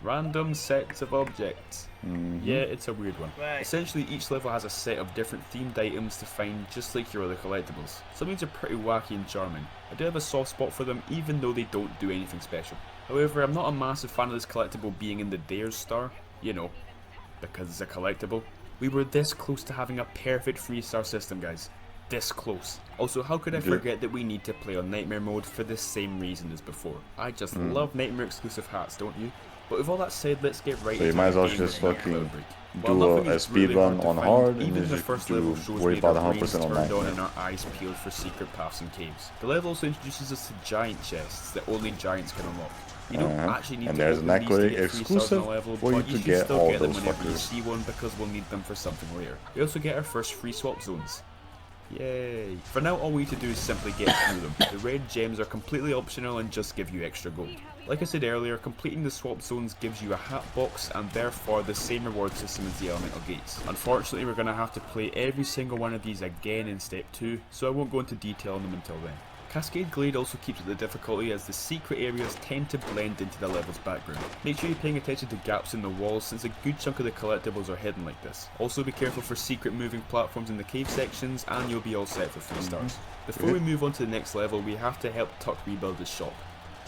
Random sets of objects. Yeah, it's a weird one. Right. Essentially, each level has a set of different themed items to find, just like your other collectibles. Some of these are pretty wacky and charming. I do have a soft spot for them, even though they don't do anything special. However, I'm not a massive fan of this collectible being in the Dares star. You know, because it's a collectible. We were this close to having a perfect 3-star system, guys. This close. Also, how could I forget that we need to play on Nightmare mode for the same reason as before? I just love Nightmare exclusive hats, don't you? But with all that said, let's get right into you might as well the just game fucking While do nothing a is speed really run hard to on find, hard, and even then the just first level do shows worry me about the 100% brains on turned that. on and our eyes peeled for secret paths and caves. The level also introduces us to giant chests that only giants can unlock. You don't actually need and to there's open an these to aquatic get 3 stars exclusive on a level, for you but to you can get still all get them those whenever you fuckers. see one because we'll need them for something later. We also get our first free swap zones. Yay. For now, all we need to do is simply get through them. The red gems are completely optional and just give you extra gold. Like I said earlier, completing the swap zones gives you a hat box and therefore the same reward system as the elemental gates. Unfortunately, we're going to have to play every single one of these again in step 2, so I won't go into detail on them until then. Cascade Glade also keeps up the difficulty as the secret areas tend to blend into the level's background. Make sure you're paying attention to gaps in the walls since a good chunk of the collectibles are hidden like this. Also be careful for secret moving platforms in the cave sections and you'll be all set for 3 stars. Before we move on to the next level, we have to help Tuck rebuild his shop.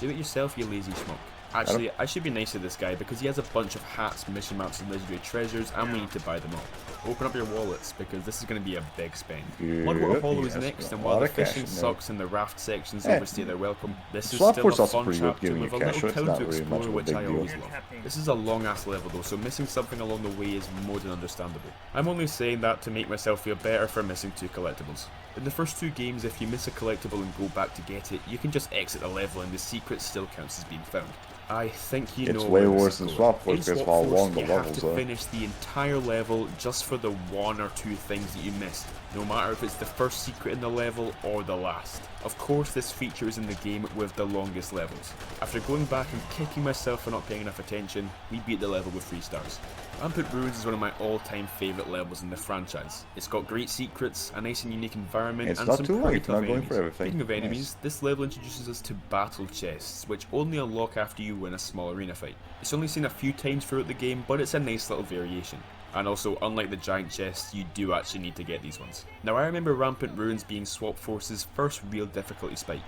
Do it yourself, you lazy schmuck. Actually, I should be nice to this guy because he has a bunch of hats, mission maps and legendary treasures and we need to buy them all. Open up your wallets because this is going to be a big spend. Mudwater Hollow is next, and while the fishing sucks and the raft sections overstay their welcome, this is still a fun chapter with a little town to explore which I always love. This is a long ass level though, so missing something along the way is more than understandable. I'm only saying that to make myself feel better for missing 2 collectibles. In the first 2 games, if you miss a collectible and go back to get it, you can just exit the level and the secret still counts as being found. I think you know it's way where worse than Swap Force because how long the you levels have to are. finish the entire level just for the 1 or 2 things that you missed, no matter if it's the first secret in the level or the last. Of course, this feature is in the game with the longest levels. After going back and kicking myself for not paying enough attention, we beat the level with 3 stars. Rampant Ruins is one of my all-time favourite levels in the franchise. It's got great secrets, a nice and unique environment, It's and not some too long, pretty it's tough not going enemies. for everything. Speaking of Nice. enemies, this level introduces us to battle chests, which only unlock after you win a small arena fight. It's only seen a few times throughout the game, but it's a nice little variation. And also, unlike the giant chests, you do actually need to get these ones. Now I remember Rampant Ruins being Swap Force's first real difficulty spike.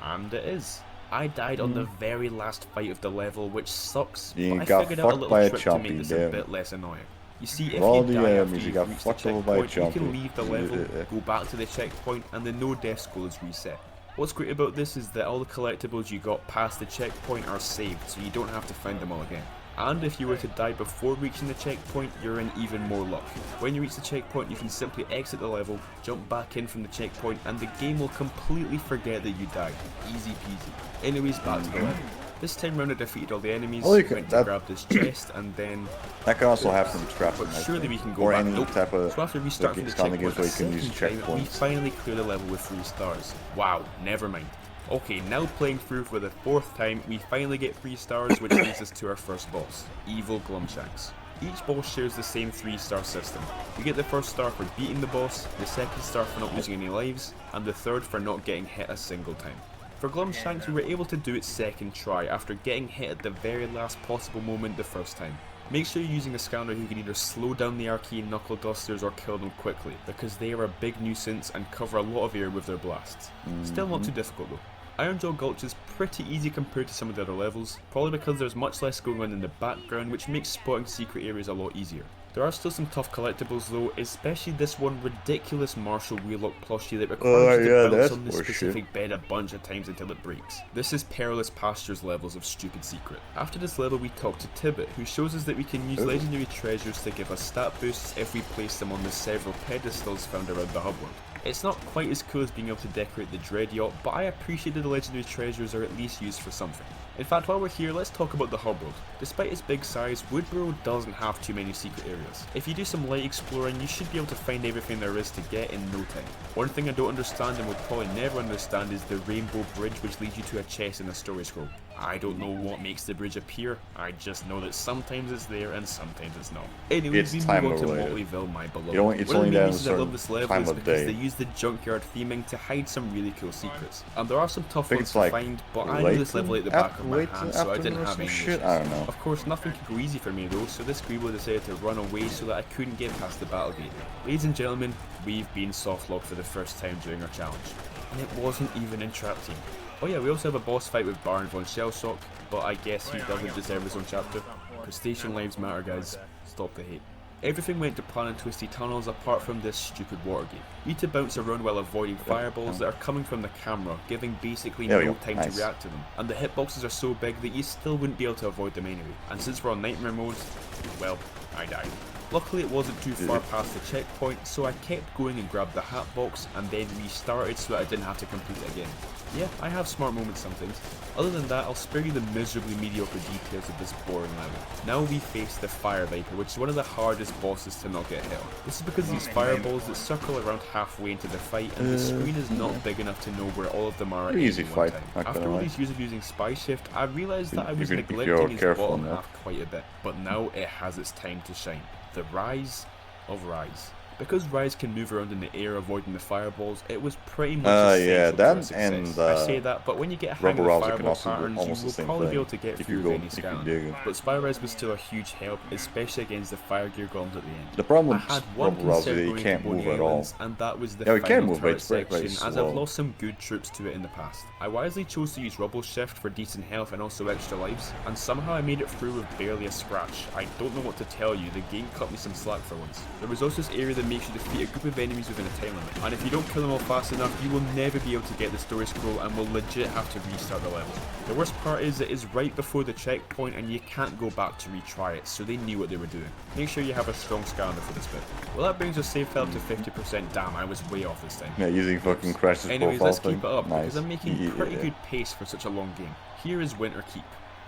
And it is. I died on the very last fight of the level, which sucks, You but I got figured out a fucked by little a trick to make chompy, this a damn. bit less annoying. You see, if Of all you the die after enemies, you you've got reached the fucked over by a checkpoint, you can chompy. leave the level, go back to the checkpoint, and the no death goal is reset. What's great about this is that all the collectibles you got past the checkpoint are saved, so you don't have to find them all again. And if you were to die before reaching the checkpoint, you're in even more luck. When you reach the checkpoint, you can simply exit the level, jump back in from the checkpoint, and the game will completely forget that you died. Easy peasy. Anyways, back to the level. This time round I defeated all the enemies, Oh, you can- went to grab this chest, and then... That can also happen in Scrap. But surely we can go or back. any Nope. type of So after restarting the kind of checkpoint games a where you can use second time, we checkpoints. finally clear the level with 3 stars. Wow, never mind. Okay, now playing through for the 4th time, we finally get 3 stars, which leads us to our first boss, Evil Glumshanks. Each boss shares the same 3-star system. You get the first star for beating the boss, the second star for not losing any lives, and the third for not getting hit a single time. For Glumshanks, we were able to do it second try after getting hit at the very last possible moment the first time. Make sure you're using a scanner who can either slow down the arcane knuckle dusters or kill them quickly, because they are a big nuisance and cover a lot of area with their blasts. Still not too difficult though. Iron Jaw Gulch is pretty easy compared to some of the other levels, probably because there's much less going on in the background, which makes spotting secret areas a lot easier. There are still some tough collectibles though, especially this one ridiculous Marshall Wheelock plushie that requires you to bounce on the specific bed a bunch of times until it breaks. This is Perilous Pastures levels of stupid secret. After this level we talk to Tibbet, who shows us that we can use legendary treasures to give us stat boosts if we place them on the several pedestals found around the hub world. It's not quite as cool as being able to decorate the Dread Yacht, but I appreciate that the legendary treasures are at least used for something. In fact, while we're here, let's talk about the hub world. Despite its big size, Woodborough doesn't have too many secret areas. If you do some light exploring, you should be able to find everything there is to get in no time. One thing I don't understand and will probably never understand is the Rainbow Bridge, which leads you to a chest and a story scroll. I don't know what makes the bridge appear, I just know that sometimes it's there and sometimes it's not. Anyways, we move on to Moxxiville, my beloved. It's One of only the main down a reasons I love certain this level time is of because day. they use the junkyard theming to hide some really cool secrets. And there are some tough think ones it's to like find, but I know this level at the back of my hand, so I didn't have any issues. I don't know. Of course, nothing could go easy for me though, so this Greebo decided to run away so that I couldn't get past the battle gate. Ladies and gentlemen, we've been softlocked for the first time during our challenge. And it wasn't even in Trap Team. Oh yeah, we also have a boss fight with Baron von Shellshock, but I guess he doesn't deserve his own chapter. Crustacean lives matter, guys. Stop the hate. Everything went to plan in twisty tunnels apart from this stupid water gate. You need to bounce around while avoiding fireballs that are coming from the camera, giving basically no time to react to them. And the hitboxes are so big that you still wouldn't be able to avoid them anyway. And since we're on nightmare mode, well, I died. Luckily it wasn't too far past the checkpoint, so I kept going and grabbed the hat box and then restarted so that I didn't have to complete it again. Yeah, I have smart moments sometimes. Other than that, I'll spare you the miserably mediocre details of this boring level. Now we face the Fire Viper, which is one of the hardest bosses to not get hit on. This is because these fireballs that circle around halfway into the fight, and the screen is not big enough to know where all of them are at any one time. After all these years of using Spy Shift, I realised that I was neglecting his bottom half quite a bit. But now it has its time to shine. The Rise of Rise. Because Rise can move around in the air avoiding the fireballs, it was pretty much essential to its success. I say that, but when you get a hang of the fireball patterns, you will probably be able to get through with any scan. But Spy Rise was still a huge help, especially against the Fire Gear golems at the end. The problem I had with one Rubble Rousey concern that you going can't to move Boney at all. Islands, and that was the Yeah, we can final move, but turret it's very section, as slow. I've lost some good troops to it in the past. I wisely chose to use Rubble Shift for decent health and also extra lives, and somehow I made it through with barely a scratch. I don't know what to tell you, the game cut me some slack for once. There was also this area that makes you defeat a group of enemies within a time limit, and if you don't kill them all fast enough, you will never be able to get the story scroll and will legit have to restart the level. The worst part is it is right before the checkpoint and you can't go back to retry it, so they knew what they were doing. Make sure you have a strong scanner for this bit. Well, that brings our save file to 50%. Damn, I was way off this time. Yeah, using fucking Crash's Anyways, profile let's thing. keep it up, Nice. because I'm making pretty good pace for such a long game. Here is Winter Keep.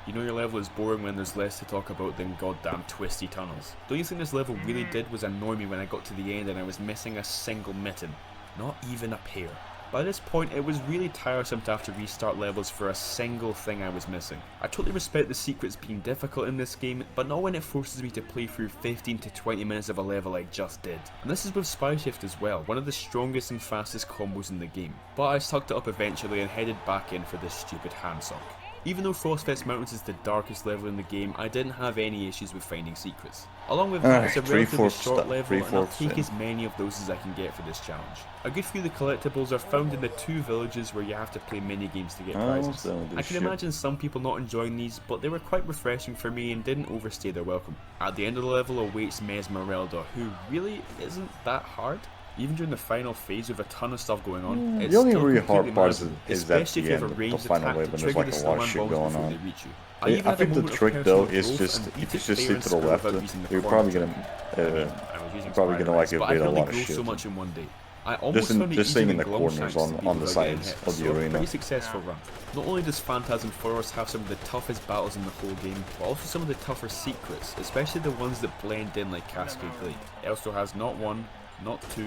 You know your level is boring when there's less to talk about than goddamn twisty tunnels. Don't you think this level really did was annoy me when I got to the end and I was missing a single mitten? Not even a pair. By this point, it was really tiresome to have to restart levels for a single thing I was missing. I totally respect the secrets being difficult in this game, but not when it forces me to play through 15 to 20 minutes of a level I just did. And this is with Spy Shift as well, one of the strongest and fastest combos in the game. But I sucked it up eventually and headed back in for this stupid handsock. Even though Frostfest Mountains is the darkest level in the game, I didn't have any issues with finding secrets. Along with that, it's a relatively short level, and I'll take as many of those as I can get for this challenge. A good few of the collectibles are found in the 2 villages where you have to play mini games to get prizes. I can imagine some people not enjoying these, but they were quite refreshing for me and didn't overstay their welcome. At the end of the level awaits Mesmerelda, who really isn't that hard. Even during the final phase with a ton of stuff going on, it's the only still really completely hard part is manageable, at especially the if you have end, a the ranged final attack wave, to and there's trigger like the a lot of snowman shit bombs going before on. they reach you. I think the trick though is just if you just sit to the left, you're probably gonna like evade a lot of shit. So much in one day. I almost found it just staying in easier the than corners Glumshanks on the without getting sides hit, of the so a arena. pretty successful run. Not only does Phantasm Forest have some of the toughest battles in the whole game, but also some of the tougher secrets, especially the ones that blend in like Cascade Glade. It also has not 1, not 2,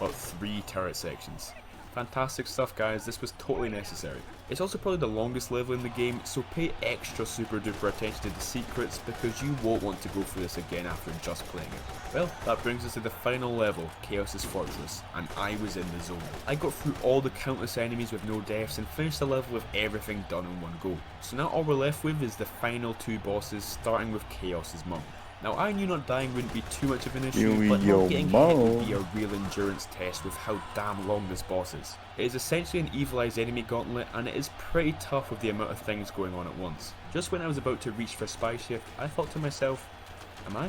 but 3 turret sections. Fantastic stuff, guys, this was totally necessary. It's also probably the longest level in the game, so pay extra super duper attention to the secrets because you won't want to go through this again after just playing it. Well, that brings us to the final level, Chaos's Fortress, and I was in the zone. I got through all the countless enemies with no deaths and finished the level with everything done in one go. So now all we're left with is the final 2 bosses, starting with Chaos's mum. Now I knew not dying wouldn't be too much of an issue, but not getting hit would be a real endurance test with how damn long this boss is. It is essentially an evilized enemy gauntlet, and it is pretty tough with the amount of things going on at once. Just when I was about to reach for Spy Shift, I thought to myself, am I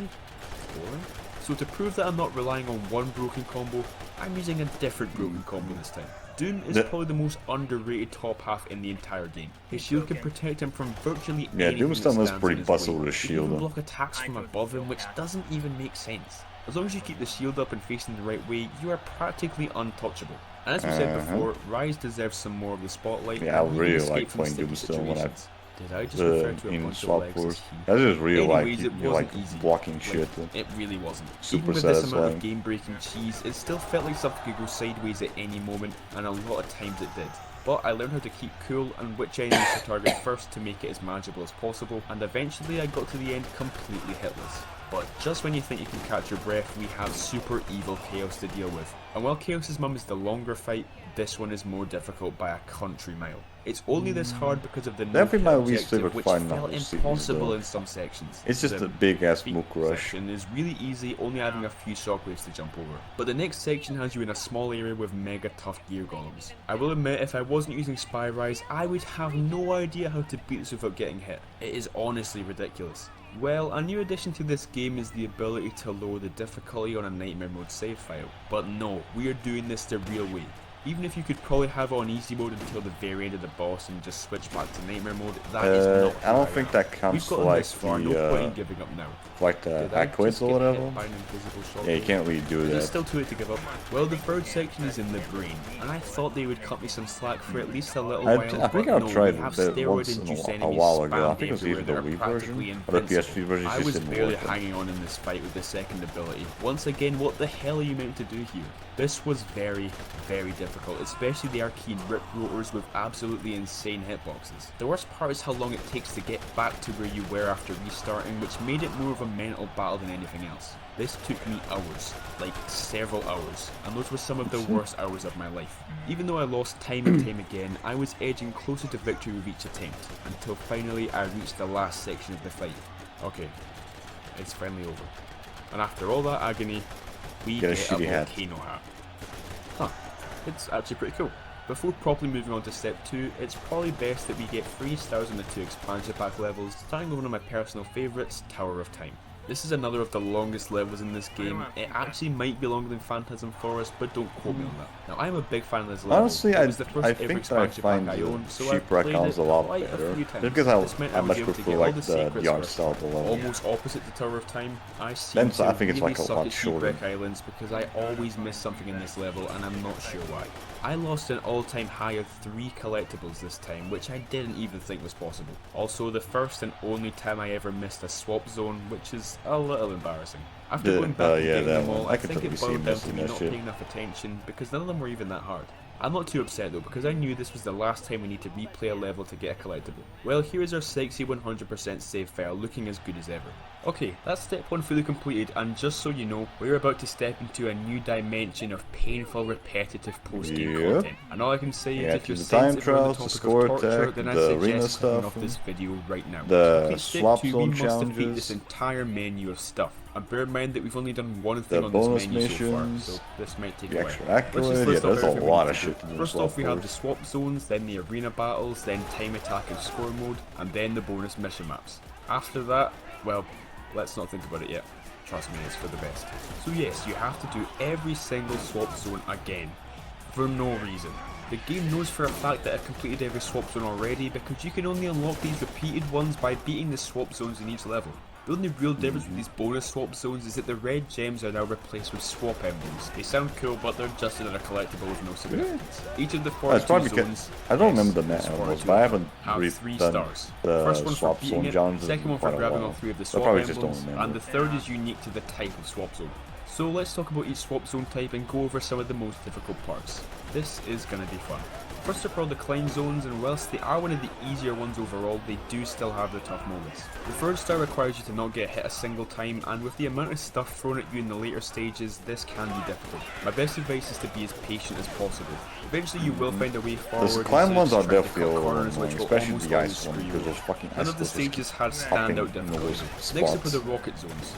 boring? So to prove that I'm not relying on one broken combo, I'm using a different broken combo this time. Doom is probably the most underrated top half in the entire game. His shield can protect him from virtually anything Doom's done this that pretty stands bustle in his way. with his He can shield. block attacks from above him, which doesn't even make sense. As long as you keep the shield up and facing the right way, you are practically untouchable. And as we said before, Rise deserves some more of the spotlight. Yeah, I and he can really escape like from playing sticky Doom still when I situations. Did I just refer to a in bunch of Swap legs Force. as he? That's just real Anyways, like it you're like wasn't easy. blocking Like, shit. it really wasn't. Super Even with this amount satisfying. of game-breaking cheese, it still felt like something could go sideways at any moment, and a lot of times it did. But I learned how to keep cool and which enemies to target first to make it as manageable as possible, and eventually I got to the end completely hitless. But just when you think you can catch your breath, we have super evil Chaos to deal with. And while Chaos's mum is the longer fight, this one is more difficult by a country mile. It's only this hard because of the new Definitely my least objective, favorite which fight in the felt whole series, impossible though. in some sections. It's just The a big ass feet mook rush. section is really easy, only having a few shockwaves to jump over. But the next section has you in a small area with mega tough gear golems. I will admit, if I wasn't using Spy Rise, I would have no idea how to beat this without getting hit. It is honestly ridiculous. Well, a new addition to this game is the ability to lower the difficulty on a Nightmare Mode save file. But no, we are doing this the real way. Even if you could probably have it on easy mode until the very end of the boss and just switch back to Nightmare Mode, that is not I don't think that counts We've for gotten like this far, no point in the giving up now. like the Did I Aquits just or get hit whatever. by an invisible shockwave? Yeah, you can't really do Is it that. still too late to give up? Well, the third section is in the brain, and I thought they would cut me some slack for at least a little while, I think but I've no, tried we have that steroid once induced a enemies while ago. I spammed think it was everywhere either that the are Wii practically version or the PS3 invincible. version. I Just was didn't barely work. hanging on in this fight with the second ability. Once again, what the hell are you meant to do here? This was very, very difficult, especially the arcane rip rotors with absolutely insane hitboxes. The worst part is how long it takes to get back to where you were after restarting, which made it more of a mental battle than anything else. This took me hours, like several hours, and those were some of the worst hours of my life. Even though I lost time and time again, I was edging closer to victory with each attempt, until finally I reached the last section of the fight. Okay, it's finally over. And after all that agony, we Get a get a shitty hat. volcano hat. Huh, it's actually pretty cool. Before properly moving on to step 2, it's probably best that we get 3 stars on the 2 expansion pack levels, starting with one of my personal favourites, Tower of Time. This is another of the longest levels in this game. It actually might be longer than Phantasm Forest, but don't quote me on that. Now, I'm a big fan of this level. Honestly, it was the first I ever think that I expansion find pack I the owned, so I've Sheeprock played sounds it a lot quite better. a few times. Just because This meant I was much able to prefer get all like the the secrets art first. style of the level. Almost opposite to Tower of Time, I seem Then to I think it's really like a suck lot at shorter. Shipwreck Islands because I always miss something in this level and I'm not sure why. I lost an all-time high of 3 collectibles this time, which I didn't even think was possible. Also, the first and only time I ever missed a swap zone, which is a little embarrassing. After going back and yeah, getting that them all, one. I I could think totally it see boiled down to missing me that not shit. paying enough attention, because none of them were even that hard. I'm not too upset though, because I knew this was the last time we need to replay a level to get a collectible. Well, here is our sexy 100% save file, looking as good as ever. Okay, that's step 1 fully completed, and just so you know, we're about to step into a new dimension of painful, repetitive post-game Yep. content. And all I can say Yeah, is if you're the time sensitive on the trials, the topic score of torture, attack, then I the arena suggest clicking stuff, off this video right now. the To complete step swap 2, we zone must defeat challenges, this entire menu of stuff. And bear in mind that we've only done one the thing on this bonus menu so far, missions, so this might take the a while. extra Let's just accolade, yeah, list off there's a everything we lot need of to shit do. to do in First Swap off, we have the Force. swap zones, then the arena battles, then time attack and score mode, and then the bonus mission maps. After that, well, let's not think about it yet. Trust me, it's for the best. So yes, you have to do every single swap zone again, for no reason. The game knows for a fact that I've completed every swap zone already because you can only unlock these repeated ones by beating the swap zones in each level. The only real difference with these bonus swap zones is that the red gems are now replaced with swap emblems. They sound cool, but they're just another collectible with no significance. Each of the It's 42 probably zones, I don't remember the yes, net there's levels, 42 but I haven't have really 3 done stars. the First one for swap beating zone it, challenges second in one for quite a grabbing while. all 3 of the So swap probably just don't emblems, remember. and the third is unique to the type of swap zone. So let's talk about each swap zone type and go over some of the most difficult parts. This is going to be fun. First up are the climb zones, and whilst they are one of the easier ones overall, they do still have their tough moments. The third star requires you to not get hit a single time, and with the amount of stuff thrown at you in the later stages, this can be difficult. My best advice is to be as patient as possible. Eventually you will find a way forward. The climb ones are instead of definitely trying to cut corners, overwhelming, which will especially almost the always ice screw one, you because over. those fucking None of the icicles just stages had keep popping standout in those difficulty. spots. Next up are the rocket zones.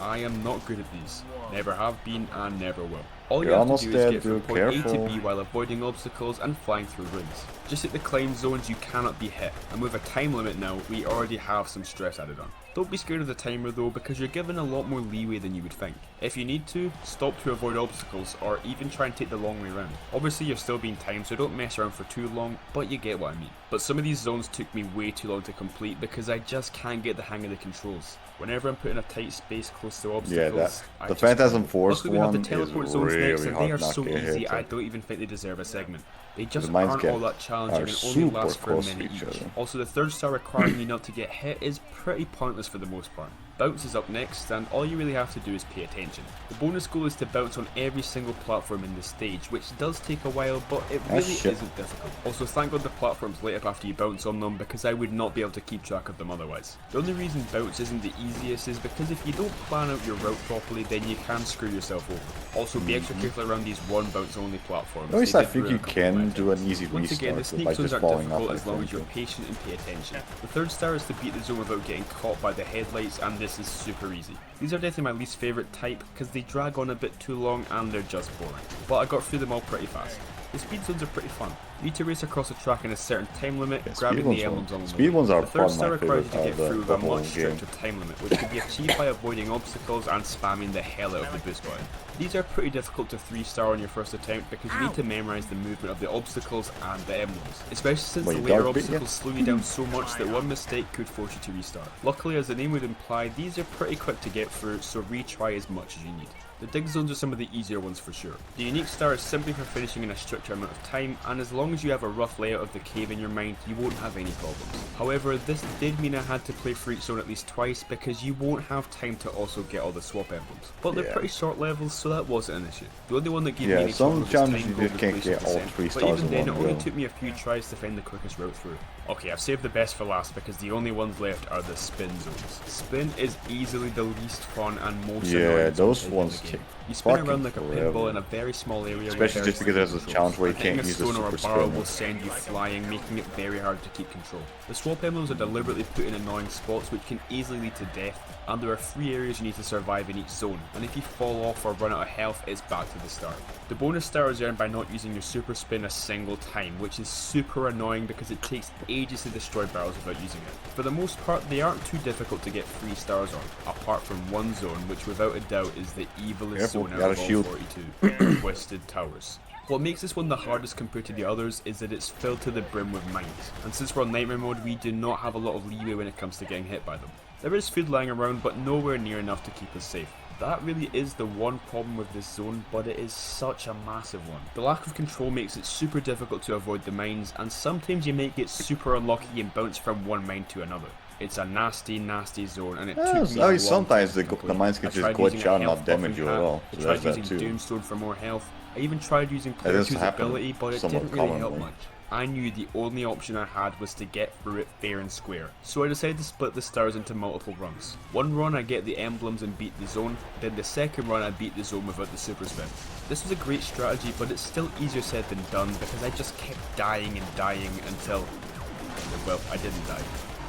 I am not good at these. Never have been and never will. All you You're have almost to do is dead, get from dude. point A to Careful. B while avoiding obstacles and flying through rooms. Just like the climb zones, you cannot be hit, and with a time limit now, we already have some stress added on. Don't be scared of the timer though, because you're given a lot more leeway than you would think. If you need to, stop to avoid obstacles or even try and take the long way around. Obviously you're still being timed, so don't mess around for too long, but you get what I mean. But some of these zones took me way too long to complete because I just can't get the hang of the controls. Whenever I'm put in a tight space close to obstacles, the Phantasm Force luckily we have the one teleport is zones really next, and they are hard so to get easy hit. I don't even think they deserve a segment. They just mines aren't all that challenging and only super last for a close to minute each each. other. Also, the third star requiring you not to get hit is pretty pointless for the most part. Bounce is up next, and all you really have to do is pay attention. The bonus goal is to bounce on every single platform in this stage, which does take a while, but it really isn't difficult. Also, thank God the platforms light up after you bounce on them, because I would not be able to keep track of them otherwise. The only reason bounce isn't the easiest is because if you don't plan out your route properly, then you can screw yourself over. Also, be extra careful around these one bounce only platforms. At least I think you can do an easy Once again, the restart sneak by zones just aren't falling off. difficult as long as you're patient and pay attention. The third star is to beat the zone without getting caught by the headlights, and this is super easy. These are definitely my least favourite type because they drag on a bit too long and they're just boring. But I got through them all pretty fast. The speed zones are pretty fun. You need to race across a track in a certain time limit, grabbing the emblems along the way. Speed ones are The third star probably my requires you to favorite get through with a whole much game. stricter time limit, which can be achieved by avoiding obstacles and spamming the hell out of the boost button. These are pretty difficult to 3-star on your first attempt because you need to memorise the movement of the obstacles and the emblems, especially since the later obstacles slow you down so much that one mistake could force you to restart. Luckily, as the name would imply, these are pretty quick to get through, so retry as much as you need. The dig zones are some of the easier ones for sure. The unique star is simply for finishing in a stricter amount of time, and as long as you have a rough layout of the cave in your mind, you won't have any problems. However, this did mean I had to play for each zone at least twice because you won't have time to also get all the swap emblems. But they're pretty short levels, so that wasn't an issue. The only one that gave me any some trouble was challenges time you gold just can't replacement get all descent, 3 but stars even in then it one only go. took me a few tries to find the quickest route through. Okay, I've saved the best for last because the only ones left are the spin zones. Spin is easily the least fun and most annoying those zone in ones the game. take You spin fucking around like a forever. pinball in a very small area, Especially with just because very there's a simple challenge where you controls. can't use the Hitting a stone or super a barrel spin. will send you flying, making it very hard to keep control. The swap emblems are deliberately put in annoying spots which can easily lead to death, and there are 3 areas you need to survive in each zone, and if you fall off or run out of health, it's back to the start. The bonus star is earned by not using your super spin a single time, which is super annoying because it takes ages to destroy barrels without using it. For the most part, they aren't too difficult to get 3 stars on, apart from one zone which without a doubt is the evilest zone out of all 42, Twisted Towers. What makes this one the hardest compared to the others is that it's filled to the brim with mines, and since we're on nightmare mode we do not have a lot of leeway when it comes to getting hit by them. There is food lying around but nowhere near enough to keep us safe. That really is the one problem with this zone, but it is such a massive one. The lack of control makes it super difficult to avoid the mines, and sometimes you might get super unlucky and bounce from one mine to another. It's a nasty, nasty zone, and it took me a long sometimes time to the complete. mines can I just tried glitch using a out and health not damage buffing you at hat, all. I So tried there's that using too. Doomstone for more health. I even tried using That Player does 2's happen ability, but it somewhat didn't really help commonly. much. I knew the only option I had was to get through it fair and square, so I decided to split the stars into multiple runs. One run I get the emblems and beat the zone, then the second run I beat the zone without the super spin. This was a great strategy, but it's still easier said than done because I just kept dying and dying until, well, I didn't die.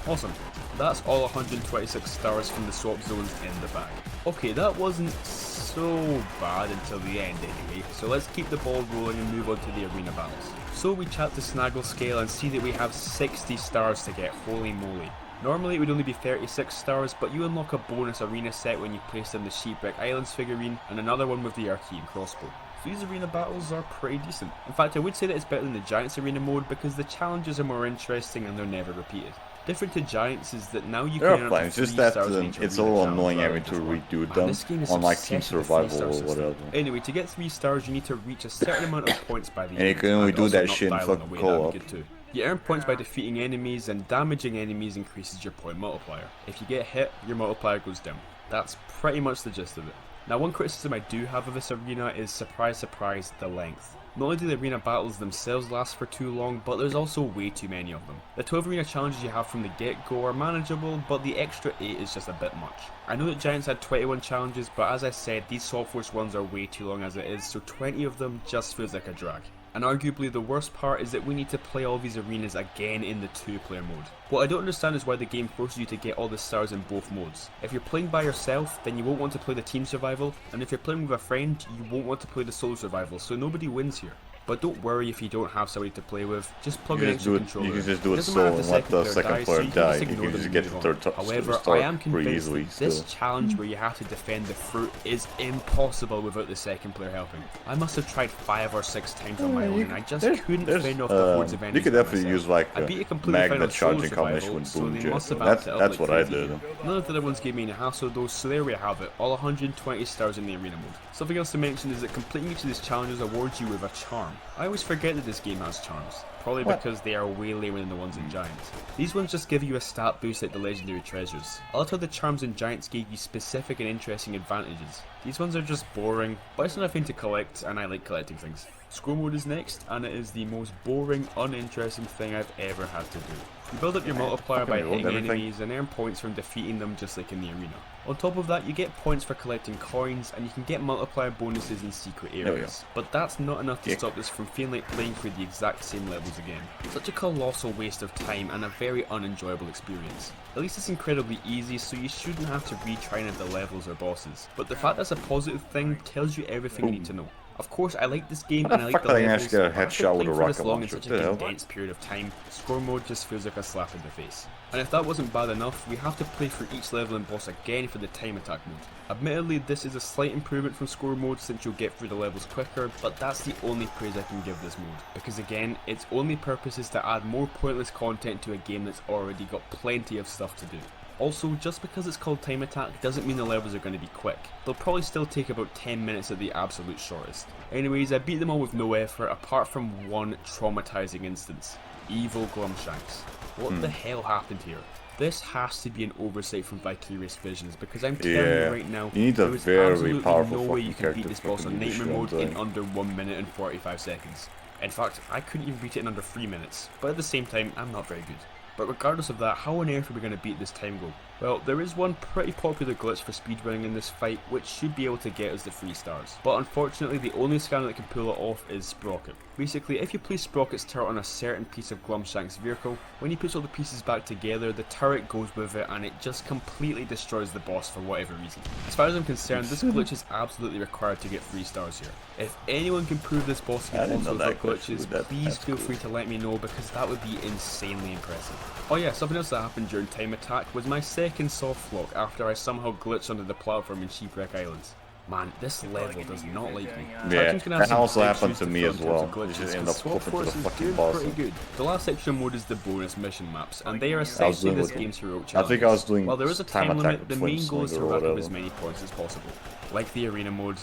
Awesome. That's all 126 stars from the swap zones in the bag. Okay, that wasn't so bad until the end anyway, so let's keep the ball rolling and move on to the arena battles. So we chat the Snaggle scale and see that we have 60 stars to get, holy moly. Normally it would only be 36 stars, but you unlock a bonus arena set when you place in the Sheepwreck Islands figurine and another one with the Arcane crossbow. So these arena battles are pretty decent. In fact, I would say that it's better than the Giants arena mode because the challenges are more interesting and they're never repeated. Different to Giants is that now you can earn up to It's just 3 that stars in each it's a arena little challenge annoying rather having than to just one. redo Man, them, this game is unlike Team obsessed with the 3-star Survival or system. whatever. Anyway, to get 3 stars you need to reach a certain amount of points by the And end. you can only do also that not shit in dialing fucking away, that'd be co-op. good too. You earn points by defeating enemies, and damaging enemies increases your point multiplier. If you get hit, your multiplier goes down. That's pretty much the gist of it. Now, one criticism I do have of this arena is, surprise surprise, the length. Not only do the arena battles themselves last for too long, but there's also way too many of them. The 12 arena challenges you have from the get-go are manageable, but the extra 8 is just a bit much. I know that Giants had 21 challenges, but as I said, these Swap Force ones are way too long as it is, so 20 of them just feels like a drag. And arguably the worst part is that we need to play all these arenas again in the 2-player mode. What I don't understand is why the game forces you to get all the stars in both modes. If you're playing by yourself, then you won't want to play the team survival, and if you're playing with a friend, you won't want to play the solo survival, so nobody wins here. But don't worry if you don't have somebody to play with, just plug You an just extra do it. controller. You can just do it doesn't solo matter if and let the second player so you can die. just You ignore can them just and get move the on. third However, I start am pretty convinced easily that this still. challenge where you have to defend the fruit is impossible without the second player helping. I must have tried 5 or 6 times on my own and I just couldn't fend off the hordes of enemies You could by definitely myself. use like I beat it completely fine magnet on solo charging combination survival, with so boom they jet. must have amped it up That's like what I crazy did. here. None of the other ones gave me any hassle though, so there we have it, all 120 stars in the arena mode. Something else to mention is that completing each of these challenges awards you with a charm. I always forget that this game has charms, probably because they are way lamer than the ones in Giants. These ones just give you a stat boost like the legendary treasures. A lot of the charms in Giants gave you specific and interesting advantages. These ones are just boring, but it's nothing to collect and I like collecting things. Score mode is next, and it is the most boring, uninteresting thing I've ever had to do. You build up your multiplier by hitting enemies and earn points from defeating them just like in the arena. On top of that, you get points for collecting coins and you can get multiplier bonuses in secret areas. But that's not enough to stop this from feeling like playing through the exact same levels again. Such a colossal waste of time and a very unenjoyable experience. At least it's incredibly easy, so you shouldn't have to retry any of the levels or bosses. But the fact that's a positive thing tells you everything you need to know. Of course, I like this game and I like the levels, but after playing for this long in such a condensed period of time, score mode just feels like a slap in the face. And if that wasn't bad enough, we have to play through each level and boss again for the time attack mode. Admittedly, this is a slight improvement from score mode since you'll get through the levels quicker, but that's the only praise I can give this mode. Because again, its only purpose is to add more pointless content to a game that's already got plenty of stuff to do. Also, just because it's called time attack doesn't mean the levels are going to be quick. They'll probably still take about 10 minutes at the absolute shortest. Anyways, I beat them all with no effort apart from one traumatizing instance. Evil Glumshanks. What the hell happened here? This has to be an oversight from Vicarious Visions because I'm telling you right now, there is absolutely no way you can beat this boss on Nightmare mode in under 1 minute and 45 seconds. In fact, I couldn't even beat it in under 3 minutes, but at the same time, I'm not very good. But regardless of that, how on earth are we going to beat this time goal? Well, there is one pretty popular glitch for speedrunning in this fight, which should be able to get us the 3 stars. But unfortunately, the only scanner that can pull it off is Sprocket. Basically, if you place Sprocket's turret on a certain piece of Glumshank's vehicle, when he puts all the pieces back together, the turret goes with it and it just completely destroys the boss for whatever reason. As far as I'm concerned, this glitch is absolutely required to get 3 stars here. If anyone can prove this boss can also without glitches, please feel free to let me know because that would be insanely impressive. Oh yeah, something else that happened during Time Attack was my second soft lock after I somehow glitched onto the platform in Shipwreck Islands. Man, this level does not like me. Yeah, that also happened to me as well. You just end up flipping to the fucking boss. Pretty good. The last extra mode is the bonus mission maps, and they are essentially this game's heroic challenges. I think I was doing While there is a time limit, the main goal is to rack up as many many points as possible, like the arena mode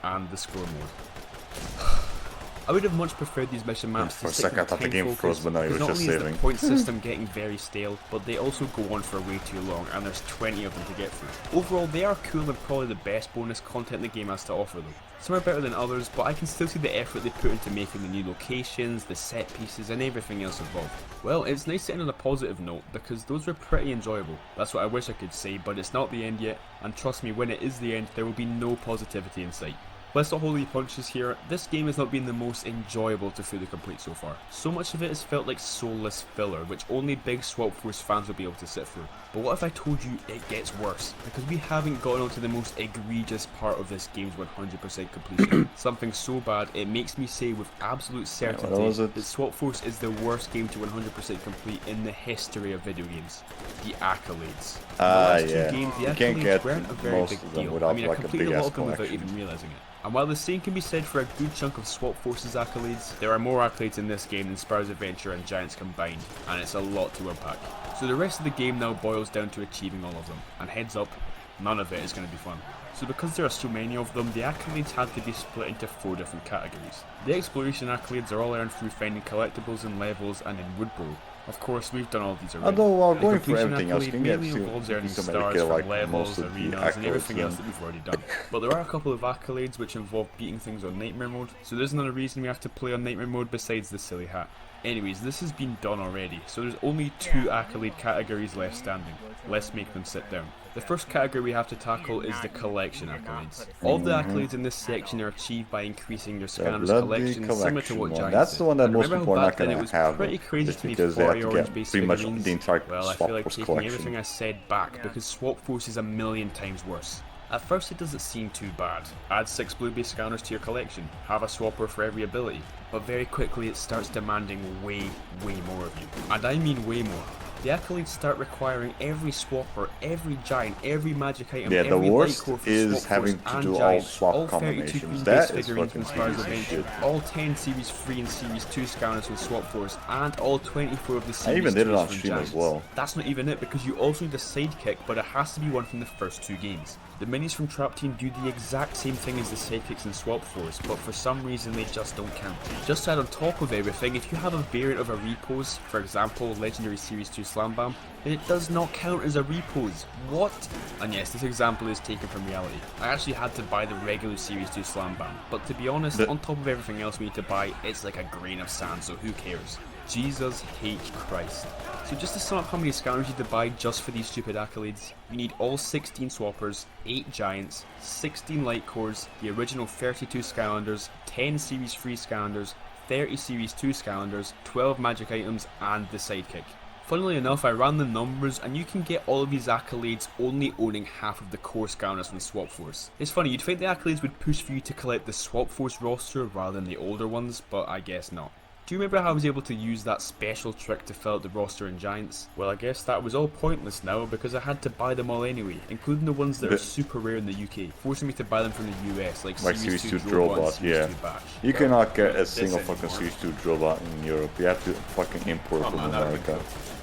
and the score mode. I would have much preferred these mission maps to stick with time focus, because not only is the point system getting very stale, but they also go on for way too long, and there's 20 of them to get through. Overall, they are cool and probably the best bonus content the game has to offer though. Some are better than others, but I can still see the effort they put into making the new locations, the set pieces, and everything else involved. Well, it's nice to end on a positive note, because those were pretty enjoyable. That's what I wish I could say, but it's not the end yet, and trust me, when it is the end, there will be no positivity in sight. Let's not hold any punches here, this game has not been the most enjoyable to fully complete so far. So much of it has felt like soulless filler, which only big Swap Force fans will be able to sit through. But what if I told you it gets worse? Because we haven't gotten onto the most egregious part of this game's 100% completion. Something so bad, it makes me say with absolute certainty that Swap Force is the worst game to 100% complete in the history of video games. The accolades. In the last 2 games, the accolades weren't a very big deal. I mean, I completed a lot of them without even realising it. And while the same can be said for a good chunk of Swap Force's accolades, there are more accolades in this game than Spyro's Adventure and Giants combined, and it's a lot to unpack. So the rest of the game now boils down to achieving all of them, and heads up, none of it is going to be fun. So because there are so many of them, the accolades had to be split into 4 different categories. The exploration accolades are all earned through finding collectibles in levels and in Woodboro. Of course, we've done all these already. Although while The going for completion everything else, accolade you can mainly get involves earning somebody stars get from like levels, most of the arenas, and everything accolades, else that we've already done. But there are a couple of accolades which involve beating things on Nightmare mode, so there's another reason we have to play on Nightmare mode besides the silly hat. Anyways, this has been done already, so there's only 2 accolade categories left standing. Let's make them sit down. The first category we have to tackle is the collection accolades. All of the accolades in this section are achieved by increasing your scanner's collection, similar to what Giants That's the one that did. most people are not going to have, pretty crazy just to me because they have to get orange-based pretty much figurines. the entire Well, I Swap feel like Force taking collection. everything I said back, because Swap Force is a million times worse. At first it doesn't seem too bad. Add 6 blue-based scanners to your collection, have a swapper for every ability, but very quickly it starts demanding way more of you. And I mean way more. The accolades start requiring every swapper, every giant, every magic item, Yeah, the every worst light core for is swap having force to and do all giants, swap all 32 combinations. green-based That is figurines from fucking Spires piece of Adventure, shit. all 10 Series 3 and Series 2 scanners with swap force, and all 24 of the Series I even did it 2s on from stream giants. as well. That's not even it, because you also need a sidekick, but it has to be one from the first 2 games. The minis from Trap Team do the exact same thing as the sidekicks in Swap Force, but for some reason they just don't count. Just to add on top of everything, if you have a variant of a repose, for example Legendary Series 2 Slam Bam, then it does not count as a repose. What? And yes, this example is taken from reality. I actually had to buy the regular Series 2 Slam Bam, but to be honest, on top of everything else we need to buy, it's like a grain of sand, so who cares? Jesus H. Christ. So just to sum up how many scanners you need to buy just for these stupid accolades, you need all 16 swappers, 8 giants, 16 light cores, the original 32 scalanders, 10 Series 3 scalanders, 30 Series 2 scalanders, 12 magic items, and the sidekick. Funnily enough, I ran the numbers and you can get all of these accolades only owning half of the core scanners from Swap Force. It's funny, you'd think the accolades would push for you to collect the Swap Force roster rather than the older ones, but I guess not. Do you remember how I was able to use that special trick to fill out the roster in Giants? Well, I guess that was all pointless now because I had to buy them all anyway, including the ones that are super rare in the UK, forcing me to buy them from the US, like Series 2 Drillbot, yeah. 2 Bash. You cannot get a single fucking Series 2 Drillbot in Europe. You have to fucking import from America.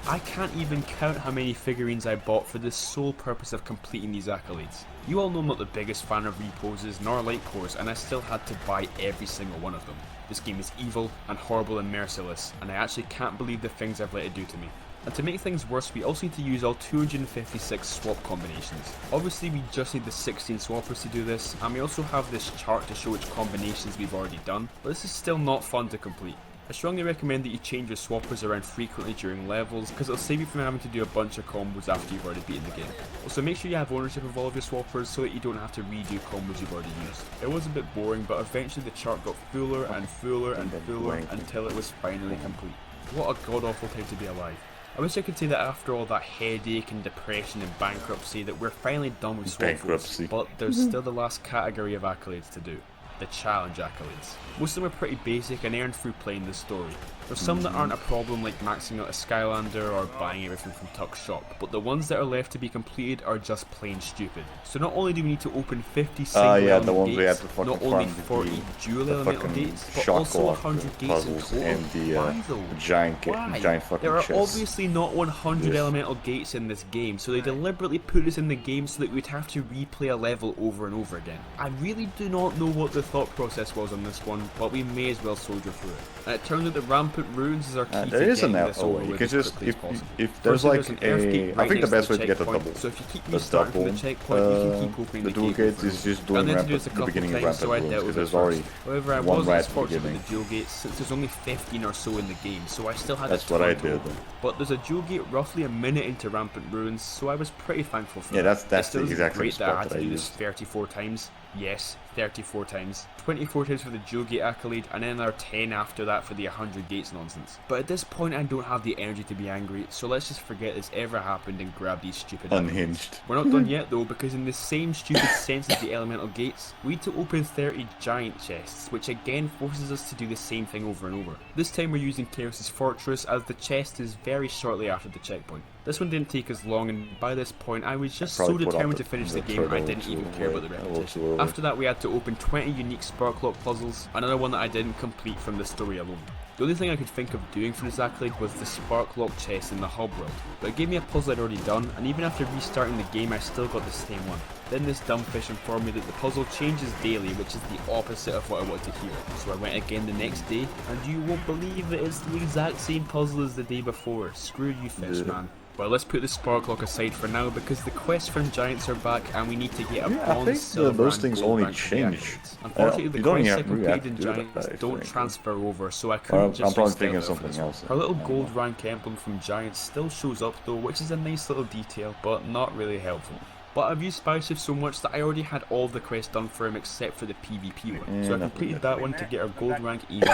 I can't even count how many figurines I bought for the sole purpose of completing these accolades. You all know I'm not the biggest fan of reposes nor light cores, and I still had to buy every single one of them. This game is evil and horrible and merciless, and I actually can't believe the things I've let it do to me. And to make things worse, we also need to use all 256 swap combinations. Obviously we just need the 16 swappers to do this, and we also have this chart to show which combinations we've already done, but this is still not fun to complete. I strongly recommend that you change your swappers around frequently during levels, because it'll save you from having to do a bunch of combos after you've already beaten the game. Also make sure you have ownership of all of your swappers so that you don't have to redo combos you've already used. It was a bit boring, but eventually the chart got fuller and fuller and fuller until it was finally complete. What a god awful time to be alive. I wish I could say that after all that headache and depression and bankruptcy that we're finally done with swap force, but there's still the last category of accolades to do. The challenge accolades. Most of them are pretty basic and earned through playing the story. There's some that aren't a problem, like maxing out a Skylander or buying everything from Tuck's shop, but the ones that are left to be completed are just plain stupid. So not only do we need to open 50 single elemental gates, not only 40 dual elemental gates, but also 100 gates in total. And the Why though? giant fucking There are chest. obviously not 100 elemental gates in this game, so they deliberately put this in the game so that we'd have to replay a level over and over again. I really do not know what the thought process was on this one, but we may as well soldier through it. And it turns out that rampant ruins is our key to getting this over with as quickly as possible. If there's like a, I think the best way to get the double, so if you keep restarting from the checkpoint, you can keep opening the dual gates is just doing rampant at the beginning of rampant ruins, because there's already however, I one wasn't right as at the fortunate beginning. with the dual gates since there's only 15 or so in the game, so I still had That's a what I ton did. total. But there's a dual gate roughly a minute into rampant ruins, so I was pretty thankful for Yeah, that. that's It still the isn't exact same great that I spot had that to I do this used. 34 times. Yes, 34 times. 24 times for the dual gate accolade, and then another 10 after that for the 100 gates nonsense. But at this point I don't have the energy to be angry, so let's just forget this ever happened and grab these stupid Unhinged. accolades. We're not done yet though, because in the same stupid sense as the elemental gates, we need to open 30 giant chests, which again forces us to do the same thing over and over. This time we're using Chaos's Fortress, as the chest is very shortly after the checkpoint. This one didn't take as long, and by this point I was just so determined to finish the game I didn't even care about the repetition. After that we had to open 20 unique Sparklock puzzles, another one that I didn't complete from the story alone. The only thing I could think of doing for this accolade was the Sparklock chest in the hub world, but it gave me a puzzle I'd already done, and even after restarting the game I still got the same one. Then this dumb fish informed me that the puzzle changes daily, which is the opposite of what I wanted to hear. So I went again the next day, and you won't believe that it's the exact same puzzle as the day before. Screw you fish, man. Well, let's put the Sparklock aside for now, because the quests from Giants are back and we need to get a bronze, silver, those and things gold only rank for the change. accolades. Unfortunately, the you don't quests I even have completed in to do Giants that, don't think. transfer over, so I couldn't just I'm probably restart thinking it for something this one. else. Her little gold rank emblem from Giants still shows up though, which is a nice little detail, but not really helpful. But I've used Spysift so much that I already had all the quests done for him except for the PvP one, so I completed that one to get our gold rank easy.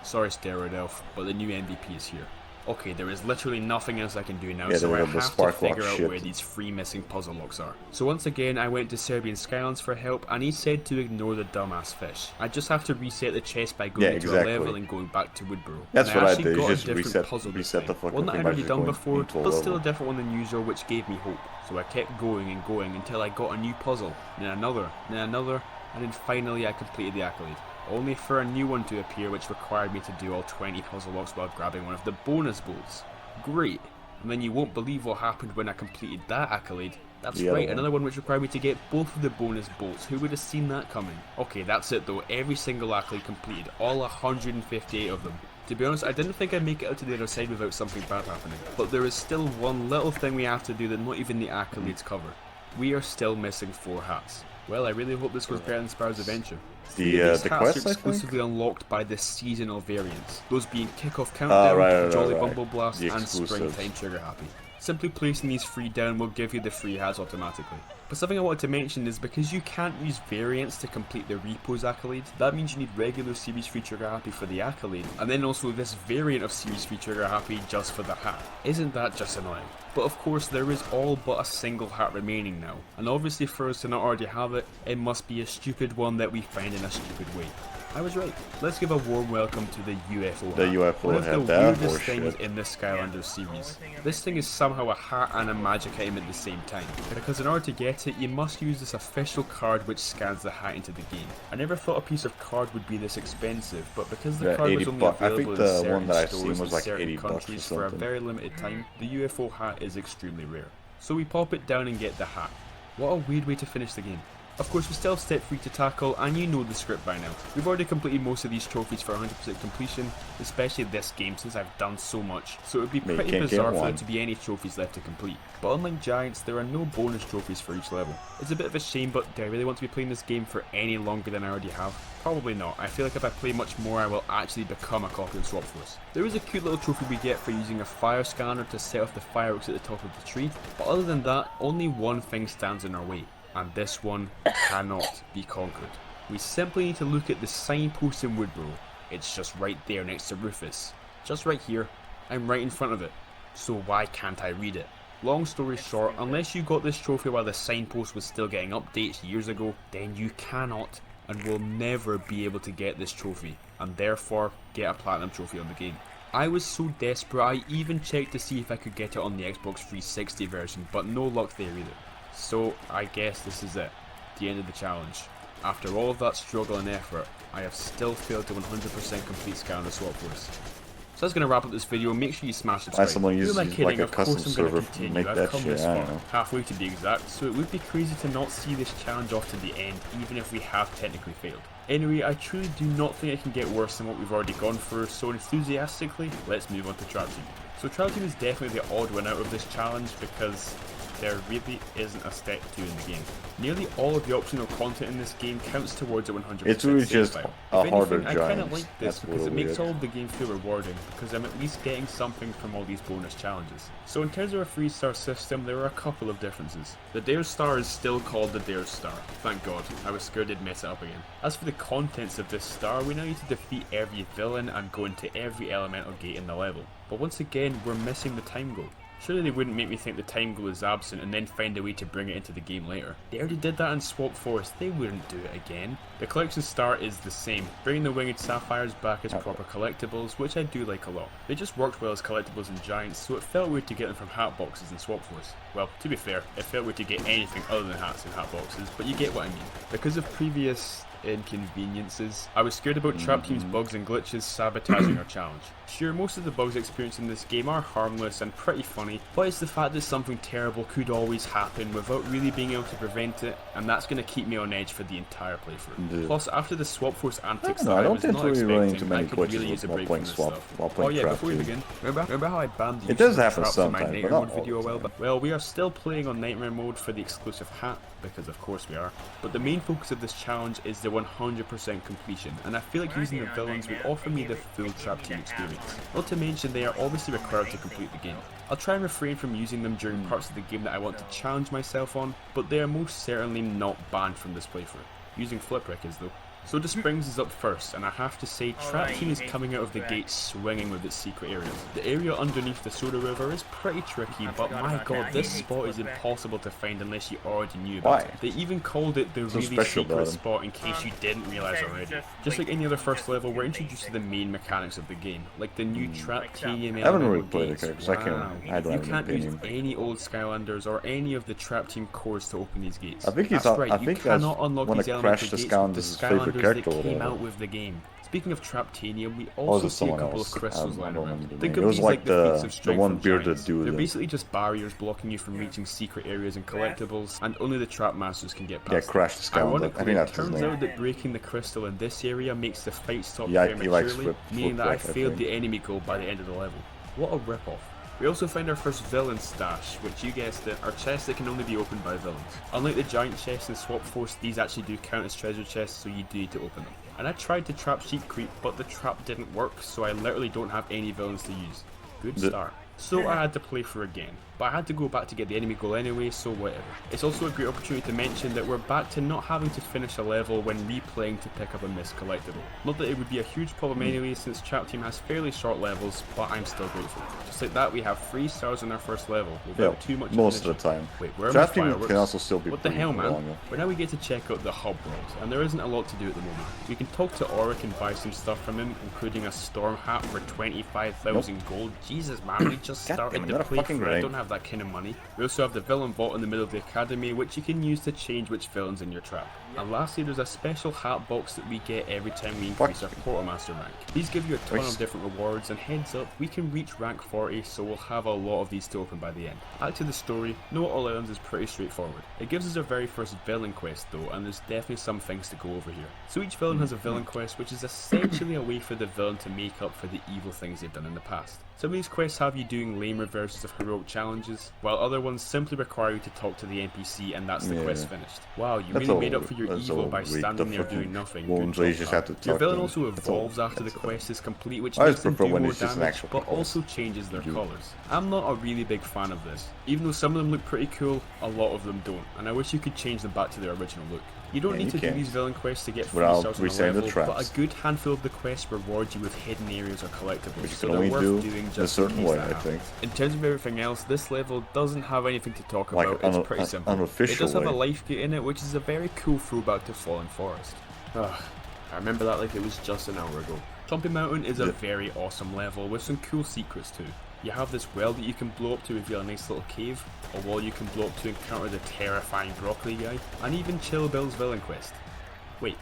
Sorry Steroid Elf, but the new MVP is here. Okay, there is literally nothing else I can do now, Yeah, so I the have to spark lock figure out shit. where these 3 missing puzzle locks are. So once again, I went to Serbian Skylands for help, and he said to ignore the dumbass fish. I just have to reset the chest by going into a level and going back to Woodborough. That's and what I actually did. got Just a different reset puzzle the time. fucking One that thing I'd by already just done going before, into a but still a level. different one than usual, which gave me hope. So I kept going and going until I got a new puzzle, then another, and then finally I completed the accolade. Only for a new one to appear, which required me to do all 20 puzzle locks while grabbing one of the bonus bolts. Great. And then you won't believe what happened when I completed that accolade. That's right, another one which required me to get both of the bonus bolts. Who would have seen that coming? Okay, that's it though. Every single accolade completed, all 158 of them. To be honest, I didn't think I'd make it out to the other side without something bad happening. But there is still one little thing we have to do that not even the accolades cover. We are still missing 4 hats. Well, I really hope this goes better than Sparrow's Adventure. The hats quest, are I exclusively unlocked by the seasonal variants, those being Kickoff Countdown, Jolly Bumble Blast, and Springtime Sugar Happy. Simply placing these 3 down will give you the free hats automatically. But something I wanted to mention is because you can't use variants to complete the Repos accolade, that means you need regular Series 3 Trigger Happy for the accolade, and then also this variant of Series 3 Trigger Happy just for the hat. Isn't that just annoying? But of course there is all but a single hat remaining now, and obviously for us to not already have it, it must be a stupid one that we find in a stupid way. I was right. Let's give a warm welcome to the UFO hat. The UFO one of hat, the that weirdest things horseshit. in the Skylanders series. This thing is somehow a hat and a magic item at the same time, because in order to get it, you must use this official card which scans the hat into the game. I never thought a piece of card would be this expensive, but because the card was only available in certain stores in certain countries for a very limited time, the UFO hat is extremely rare. So we pop it down and get the hat. What a weird way to finish the game. Of course, we still have step 3 to tackle, and you know the script by now. We've already completed most of these trophies for 100% completion, especially this game since I've done so much, so it would be pretty bizarre for there to be any trophies left to complete. But unlike Giants, there are no bonus trophies for each level. It's a bit of a shame, but do I really want to be playing this game for any longer than I already have? Probably not. I feel like if I play much more, I will actually become a copy of Swap Force. There is a cute little trophy we get for using a fire scanner to set off the fireworks at the top of the tree, but other than that, only one thing stands in our way. And this one cannot be conquered. We simply need to look at the signpost in Woodborough. It's just right there next to Rufus. Just right here. I'm right in front of it. So why can't I read it? Long story short, unless you got this trophy while the signpost was still getting updates years ago, then you cannot and will never be able to get this trophy, and therefore get a platinum trophy on the game. I was so desperate I even checked to see if I could get it on the Xbox 360 version, but no luck there either. So I guess this is it, the end of the challenge. After all of that struggle and effort, I have still failed to 100% complete Skylanders Swap Force. So that's going to wrap up this video. Make sure you smash subscribe. Someone Who am I uses kidding? like a Of course custom I'm going to server to continue. make I've that come shit, this I don't far, know. halfway to be exact, so it would be crazy to not see this challenge off to the end, even if we have technically failed. Anyway, I truly do not think it can get worse than what we've already gone through, so enthusiastically, let's move on to Trap Team. So Trap Team is definitely the odd one out of this challenge because there really isn't a step 2 in the game. Nearly all of the optional content in this game counts towards a 100% It's really just file. a If harder anything, I kind of Giants. like this because it makes all of the game feel rewarding, because I'm at least getting something from all these bonus challenges. So in terms of a 3-star system, there are a couple of differences. The Dare Star is still called the Dare Star. Thank God, I was scared they'd mess it up again. As for the contents of this star, we now need to defeat every villain and go into every elemental gate in the level. But once again, we're missing the time goal. Surely they wouldn't make me think the time goal is absent and then find a way to bring it into the game later. They already did that in Swap Force, they wouldn't do it again. The collection star is the same, bringing the winged sapphires back as proper collectibles, which I do like a lot. They just worked well as collectibles in Giants, so it felt weird to get them from hat boxes in Swap Force. Well, to be fair, it felt weird to get anything other than hats in hat boxes, but you get what I mean. Because of previous inconveniences, I was scared about Trap Team's bugs and glitches sabotaging our challenge. Sure, most of the bugs experienced in this game are harmless and pretty funny, but it's the fact that something terrible could always happen without really being able to prevent it, and that's going to keep me on edge for the entire playthrough. Plus, after the Swap Force antics that I was not expecting, I could really use a break from this stuff. Oh yeah, before we begin, remember how I banned the use of traps in my Nightmare Mode video a while back? Well, we are still playing on Nightmare Mode for the exclusive hat, because of course we are, but the main focus of this challenge is the 100% completion, and I feel like using the villains would offer me the full Trap Team experience. Not to mention they are obviously required to complete the game. I'll try and refrain from using them during parts of the game that I want to challenge myself on, but they are most certainly not banned from this playthrough. Using Flip Wreck is though. So the Springs is up first, and I have to say, Trap Alright, Team is you coming out of the hate gate swinging with its secret areas. The area underneath the Soda River is pretty tricky, but forgot my about god, that. this He hates spot is Quebec. impossible to find unless you already knew about Why? it. They even called it the So really special secret about him. spot in case you didn't realize said he already. just, Just like any other first just level, we're too introduced to basic. the main mechanics of the game, like the new Trap Team I haven't really element played the gates. characters. I can't. Wow. I don't You have an can't use opinion. any old Skylanders or any of the Trap Team cores to open these gates. I think he's. That's right, I you think that's cannot unlock one these of elemental Crash the gates with the Scoundrels' favorite Skylanders character that or came whatever. out with the game. Speaking of Traptanium, we Or was also it see a someone couple else? of crystals I lying don't around. remember the Think name. of It was these like the feats the of strength one from bearded giants. dude. They're basically just barriers blocking you from reaching secret areas and collectibles, and only the Trap Masters can get past Yeah, them. Crash the Scoundrel. I Ironically, think it that's his turns name. out that breaking the crystal in this area makes the fight stop Yeah, he likes prematurely, meaning that I flip, I failed think. the enemy goal by the end of the level. What a rip-off. We also find our first villain stash, which you guessed it, are chests that can only be opened by villains. Unlike the giant chests in Swap Force, these actually do count as treasure chests, so you do need to open them. And I tried to trap Sheep Creep, but the trap didn't work, so I literally don't have any villains to use. Good start. So I had to play through again, but I had to go back to get the enemy goal anyway, so whatever. It's also a great opportunity to mention that we're back to not having to finish a level when replaying to pick up a missed collectible. Not that it would be a huge problem anyway, since Trap Team has fairly short levels, but I'm still grateful. Just like that, we have 3 stars on our first level, without too much most of finishing. the time. Wait, where are my Trap Team fireworks? can also still be What the pretty hell, man? long, though. But now we get to check out the hub world, and there isn't a lot to do at the moment. We can talk to Auric and buy some stuff from him, including a storm hat for 25,000 gold. Jesus, man, we just God started damn it, the not a fucking playthrough. I ring. don't have that kind of money. We also have the villain vault in the middle of the academy, which you can use to change which villains in your trap. And lastly, there's a special hat box that we get every time we increase our Quartermaster rank. These give you a ton of different rewards, and heads up, we can reach rank 40, so we'll have a lot of these to open by the end. Back to the story, Noah All Islands is pretty straightforward. It gives us our very first villain quest though, and there's definitely some things to go over here. So each villain has a villain quest, which is essentially a way for the villain to make up for the evil things they've done in the past. Some of these quests have you doing lame reverses of heroic challenges, while other ones simply require you to talk to the NPC and that's the quest finished. Wow, you really made up for your evil by standing there doing nothing. Good job, You just have to your talk villain to also them. That's all. evolves after the quest is complete, which I always makes them prefer do when more it's just an damage, actual but quest. also changes their colours. I'm not a really big fan of this. Even though some of them look pretty cool, a lot of them don't, and I wish you could change them back to their original look. You don't Yeah, need you to do can. these villain quests to get free Without stars on a resetting the level, but traps. a good handful of the quests reward you with hidden areas or collectibles, Which you so can they're only worth do doing in a just in certain case way, that I happens. think. In terms of everything else, this level doesn't have anything to talk Like about, an it's pretty simple. It unofficial does have a way. life gate in it, which is a very cool throwback to Fallen Forest. Ugh, I remember that like it was just an hour ago. Chompy Mountain is a very awesome level with some cool secrets too. You have this well that you can blow up to reveal a nice little cave, a wall you can blow up to encounter the terrifying broccoli guy, and even Chill Bill's villain quest. Wait,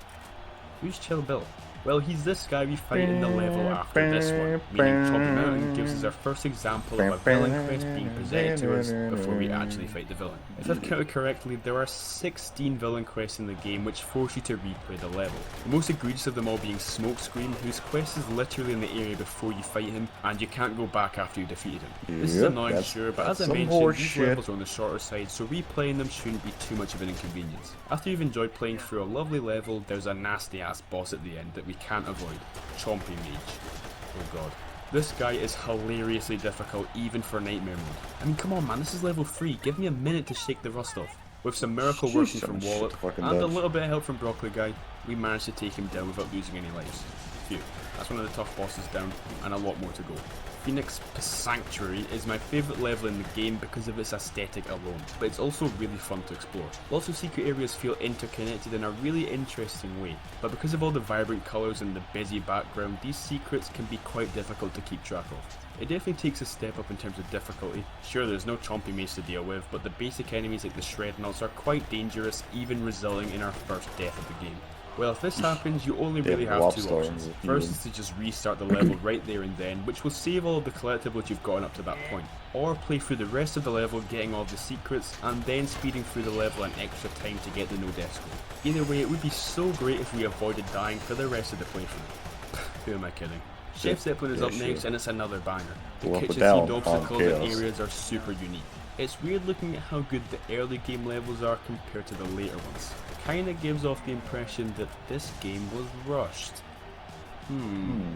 who's Chill Bill? Well, he's this guy we fight in the level after this one, meaning Chompy Mountain gives us our first example of a villain quest being presented to us before we actually fight the villain. If I've counted correctly, there are 16 villain quests in the game which force you to replay the level. The most egregious of them all being Smokescreen, whose quest is literally in the area before you fight him, and you can't go back after you defeated him. This is Yep, annoying, that's- sure, but that's as I some mentioned, horse these shit. levels are on the shorter side, so replaying them shouldn't be too much of an inconvenience. After you've enjoyed playing through a lovely level, there's a nasty ass boss at the end that we can't avoid. Chompy Mage. Oh god. This guy is hilariously difficult even for Nightmare mode. I mean, come on man, this is level 3, give me a minute to shake the rust off. With some miracle Sheesh, working from I'm shit Wallop, fucking and a dodge. little bit of help from Broccoli Guy, we managed to take him down without losing any lives. Phew, that's one of the tough bosses down, and a lot more to go. Phoenix Sanctuary is my favourite level in the game because of its aesthetic alone, but it's also really fun to explore. Lots of secret areas feel interconnected in a really interesting way, but because of all the vibrant colours and the busy background, these secrets can be quite difficult to keep track of. It definitely takes a step up in terms of difficulty. Sure, there's no Chompy Mace to deal with, but the basic enemies like the Shrednuts are quite dangerous, even resulting in our first death of the game. Well, if this happens, you only really have two options. First is to just restart the level right there and then, which will save all of the collectibles you've gotten up to that point. Or play through the rest of the level getting all the secrets, and then speeding through the level an extra time to get the no death score. Either way, it would be so great if we avoided dying for the rest of the playthrough. Who am I kidding? Chef Zeppelin is up next, and it's another banger. The Go up or kitchen down themed on obstacles and chaos. areas are super unique. It's weird looking at how good the early game levels are compared to the later ones. Kinda gives off the impression that this game was rushed.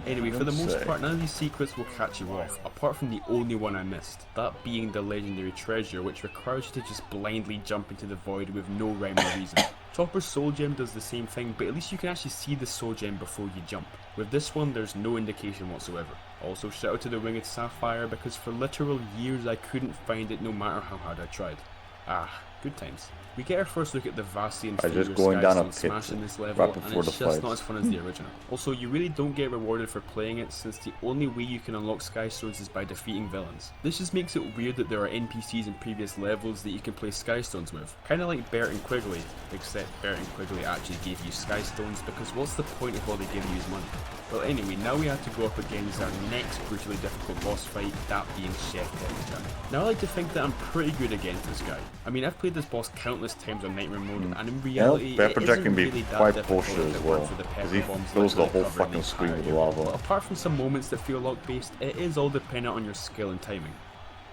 Anyway, for the most part, none of these secrets will catch you off, apart from the only one I missed, that being the legendary treasure, which requires you to just blindly jump into the void with no rhyme or reason. Chopper's soul gem does the same thing, but at least you can actually see the soul gem before you jump. With this one, there's no indication whatsoever. Also, shout out to the winged sapphire, because for literal years I couldn't find it no matter how hard I tried. Ah, good times. We get our first look at the vastly inferior Skystone Smash in this level, and it's just not as fun as the original. Also, you really don't get rewarded for playing it, since the only way you can unlock Skystones is by defeating villains. This just makes it weird that there are NPCs in previous levels that you can play Skystones with. Kinda like Bert and Quigley, except Bert and Quigley actually gave you Skystones, because what's the point if all they give you is money? Well, anyway, now we have to go up against our next brutally difficult boss fight, that being Chef Pepperjack. Now I like to think that I'm pretty good against this guy. I mean, I've played this boss countless times on Nightmare mode, and in reality, Pepperjack can be really quite bullshit as well, because he fills the whole fucking screen with lava. But apart from some moments that feel luck-based, it is all dependent on your skill and timing.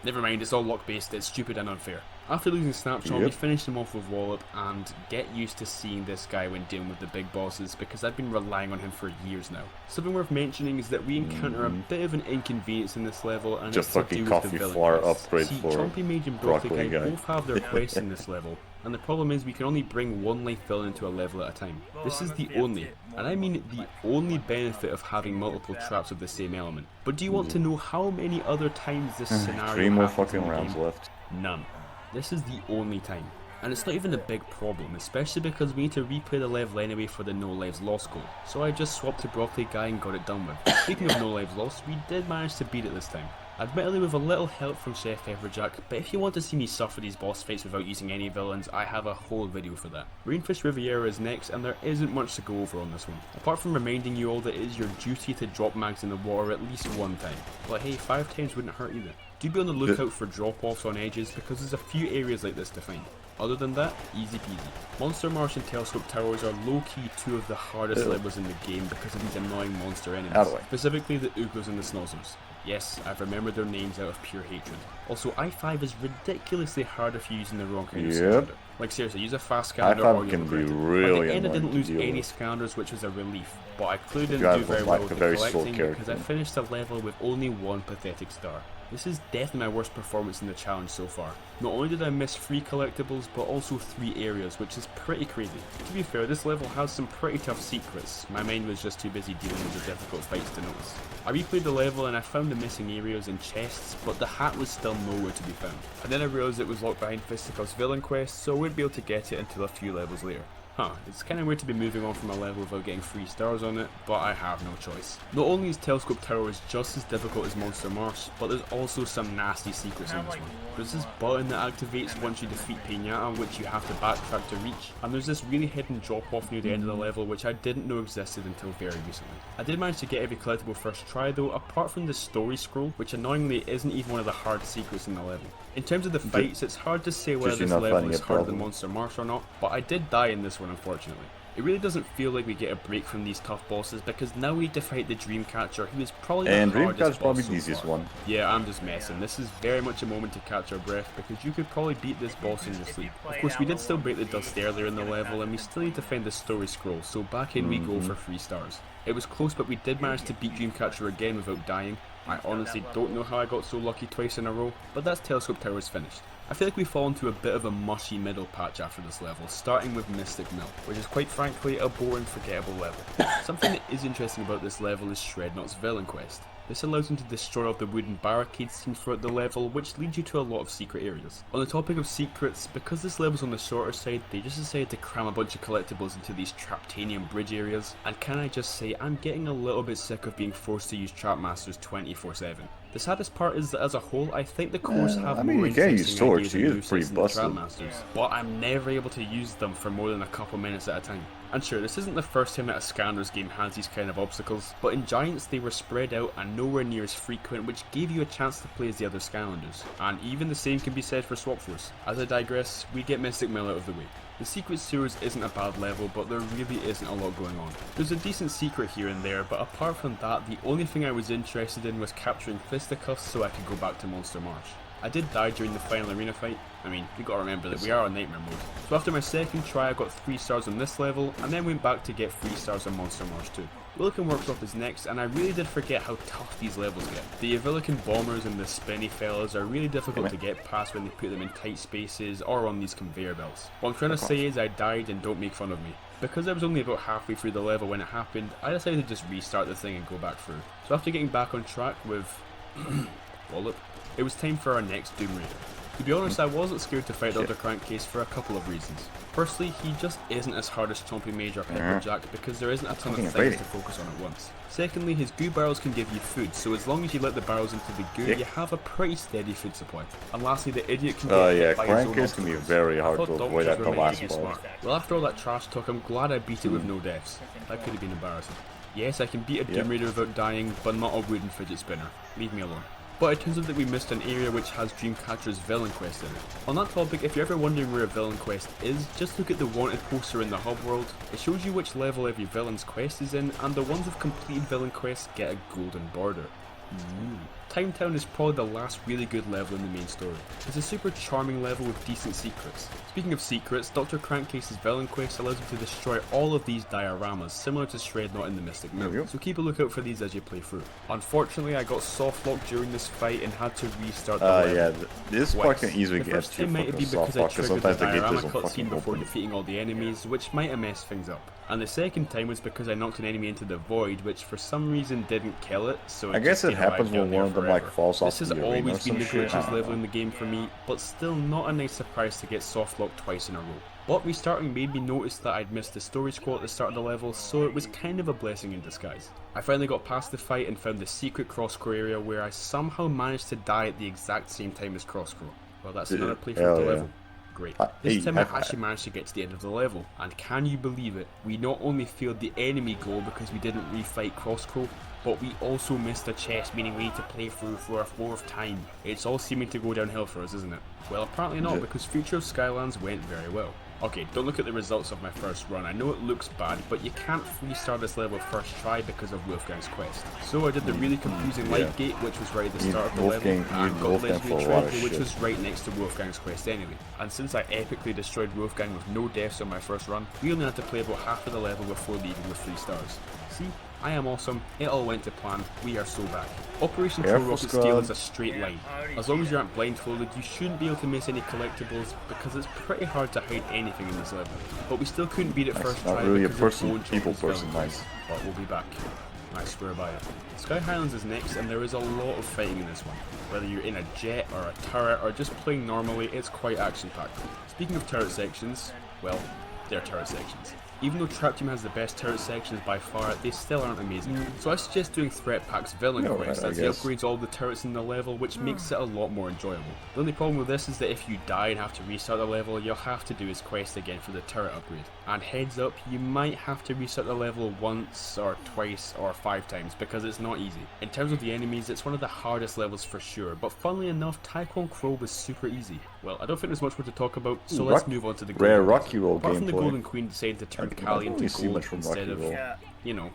Never mind, it's all luck-based, it's stupid and unfair. After losing Snapshot, we finish him off with Wallop, and get used to seeing this guy when dealing with the big bosses, because I've been relying on him for years now. Something worth mentioning is that we encounter a bit of an inconvenience in this level, and just it's to fucking do with the coffee villain flour quests. upgrade See, for Chompy Mage and broccoli Guy guy. both have their quests in this level, and the problem is we can only bring one life villain into a level at a time. This is the only, and I mean the only benefit of having multiple traps of the same element. But do you want to know how many other times this scenario 3 more happens in fucking the rounds game? left. None. This is the only time. And it's not even a big problem, especially because we need to replay the level anyway for the No Lives Lost goal. So I just swapped to Broccoli Guy and got it done with. Speaking of No Lives Lost, we did manage to beat it this time. Admittedly with a little help from Chef Pepperjack, but if you want to see me suffer these boss fights without using any villains, I have a whole video for that. Rainfish Riviera is next, and there isn't much to go over on this one. Apart from reminding you all that it is your duty to drop mags in the water at least one time. But hey, 5 times wouldn't hurt either. Do be on the lookout for drop-offs on edges, because there's a few areas like this to find. Other than that, easy peasy. Monster Marsh and Telescope Towers are low-key 2 of the hardest levels in the game because of these annoying monster enemies, specifically the Oogles and the Snozzles. Yes, I've remembered their names out of pure hatred. Also, I-5 is ridiculously hard if you're using the wrong kind of scander. Like seriously, use a fast scander or you'll regret it. At the end I didn't lose any scanders, which was a relief, but I clearly didn't do very well with the collecting because I finished the level with only 1 pathetic star. This is definitely my worst performance in the challenge so far. Not only did I miss 3 collectibles, but also 3 areas, which is pretty crazy. To be fair, this level has some pretty tough secrets. My mind was just too busy dealing with the difficult fights to notice. I replayed the level and I found the missing areas in chests, but the hat was still nowhere to be found. And then I realised it was locked behind Fisticuff's villain quest, so I wouldn't be able to get it until a few levels later. It's kinda weird to be moving on from a level without getting 3 stars on it, but I have no choice. Not only is Telescope Towers just as difficult as Monster Marsh, but there's also some nasty secrets in this one. There's this button that activates once you defeat Pinata, which you have to backtrack to reach, and there's this really hidden drop off near the end of the level which I didn't know existed until very recently. I did manage to get every collectible first try though, apart from the story scroll, which annoyingly isn't even one of the hard secrets in the level. In terms of the fights, it's hard to say whether this level is harder than Monster Marsh or not, but I did die in this one unfortunately. It really doesn't feel like we get a break from these tough bosses because now we need to fight the Dreamcatcher, who is probably the hardest boss so easiest far. one. Yeah, I'm just messing. This is very much a moment to catch our breath because you could probably beat this boss in your sleep. Of course, we did still break the dust earlier in the level and we still need to find the story scroll, so back in we go for 3 stars. It was close, but we did manage to beat Dreamcatcher again without dying. I honestly don't know how I got so lucky twice in a row, but that's Telescope Towers finished. I feel like we fall into a bit of a mushy middle patch after this level, starting with Mystic Mill, which is quite frankly a boring, forgettable level. Something that is interesting about this level is Shredknot's villain quest. This allows him to destroy all the wooden barricades seen throughout the level, which leads you to a lot of secret areas. On the topic of secrets, because this level's on the shorter side, they just decided to cram a bunch of collectibles into these Traptanium bridge areas, and can I just say, I'm getting a little bit sick of being forced to use Trapmasters 24/7. The saddest part is that as a whole, I think the cores have more interesting ideas and movesets than the Trapmasters, but I'm never able to use them for more than a couple minutes at a time. And sure, this isn't the first time that a Scanders game has these kind of obstacles, but in Giants they were spread out and nowhere near as frequent, which gave you a chance to play as the other Skylanders. And even the same can be said for Swap Force. As I digress, we get Mystic Mill out of the way. The Secret Sewers isn't a bad level, but there really isn't a lot going on. There's a decent secret here and there, but apart from that, the only thing I was interested in was capturing Fisticuffs so I could go back to Monster Marsh. I did die during the final arena fight. I mean, you gotta remember that we are on Nightmare mode. So after my second try I got 3 stars on this level, and then went back to get 3 stars on Monster Marsh too. Willikin Workshop is next, and I really did forget how tough these levels get. The Willikin bombers and the spinny fellas are really difficult to get past when they put them in tight spaces or on these conveyor belts. What I'm trying to say is I died, and don't make fun of me. Because I was only about halfway through the level when it happened, I decided to just restart the thing and go back through. So after getting back on track with Wallop, it was time for our next Doom Raider. To be honest, I wasn't scared to fight Dr. Crankcase for a couple of reasons. Firstly, he just isn't as hard as Chompy Mage or Pepperjack because there isn't a ton of things to focus on at once. Secondly, his goo barrels can give you food, so as long as you let the barrels into the goo, you have a pretty steady food supply. And lastly, the idiot can get hit by his own Crankcase can be very hard to avoid at the last boss. Well, after all that trash talk, I'm glad I beat it with no deaths. That could have been embarrassing. Yes, I can beat a Doom Raider without dying, but not a wooden fidget spinner. Leave me alone. But it turns out that we missed an area which has Dreamcatcher's Villain Quest in it. On that topic, if you're ever wondering where a Villain Quest is, just look at the wanted poster in the hub world. It shows you which level every Villain's quest is in, and the ones with completed Villain quests get a golden border. Time Town is probably the last really good level in the main story. It's a super charming level with decent secrets. Speaking of secrets, Dr. Crankcase's Villain Quest allows you to destroy all of these dioramas, similar to Shrednut in the Mystic Moon, so keep a lookout for these as you play through. Unfortunately, I got soft locked during this fight and had to restart the level. Yeah, this part can easily the get first time might be because I triggered the diorama cutscene before defeating all the enemies, which might have messed things up. And the second time was because I knocked an enemy into the void, which for some reason didn't kill it, so I guess it happens when one of them like falls off This has the arena always been the shit. glitchiest level in the game for me, but still not a nice surprise to get soft locked twice in a row. But restarting made me notice that I'd missed the story scroll at the start of the level, so it was kind of a blessing in disguise. I finally got past the fight and found the secret Crosscrow area where I somehow managed to die at the exact same time as Crosscrow. Well, that's another playthrough of the level. Great. This time I actually managed to get to the end of the level, and can you believe it? We not only failed the enemy goal because we didn't refight Crosscrow, but we also missed a chest, meaning we need to play through for a fourth time. It's all seeming to go downhill for us, isn't it? Well, apparently not, because Future of Skylands went very well. Okay, don't look at the results of my first run. I know it looks bad, but you can't restart this level first try because of Wolfgang's quest. So I did the really confusing light gate, which was right at the start of the level, and got Legendary Trophy, which was right next to Wolfgang's quest anyway. And since I epically destroyed Wolfgang with no deaths on my first run, we only had to play about half of the level before leaving with 3 stars. See? I am awesome, it all went to plan, we are so back. Operation Troll Rocket Steal is a straight line. As long as you aren't blindfolded, you shouldn't be able to miss any collectibles because it's pretty hard to hide anything in this level. But we still couldn't beat it first try because of people person, nice. But we'll be back. I swear by it. Sky Highlands is next, and there is a lot of fighting in this one. Whether you're in a jet or a turret or just playing normally, it's quite action-packed. Speaking of turret sections, well, they're turret sections. Even though Trap Team has the best turret sections by far, they still aren't amazing. So I suggest doing Threat Pack's Villain Quest, as he upgrades all the turrets in the level, which makes it a lot more enjoyable. The only problem with this is that if you die and have to restart the level, you'll have to do his quest again for the turret upgrade. And heads up, you might have to restart the level once, or twice, or 5 times, because it's not easy. In terms of the enemies, it's one of the hardest levels for sure, but funnily enough, Taekwon Crow was super easy. Well, I don't think there's much more to talk about, so let's move on to the Rare Rocky Roll Apart gameplay. from the Golden Queen deciding to turn Kali into gold instead of, you know,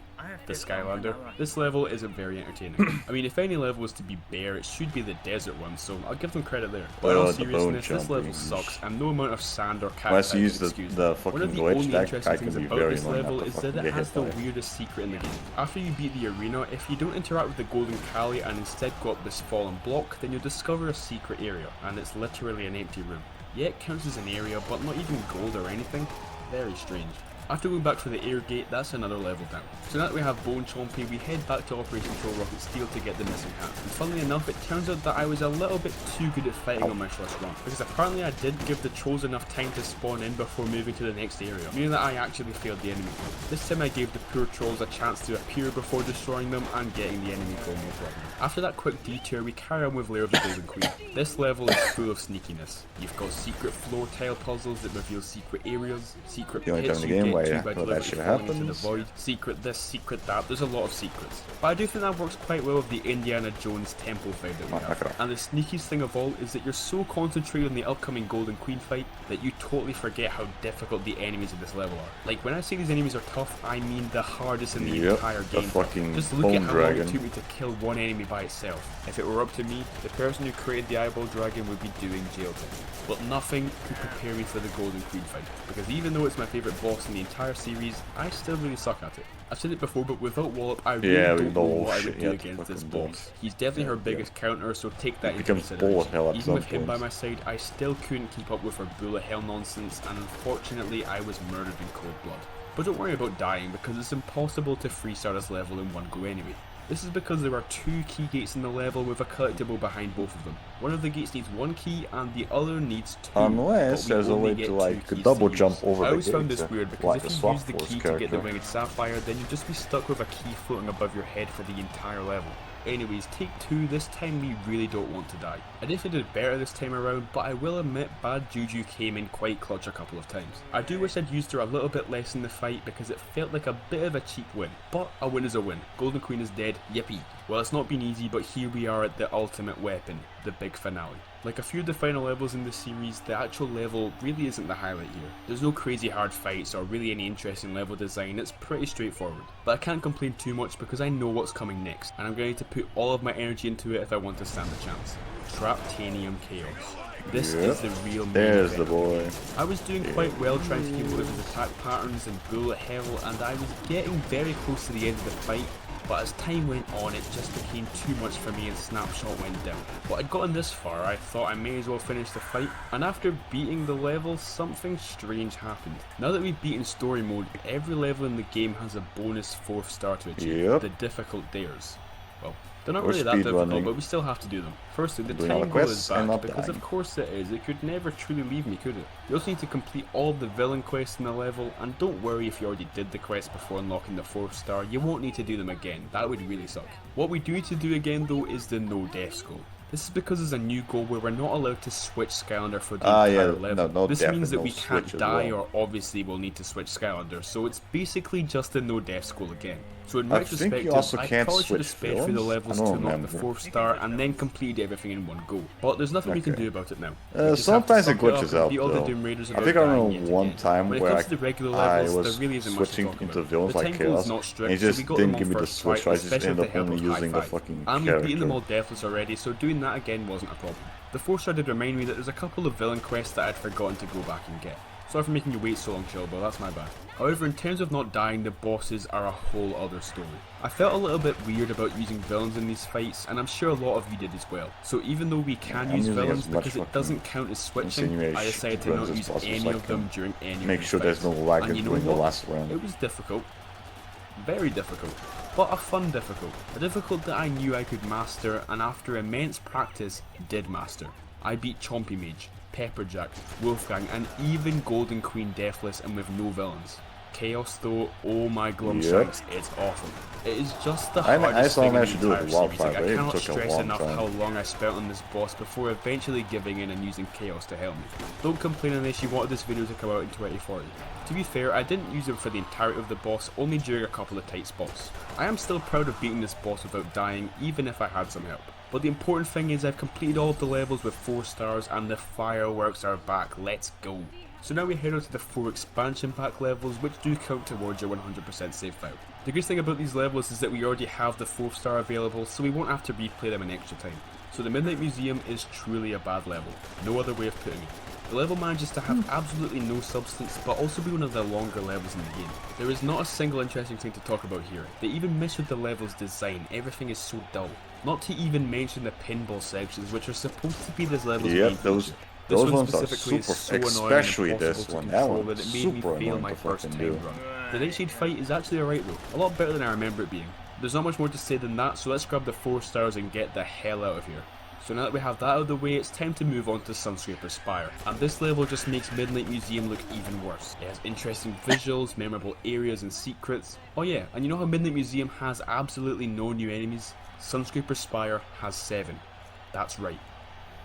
the Skylander, this level isn't very entertaining. I mean, if any level was to be bare, it should be the desert one, so I'll give them credit there. But in all seriousness, this level sucks, and no amount of sand or cacti can excuse it. One of the only interesting things about this level is that it has the weirdest secret in the game. After you beat the arena, if you don't interact with the Golden Kali and instead go up this fallen block, then you'll discover a secret area, and it's literally an empty room. Yeah, it counts as an area, but not even gold or anything. Very strange. After going back for the air gate, that's another level down. So now that we have Bone Chompy, we head back to Operation Troll Rocket Steal to get the missing hat. And funnily enough, it turns out that I was a little bit too good at fighting on my first run, because apparently I did give the trolls enough time to spawn in before moving to the next area, meaning that I actually failed the enemy kill. This time I gave the poor trolls a chance to appear before destroying them and getting the enemy kill no problem. After that quick detour, we carry on with Lair of the Golden Queen. This level is full of sneakiness. You've got secret floor tile puzzles that reveal secret areas, secret pits you get to by deliberately falling into the void, secret this, secret that, there's a lot of secrets. But I do think that works quite well with the Indiana Jones temple fight that we have. And the sneakiest thing of all is that you're so concentrated on the upcoming Golden Queen fight that you totally forget how difficult the enemies of this level are. Like, when I say these enemies are tough, I mean the hardest in the entire game. Just look at how long it took me to kill one enemy by itself. If it were up to me, the person who created the Eyeball Dragon would be doing jail time. But nothing could prepare me for the Golden Queen fight, because even though it's my favourite boss in the entire series, I still really suck at it. I've said it before, but without Wallop, I really don't know what I would do against this boss. He's definitely her biggest counter, so take that into consideration. Even with him by my side, I still couldn't keep up with her bullet hell nonsense, and unfortunately I was murdered in cold blood. But don't worry about dying, because it's impossible to 3-star this level in one go anyway. This is because there are 2 key gates in the level with a collectible behind both of them. One of the gates needs 1 key and the other needs 2. Unless there's a way to like double jump over the gate. I always found this weird because like if you use the key to get the winged sapphire, then you'd just be stuck with a key floating above your head for the entire level. Anyways, take 2, this time we really don't want to die. I definitely did better this time around, but I will admit bad juju came in quite clutch a couple of times. I do wish I'd used her a little bit less in the fight because it felt like a bit of a cheap win. But a win is a win. Golden Queen is dead, yippee. Well, it's not been easy, but here we are at the ultimate weapon, the big finale. Like a few of the final levels in this series, the actual level really isn't the highlight here. There's no crazy hard fights or really any interesting level design, it's pretty straightforward. But I can't complain too much because I know what's coming next, and I'm going to put all of my energy into it if I want to stand a chance. Traptanium Chaos. This is the real main event. The boy. I was doing quite well trying to keep up with his attack patterns and bullet hell, and I was getting very close to the end of the fight. But as time went on, it just became too much for me and Snapshot went down. But I'd gotten this far, I thought I may as well finish the fight, and after beating the level, something strange happened. Now that we've beaten story mode, every level in the game has a bonus 4th star to achieve, the difficult dares. Well, they're not really that difficult, but we still have to do them. Firstly, the time goal is back, because of course it is, it could never truly leave me, could it? You also need to complete all of the villain quests in the level, and don't worry if you already did the quests before unlocking the 4th star, you won't need to do them again, that would really suck. What we do need to do again though is the no deaths goal. This is because there's a new goal where we're not allowed to switch Skylander for the entire level. This means that we can't die or obviously we'll need to switch Skylander, so it's basically just a no deaths goal again. So in retrospect, I probably should have sped through the levels to unlock the 4th star and then completed everything in one go. But there's nothing we can do about it now. Sometimes it glitches out though. I think I remember one time where I was switching into villains like Chaos, and it just didn't give me the switch, so I just ended up only using the fucking character. And we've beaten them all deathless already, so doing that again wasn't a problem. The 4th star did remind me that there's a couple of villain quests that I'd forgotten to go back and get. Sorry for making you wait so long, Chillbo, that's my bad. However, in terms of not dying, the bosses are a whole other story. I felt a little bit weird about using villains in these fights, and I'm sure a lot of you did as well. So even though we can use villains because it doesn't count as switching, I decided to not use any of them during any of Make sure there's no lag during the last round. It was difficult. Very difficult. But a fun difficult. A difficult that I knew I could master, and after immense practice, did master. I beat Chompy Mage, Pepperjack, Wolfgang, and even Golden Queen deathless and with no villains. Chaos though, oh my glumshanks, it's awful. It is just the hardest thing in the entire series. Like, I cannot stress enough how long I spent on this boss before eventually giving in and using Chaos to help me. Don't complain unless you wanted this video to come out in 2040. To be fair, I didn't use him for the entirety of the boss, only during a couple of tight spots. I am still proud of beating this boss without dying, even if I had some help. But the important thing is I've completed all of the levels with 4 stars and the fireworks are back, let's go. So now we head on to the 4 expansion pack levels, which do count towards your 100% save file. The good thing about these levels is that we already have the 4th star available, so we won't have to replay them in extra time. So the Midnight Museum is truly a bad level, no other way of putting it. The level manages to have absolutely no substance, but also be one of the longer levels in the game. There is not a single interesting thing to talk about here. They even miss with the level's design, everything is so dull. Not to even mention the pinball sections, which are supposed to be this level's main feature. Those ones are super, especially this one. That one is super annoying to fucking do. The Nightshade fight is actually alright though, a lot better than I remember it being. There's not much more to say than that, so let's grab the 4 stars and get the hell out of here. So now that we have that out of the way, it's time to move on to Sunscraper Spire. And this level just makes Midnight Museum look even worse. It has interesting visuals, memorable areas and secrets. Oh yeah, and you know how Midnight Museum has absolutely no new enemies? Sunscraper Spire has 7. That's right,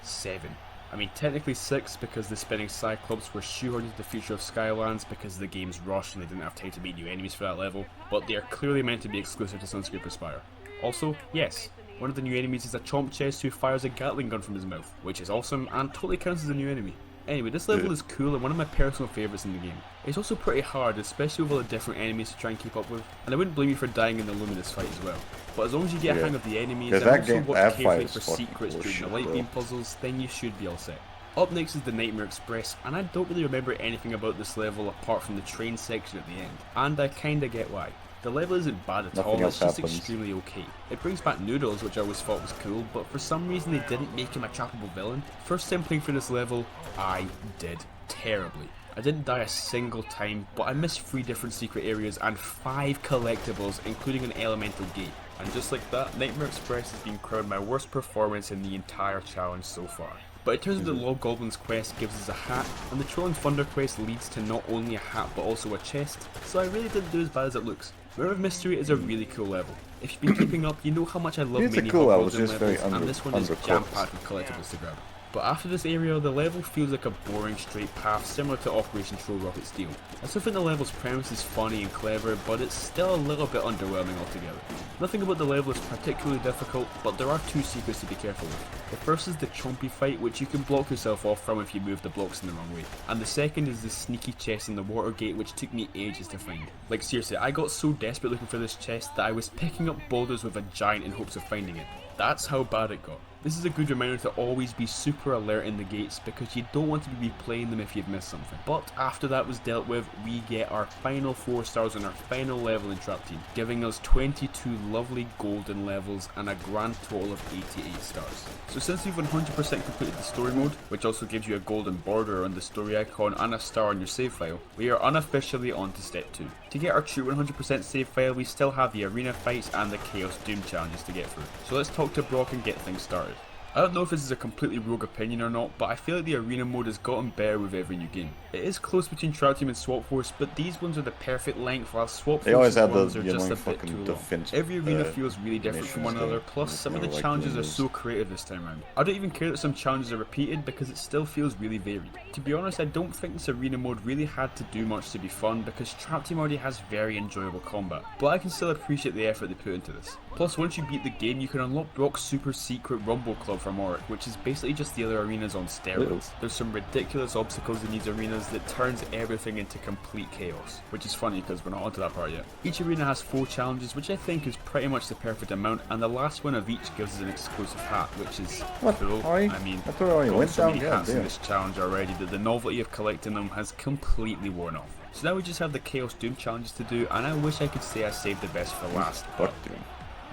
7. I mean technically 6 because the spinning Cyclops were shoehorned into the future of Skylands because the game's rushed and they didn't have time to meet new enemies for that level, but they are clearly meant to be exclusive to Sunscraper Spire. Also, yes, one of the new enemies is a Chomp Chest who fires a Gatling gun from his mouth, which is awesome and totally counts as a new enemy. Anyway, this level is cool and one of my personal favourites in the game. It's also pretty hard, especially with all the different enemies to try and keep up with, and I wouldn't blame you for dying in the Luminous fight as well. But as long as you get a hang of the enemies and also watch carefully for secrets during the light beam puzzles, then you should be all set. Up next is the Nightmare Express, and I don't really remember anything about this level apart from the train section at the end, and I kinda get why. The level isn't bad at all, it's just extremely okay. It brings back Noodles, which I always thought was cool, but for some reason they didn't make him a trappable villain. First time playing through this level, I did terribly. I didn't die a single time, but I missed 3 different secret areas and 5 collectibles, including an elemental gate. And just like that, Nightmare Express has been crowned my worst performance in the entire challenge so far. But it turns out the Log Goblin's quest gives us a hat, and the Trolling Thunder quest leads to not only a hat but also a chest, so I really didn't do as bad as it looks. River of Mystery is a really cool level. If you've been keeping up, you know how much I love mini hub worlds and levels, and this one is jam-packed with collectibles to grab. But after this area, the level feels like a boring straight path similar to Operation Troll Rocket Steel. I still think the level's premise is funny and clever, but it's still a little bit underwhelming altogether. Nothing about the level is particularly difficult, but there are 2 secrets to be careful with. The first is the Chompy fight, which you can block yourself off from if you move the blocks in the wrong way. And the second is the sneaky chest in the water gate, which took me ages to find. Like seriously, I got so desperate looking for this chest that I was picking up boulders with a giant in hopes of finding it. That's how bad it got. This is a good reminder to always be super alert in the gates because you don't want to be replaying them if you've missed something. But after that was dealt with, we get our final 4 stars on our final level in Trap Team, giving us 22 lovely golden levels and a grand total of 88 stars. So since we've 100% completed the story mode, which also gives you a golden border on the story icon and a star on your save file, we are unofficially on to step 2. To get our true 100% save file, we still have the arena fights and the Chaos Doom challenges to get through. So let's talk to Brock and get things started. I don't know if this is a completely rogue opinion or not, but I feel like the arena mode has gotten better with every new game. It is close between Trap Team and Swap Force, but these ones are the perfect length, while Swap Force's ones are just a bit too long. Every arena feels really different from one another, plus some of the challenges are so creative this time around. I don't even care that some challenges are repeated because it still feels really varied. To be honest, I don't think this arena mode really had to do much to be fun because Trap Team already has very enjoyable combat, but I can still appreciate the effort they put into this. Plus, once you beat the game, you can unlock Brock's super secret Rumble Club from Oric, which is basically just the other arenas on steroids. There's some ridiculous obstacles in these arenas that turns everything into complete chaos, which is funny because we're not onto that part yet. Each arena has 4 challenges, which I think is pretty much the perfect amount, and the last one of each gives us an exclusive hat, which is cool. I mean, I've got so many hats in this challenge already that the novelty of collecting them has completely worn off. So now we just have the Chaos Doom challenges to do, and I wish I could say I saved the best for last, but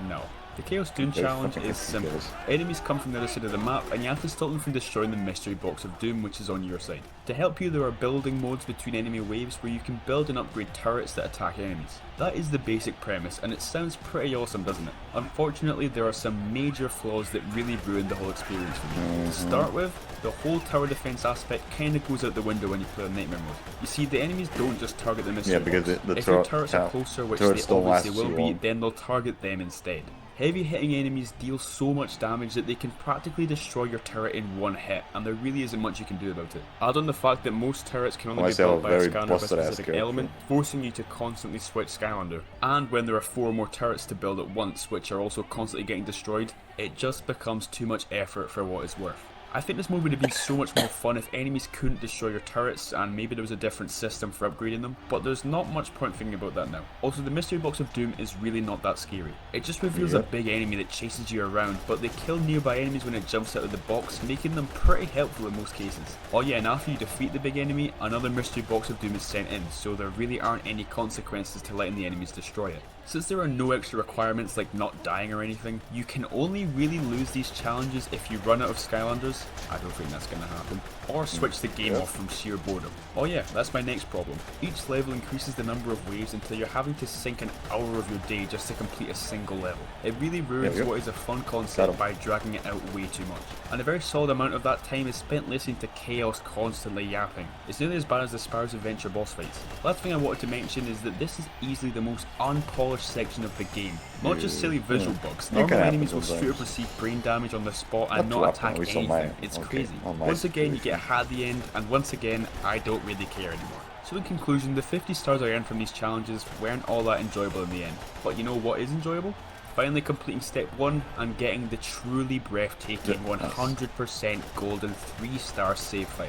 no. The Chaos Doom challenge is simple. Enemies come from the other side of the map and you have to stop them from destroying the mystery box of doom which is on your side. To help you, there are building modes between enemy waves where you can build and upgrade turrets that attack enemies. That is the basic premise and it sounds pretty awesome, doesn't it? Unfortunately, there are some major flaws that really ruin the whole experience for me. To start with, the whole tower defense aspect kinda goes out the window when you play on Nightmare mode. You see, the enemies don't just target the mystery box. If your turrets are closer, which they obviously will be, then they'll target them instead. Heavy hitting enemies deal so much damage that they can practically destroy your turret in one hit, and there really isn't much you can do about it. Add on the fact that most turrets can only be built by a Skylander with a specific element, forcing you to constantly switch Skylander. And when there are 4 more turrets to build at once, which are also constantly getting destroyed, it just becomes too much effort for what it's worth. I think this mode would have been so much more fun if enemies couldn't destroy your turrets and maybe there was a different system for upgrading them, but there's not much point thinking about that now. Also, the mystery box of doom is really not that scary. It just reveals a big enemy that chases you around, but they kill nearby enemies when it jumps out of the box, making them pretty helpful in most cases. Oh yeah, and after you defeat the big enemy, another mystery box of doom is sent in, so there really aren't any consequences to letting the enemies destroy it. Since there are no extra requirements like not dying or anything, you can only really lose these challenges if you run out of Skylanders. I don't think that's going to happen. Or switch the game off from sheer boredom. Oh yeah, that's my next problem. Each level increases the number of waves until you're having to sink an hour of your day just to complete a single level. It really ruins what is a fun concept by dragging it out way too much. And a very solid amount of that time is spent listening to Chaos constantly yapping. It's nearly as bad as the Sparrow's Adventure boss fights. Last thing I wanted to mention is that this is easily the most unpolished section of the game. Not just silly visual bugs. Normal enemies will straight up receive brain damage on the spot and not attack anything. It's crazy. Once again, you get a hat at the end, and once again, I don't really care anymore. So in conclusion, the 50 stars I earned from these challenges weren't all that enjoyable in the end. But you know what is enjoyable? Finally completing step 1 and getting the truly breathtaking 100% golden 3-star save file.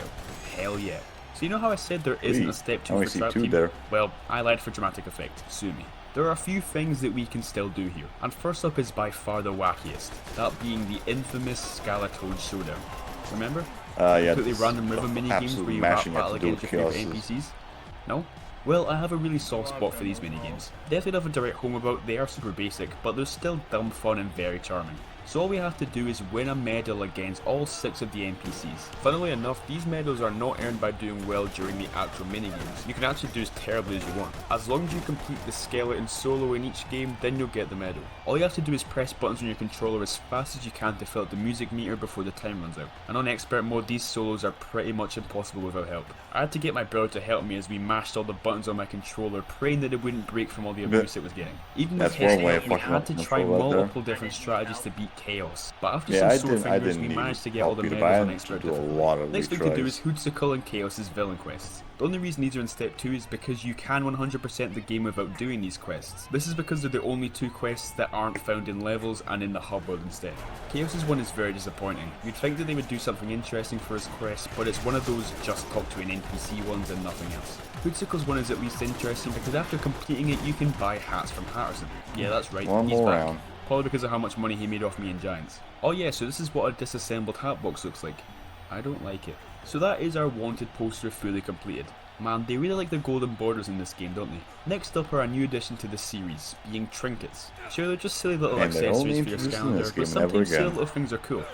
hell yeah. So you know how I said there isn't a step 2 I only for see Trap 2 Team? there. Well, I lied for dramatic effect, sue me. There are a few things that we can still do here, and first up is by far the wackiest, that being the infamous Skeleton Showdown. Remember? Yeah, Completely random river minigames where you rap battle against your favourite NPCs? No? Well, I have a really soft spot for these minigames. Definitely nothing to write home about, they are super basic, but they're still dumb fun and very charming. So all we have to do is win a medal against all 6 of the NPCs. Funnily enough, these medals are not earned by doing well during the actual minigames. You can actually do as terribly as you want. As long as you complete the skeleton solo in each game, then you'll get the medal. All you have to do is press buttons on your controller as fast as you can to fill up the music meter before the time runs out. And on expert mode, these solos are pretty much impossible without help. I had to get my brother to help me as we mashed all the buttons on my controller, praying that it wouldn't break from all the abuse it was getting. Even with his help, we had to try multiple different strategies to beat Chaos. But after some sore fingers, we managed to get all the medals on expert difficulty. Next thing to do is Hoodsicle and Chaos's villain quests. The only reason these are in step 2 is because you can 100% the game without doing these quests. This is because they're the only 2 quests that aren't found in levels and in the hub world instead. Chaos's one is very disappointing. You'd think that they would do something interesting for his quest, but it's one of those just talk to an NPC ones and nothing else. Hoodsicle's one is at least interesting because after completing it you can buy hats from Hatterson. Yeah, that's right, One he's more back. round. Probably because of how much money he made off me and Giants. Oh yeah, so this is what a disassembled hat box looks like. I don't like it. So that is our wanted poster fully completed. Man, they really like the golden borders in this game, don't they? Next up are a new addition to the series, being trinkets. Sure, they're just silly little And they're only accessories for your introduced in Scavenger, this but game, sometimes never silly again. little things are cool.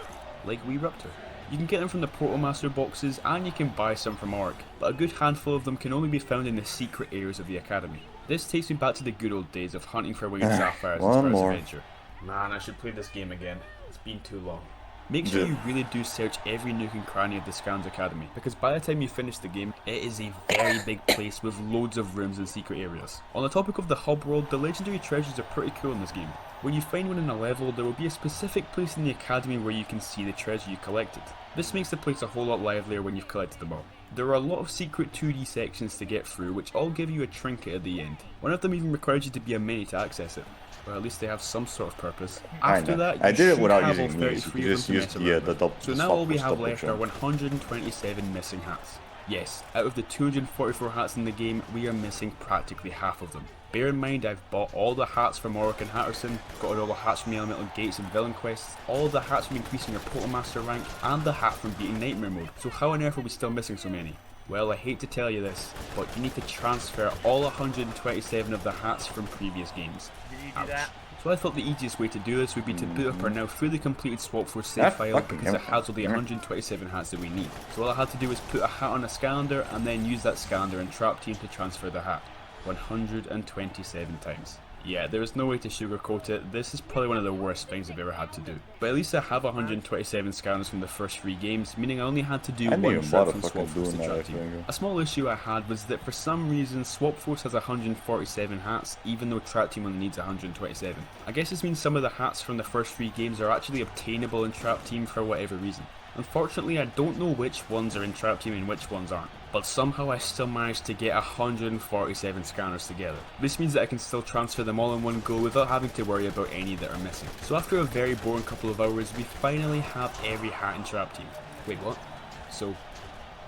Like Wee Raptor. You can get them from the Portal Master boxes, and you can buy some from Orc, but a good handful of them can only be found in the secret areas of the Academy. This takes me back to the good old days of hunting for winged sapphires One as far as more. adventure. Man, I should play this game again. It's been too long. Make sure you really do search every nook and cranny of the Scans Academy, because by the time you finish the game, it is a very big place with loads of rooms and secret areas. On the topic of the hub world, the legendary treasures are pretty cool in this game. When you find one in a level, there will be a specific place in the Academy where you can see the treasure you collected. This makes the place a whole lot livelier when you've collected them all. There are a lot of secret 2D sections to get through, which all give you a trinket at the end. One of them even requires you to be a mini to access it. Well, at least they have some sort of purpose. After that, you I did it should without have all using minis. 33 You of just them to used mess the around with. double. So now all we have left are 127 missing hats. Yes, out of the 244 hats in the game, we are missing practically half of them. Bear in mind, I've bought all the hats from Orc and Hatterson, got all the hats from the Elemental Gates and Villain Quests, all the hats from increasing your Portal Master rank, and the hat from beating Nightmare Mode. So how on earth are we still missing so many? Well, I hate to tell you this, but you need to transfer all 127 of the hats from previous games. Did you do that? So I thought the easiest way to do this would be to boot up our now fully completed swap force save That file fucking because it has all the 127 hats that we need. So all I had to do was put a hat on a scander and then use that scander in Trap Team to transfer the hat. 127 times. Yeah, there is no way to sugarcoat it, this is probably one of the worst things I've ever had to do. But at least I have 127 scanners from the first 3 games, meaning I only had to do one trip from Swap Force to Trap Team. A small issue I had was that for some reason Swap Force has 147 hats, even though Trap Team only needs 127. I guess this means some of the hats from the first 3 games are actually obtainable in Trap Team for whatever reason. Unfortunately, I don't know which ones are in Trap Team and which ones aren't, but somehow I still managed to get 147 scanners together. This means that I can still transfer them all in one go without having to worry about any that are missing. So after a very boring couple of hours, we finally have every hat in Trap Team. Wait, what? So,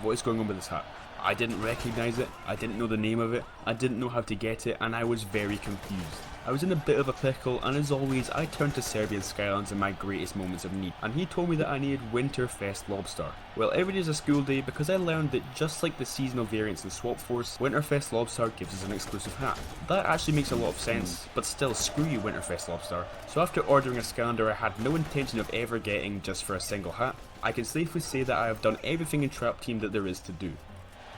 what is going on with this hat? I didn't recognise it, I didn't know the name of it, I didn't know how to get it, and I was very confused. I was in a bit of a pickle, and as always, I turned to Serbian Skylands in my greatest moments of need, and he told me that I needed Winterfest Lobstar. Well, every day is a school day because I learned that just like the seasonal variants in Swap Force, Winterfest Lobstar gives us an exclusive hat. That actually makes a lot of sense, but still, screw you Winterfest Lobstar. So after ordering a scander I had no intention of ever getting just for a single hat, I can safely say that I have done everything in Trap Team that there is to do.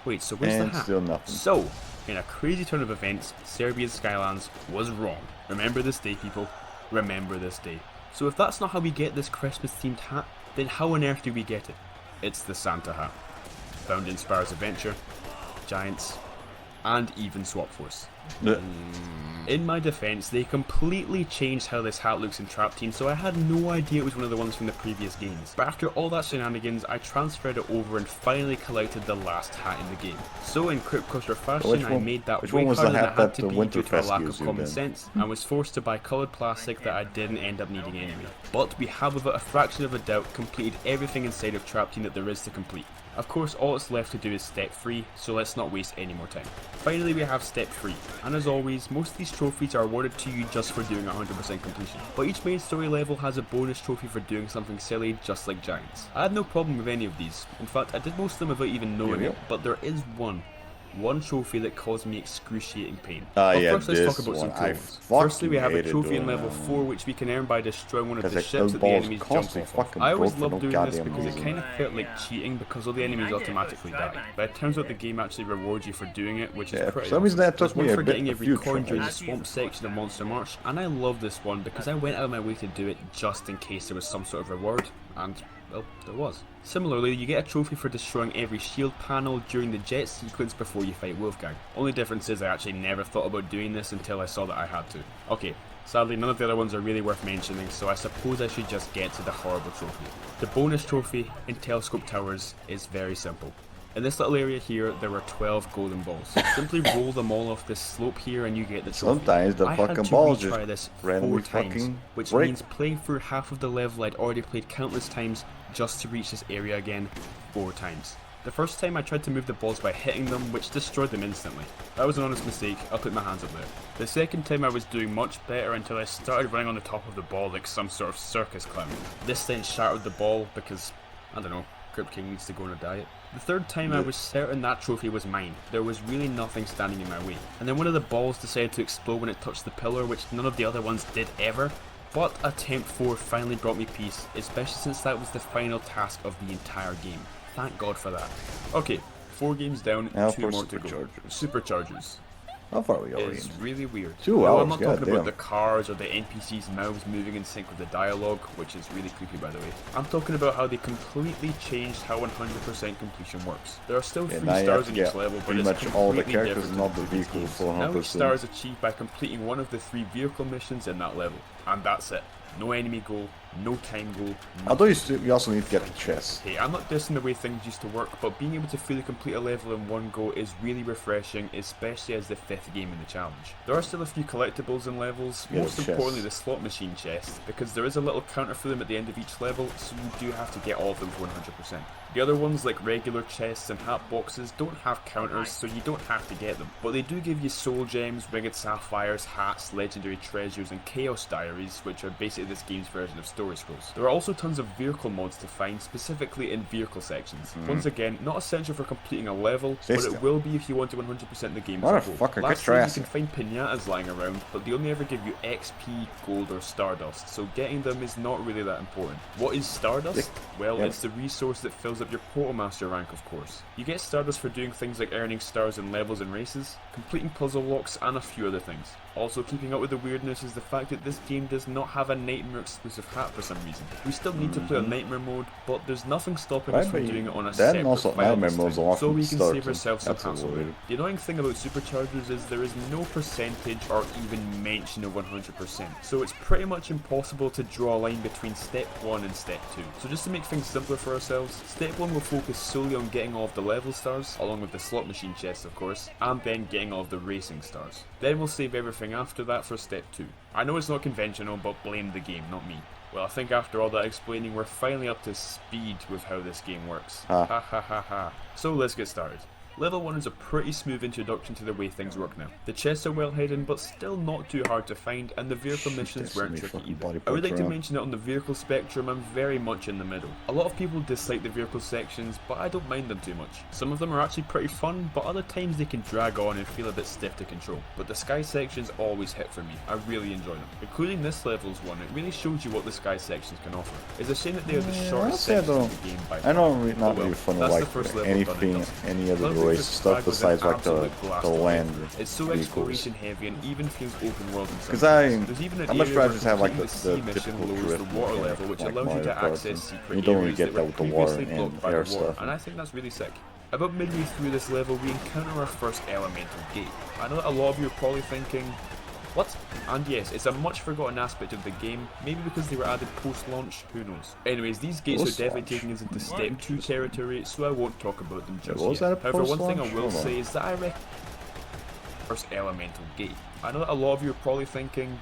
Wait, so where's the hat? Still nothing. So, in a crazy turn of events, Serbian Skylands was wrong. Remember this day, people. Remember this day. So if that's not how we get this Christmas themed hat, then how on earth do we get it? It's the Santa hat. Found in Sparrow's Adventure, Giants, and even Swap Force. In my defense, they completely changed how this hat looks in Trap Team, so I had no idea it was one of the ones from the previous games. But after all that shenanigans, I transferred it over and finally collected the last hat in the game. So in Crypt Cluster fashion, I made that way harder than I had to be due to a lack of common sense, and was forced to buy coloured plastic that I didn't end up needing anyway. But we have without a fraction of a doubt completed everything inside of Trap Team that there is to complete. Of course, all it's left to do is step 3, so let's not waste any more time. Finally, we have step 3, and as always, most of these trophies are awarded to you just for doing 100% completion. But each main story level has a bonus trophy for doing something silly, just like Giants. I had no problem with any of these. In fact, I did most of them without even knowing it, but there is one trophy that caused me excruciating pain. But first, let's talk about some cool ones. Firstly, we have a trophy in level 4 which we can earn by destroying one of the ships that the enemies jump off of. I always loved doing this because it kind of felt like cheating because all the enemies automatically die. But it turns out the game actually rewards you for doing it, which is pretty awesome. There's one for getting every coin during the swamp section of Monster March, and I love this one because I went out of my way to do it just in case there was some sort of reward, and well, there was. Similarly, you get a trophy for destroying every shield panel during the jet sequence before you fight Wolfgang. Only difference is I actually never thought about doing this until I saw that I had to. Okay, sadly none of the other ones are really worth mentioning, so I suppose I should just get to the horrible trophy. The bonus trophy in Telescope Towers is very simple. In this little area here, there were 12 golden balls. Simply roll them all off this slope here and you get the trophy. Sometimes the fucking balls just this randomly 4 times, fucking which break. means playing through half of the level I'd already played countless times just to reach this area again 4 times. The first time I tried to move the balls by hitting them, which destroyed them instantly. That was an honest mistake, I'll put my hands up there. The second time I was doing much better until I started running on the top of the ball like some sort of circus clown. This then shattered the ball because, I don't know, Crypt King needs to go on a diet. The third time I was certain that trophy was mine. There was really nothing standing in my way. And then one of the balls decided to explode when it touched the pillar, which none of the other ones did ever. But attempt 4 finally brought me peace, especially since that was the final task of the entire game. Thank God for that. Okay, 4 games down, now 2 more to go. Superchargers. How far are we already? It's really weird. 2 hours, I'm not talking damn. about the cars or the NPCs' mouths moving in sync with the dialogue, which is really creepy by the way. I'm talking about how they completely changed how 100% completion works. There are still 3 stars in each level, but pretty it's much all the completely characters, different not the in previous vehicle games. for 100%. Now each star is achieved by completing one of the 3 vehicle missions in that level, and that's it. No enemy goal, no time goal. Although you also need to get the chest. Hey, I'm not dissing the way things used to work, but being able to fully complete a level in one go is really refreshing, especially as the 5th game in the challenge. There are still a few collectibles in levels, Yeah, most chests. importantly the slot machine chest, because there is a little counter for them at the end of each level, so you do have to get all of them for 100%. The other ones, like regular chests and hat boxes, don't have counters, so you don't have to get them. But they do give you soul gems, winged sapphires, hats, legendary treasures, and chaos diaries, which are basically this game's version of story scrolls. There are also tons of vehicle mods to find, specifically in vehicle sections. Once again, not essential for completing a level, but it will be if you want to 100% the game as a whole. Motherfucker, get Lastly, your you ass can find pinatas lying around, but they only ever give you XP, gold, or stardust, so getting them is not really that important. What is stardust? Well, it's the resource that fills up your Quartermaster rank, of course. You get stardust for doing things like earning stars in levels and races, completing puzzle locks, and a few other things. Also, keeping up with the weirdness is the fact that this game does not have a Nightmare exclusive hat for some reason. We still need to play on Nightmare mode, but there's nothing stopping us from doing it on a separate also file Nightmare this mode's time, often so we can started. save ourselves some That's a hassle. weird. The annoying thing about Superchargers is there is no percentage or even mention of 100%, so it's pretty much impossible to draw a line between step 1 and step 2. So just to make things simpler for ourselves, step 1 will focus solely on getting all of the level stars, along with the slot machine chests of course, and then getting all of the racing stars. Then we'll save everything after that for step 2. I know it's not conventional, but blame the game, not me. Well, I think after all that explaining, we're finally up to speed with how this game works. Ha ha ha ha. So let's get started. Level 1 is a pretty smooth introduction to the way things work now. The chests are well hidden, but still not too hard to find, and the vehicle missions weren't tricky either. I would like to mention that on the vehicle spectrum, I'm very much in the middle. A lot of people dislike the vehicle sections, but I don't mind them too much. Some of them are actually pretty fun, but other times they can drag on and feel a bit stiff to control. But the sky sections always hit for me. I really enjoy them. Including this level's one, it really shows you what the sky sections can offer. It's a shame that they are the shortest sections of the game by far. I know not really fun to like anything, any other race stuff besides like the land. It's so exploration heavy and even feels open world in some Because There's even an I much area rather where just have like completing the sea mission typical lowers drift the water mechanic, level, which like allows you Mario to Kart, access and secret you don't really areas get that that were with the water previously and blocked by air the water. stuff. And I think that's really sick. About midway through this level, we encounter our first elemental gate. I know that a lot of you are probably thinking, what? And yes, it's a much forgotten aspect of the game, maybe because they were added post-launch, who knows. Anyways, these gates are definitely taking us into Step 2 territory, so I won't talk about them just yet. However, one thing I will say is that I reckon first elemental gate. I know that a lot of you are probably thinking,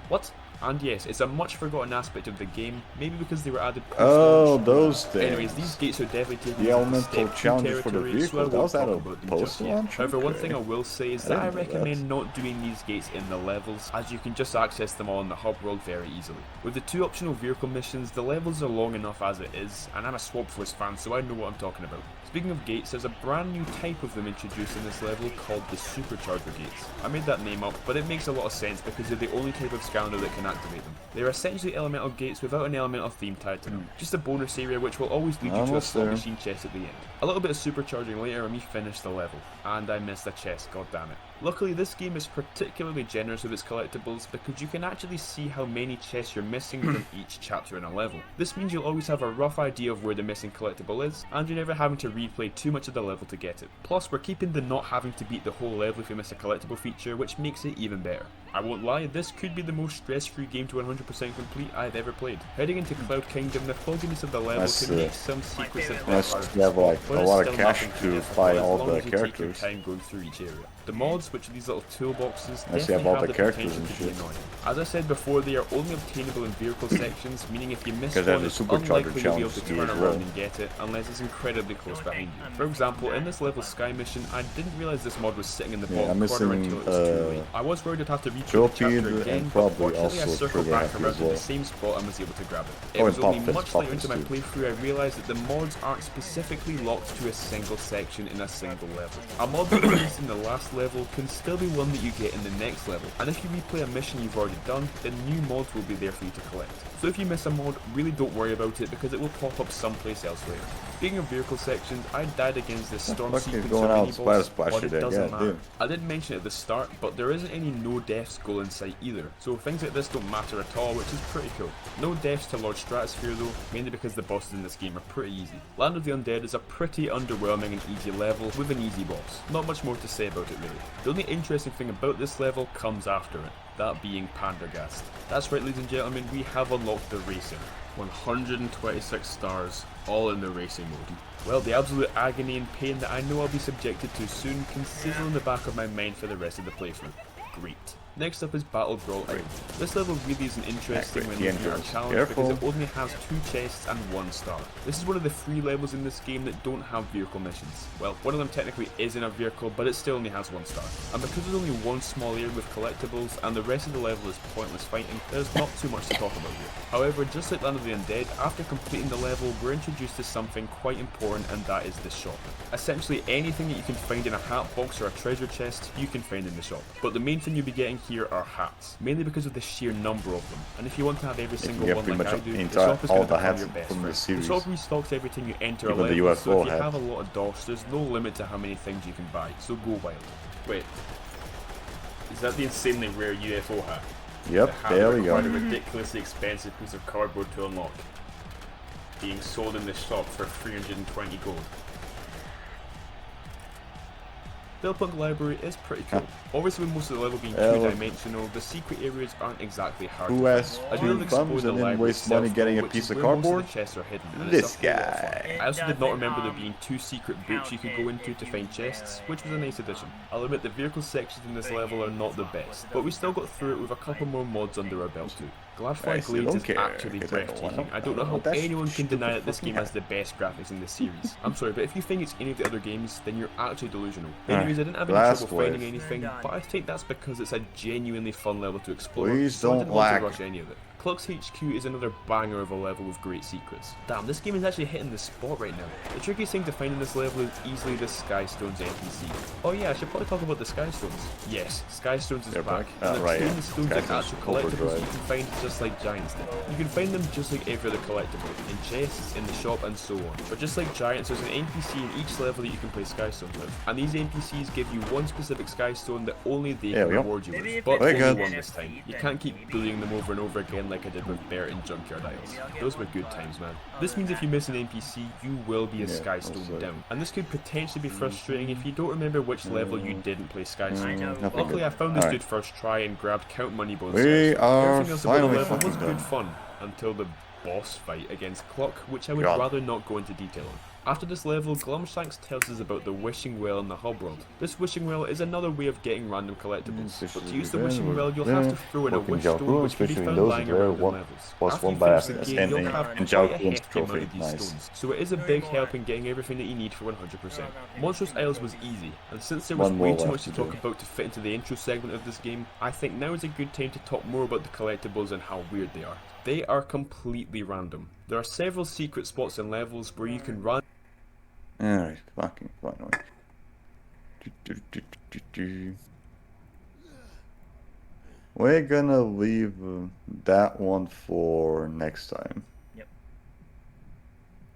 what? And yes, it's a much forgotten aspect of the game, maybe because they were added post-launch. Oh, those things. Anyways, these gates are definitely taking the elemental Step 2 challenges for the territory, vehicle. so I That won't was that talk a about them just yet. post-launch? However, one Okay. thing I will say is that I recommend not doing these gates in the levels, as you can just access them all in the hub world very easily. With the 2 optional vehicle missions, the levels are long enough as it is, and I'm a Swap Force fan, so I know what I'm talking about. Speaking of gates, there's a brand new type of them introduced in this level called the Supercharger gates. I made that name up, but it makes a lot of sense because they're the only type of scanner that can activate them. They're essentially elemental gates without an elemental theme tied to them. Just a bonus area which will always lead you to a slot machine chest at the end. A little bit of supercharging later and we finish the level. And I missed a chest, god damn it. Luckily, this game is particularly generous with its collectibles because you can actually see how many chests you're missing from each chapter in a level. This means you'll always have a rough idea of where the missing collectible is, and you're never having to replay too much of the level to get it. Plus, we're keeping the not having to beat the whole level if you miss a collectible feature, which makes it even better. I won't lie, this could be the most stress-free game to 100% complete I've ever played. Heading into Cloud Kingdom, the fogginess of the level can make some secrets a bit harder to have like but a it's lot still of cash nothing to difficult buy as all long the as you take your characters. time going through each area. The mods, which are these little toolboxes, Unless you have all definitely the have the characters potential and to be shit. annoying. As I said before, they are only obtainable in vehicle sections, meaning if you miss Because they have one, the it's supercharger unlikely you'll be able challenge to to do turn as around well. and get it, unless it's incredibly close behind you. For example, in this level Sky mission, I didn't realise this mod was sitting in the Yeah, bottom I'm corner missing, until it was too late. I was worried I'd have to replay the Torpedo chapter again, and but probably fortunately I also circled Trigger back Happy around as to the well. same spot and was able to grab it. Oh, It was and only Puppets, much later Puppets into my too. playthrough I realised that the mods aren't specifically locked to a single section in a single level. A mod that was released in the last level can still be one that you get in the next level, and if you replay a mission you've already done, then new mods will be there for you to collect. So if you miss a mod, really don't worry about it because it will pop up someplace else later. Speaking of vehicle sections, I died against this Storm fuck is Sequencer going on, mini-boss, Splash but it today? doesn't God matter. damn. I didn't mention it at the start, but there isn't any no deaths goal in sight either, so things like this don't matter at all, which is pretty cool. No deaths to Lord Stratosphere though, mainly because the bosses in this game are pretty easy. Land of the Undead is a pretty underwhelming and easy level with an easy boss. Not much more to say about it really. The only interesting thing about this level comes after it, that being Pandergast. That's right ladies and gentlemen, we have unlocked the racing. 126 stars, all in the racing mode. Well, the absolute agony and pain that I know I'll be subjected to soon can sizzle in the back of my mind for the rest of the playthrough. Great. Next up is Battle Brawl Out. This level really isn't interesting when looking at our challenge because it only has 2 chests and 1 star. This is one of the 3 levels in this game that don't have vehicle missions. Well, one of them technically is in a vehicle, but it still only has 1 star. And because there's only one small area with collectibles and the rest of the level is pointless fighting, there's not too much to talk about here. However, just like Land of the Undead, after completing the level, we're introduced to something quite important, and that is the shop. Essentially anything that you can find in a hat box or a treasure chest, you can find in the shop. But the main thing you'll be getting here are hats, mainly because of the sheer number of them. And if you want to have every single one like I do, the shop is going to become your best friend. The shop restocks everything you enter a level, so if you have a lot of dosh, there's no limit to how many things you can buy, so go wild. Wait, is that the insanely rare UFO hat? Yep, The hat there that we go. required a ridiculously expensive piece of cardboard to unlock, being sold in the shop for 320 gold. Bellpunk Library is pretty cool. Obviously with most of the level being Yeah, look. 2-dimensional, the secret areas aren't exactly hard Who to has find. I two do love exploring thumbs the and then library waste money itself, getting a which piece is of where most cardboard? the chests are hidden, and This it's a whole lot of fun. guy. I also did not remember there being 2 secret books you could go into to find chests, which was a nice addition. I'll admit the vehicle sections in this level are not the best, but we still got through it with a couple more mods under our belt too. Gladfly I still Glades don't is care, actually 'cause I don't breathtaking. want- I don't know how that's anyone can stupid deny that this fucking game has the best graphics in the series. I'm sorry, but if you think it's any of the other games, then you're actually delusional. Anyways, I didn't have any Last trouble finding wave. anything, but I think that's because it's a genuinely fun level to explore, Please so I don't didn't want lag. to rush any of it. Clock's HQ is another banger of a level with great secrets. Damn, this game is actually hitting the spot right now. The trickiest thing to find in this level is easily the Skystones NPC. Oh yeah, I should probably talk about the Skystones. Yes, Skystones is They're back. back? And Right, they're yeah. the stones like Skystones actual collectibles overdrive. you can find just like Giants did. You can find them just like every other collectible, in chests, in the shop, and so on. But just like Giants, there's an NPC in each level that you can play Skystones with. And these NPCs give you one specific Skystone that only they There can we go. reward you Maybe with. if But it's only good. one this time. You can't keep bullying them over and over again like I did with Bert in Junkyard Isles. Those were good times, man. This means if you miss an NPC, you will be a Skystone down, and this could potentially be frustrating if you don't remember which level you didn't play Skystone. Luckily, I found this dude first try and grabbed Count Moneybone's We Skystone. are Everything else about the finally level was fucking good done. fun, until the boss fight against Clock, which I would God. rather not go into detail on. After this level, Glumshanks tells us about the Wishing Well in the hub world. This Wishing Well is another way of getting random collectibles, but to use the Wishing Well you'll have to throw in a wish stone which can be found lying around in levels. After you finish the game, you'll have quite a hefty amount of these stones, so it is a big help in getting everything that you need for 100%. Monstrous Isles was easy, and since there was way too much to talk about to fit into the intro segment of this game, I think now is a good time to talk more about the collectibles and how weird they are. They are completely random. There are several secret spots and levels where you can run. Alright, fucking fine. We're gonna leave that one for next time. Yep.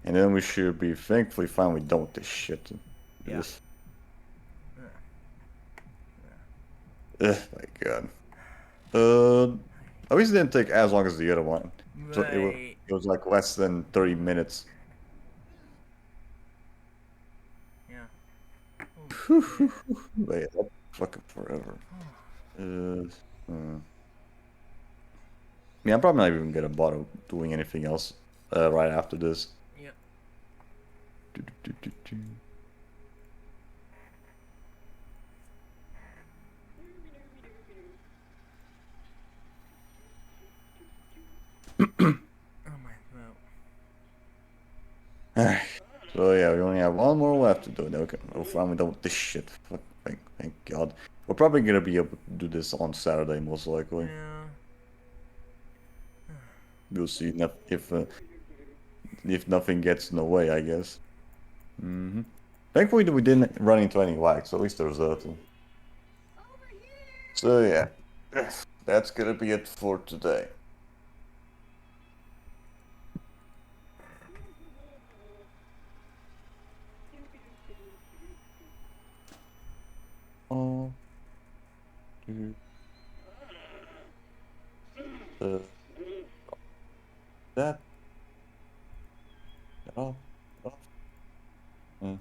And then we should be thankfully finally done with this shit. Yeah. Ugh, my god. At least it didn't take as long as the other one. So it was like less than 30 minutes. Yeah. Wait, that's fucking forever. Yeah, I'm probably not even gonna bother doing anything else right after this. Yep. Alright. So yeah, we only have one more left to do. Then we'll finally done with this shit. Thank God. We're probably gonna be able to do this on Saturday, most likely. Yeah. We'll see if nothing gets in the way, I guess. Thankfully, we didn't run into any lag, so at least there's that. So yeah, that's gonna be it for today. Oh. That. Oh. Alright.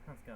Let's go.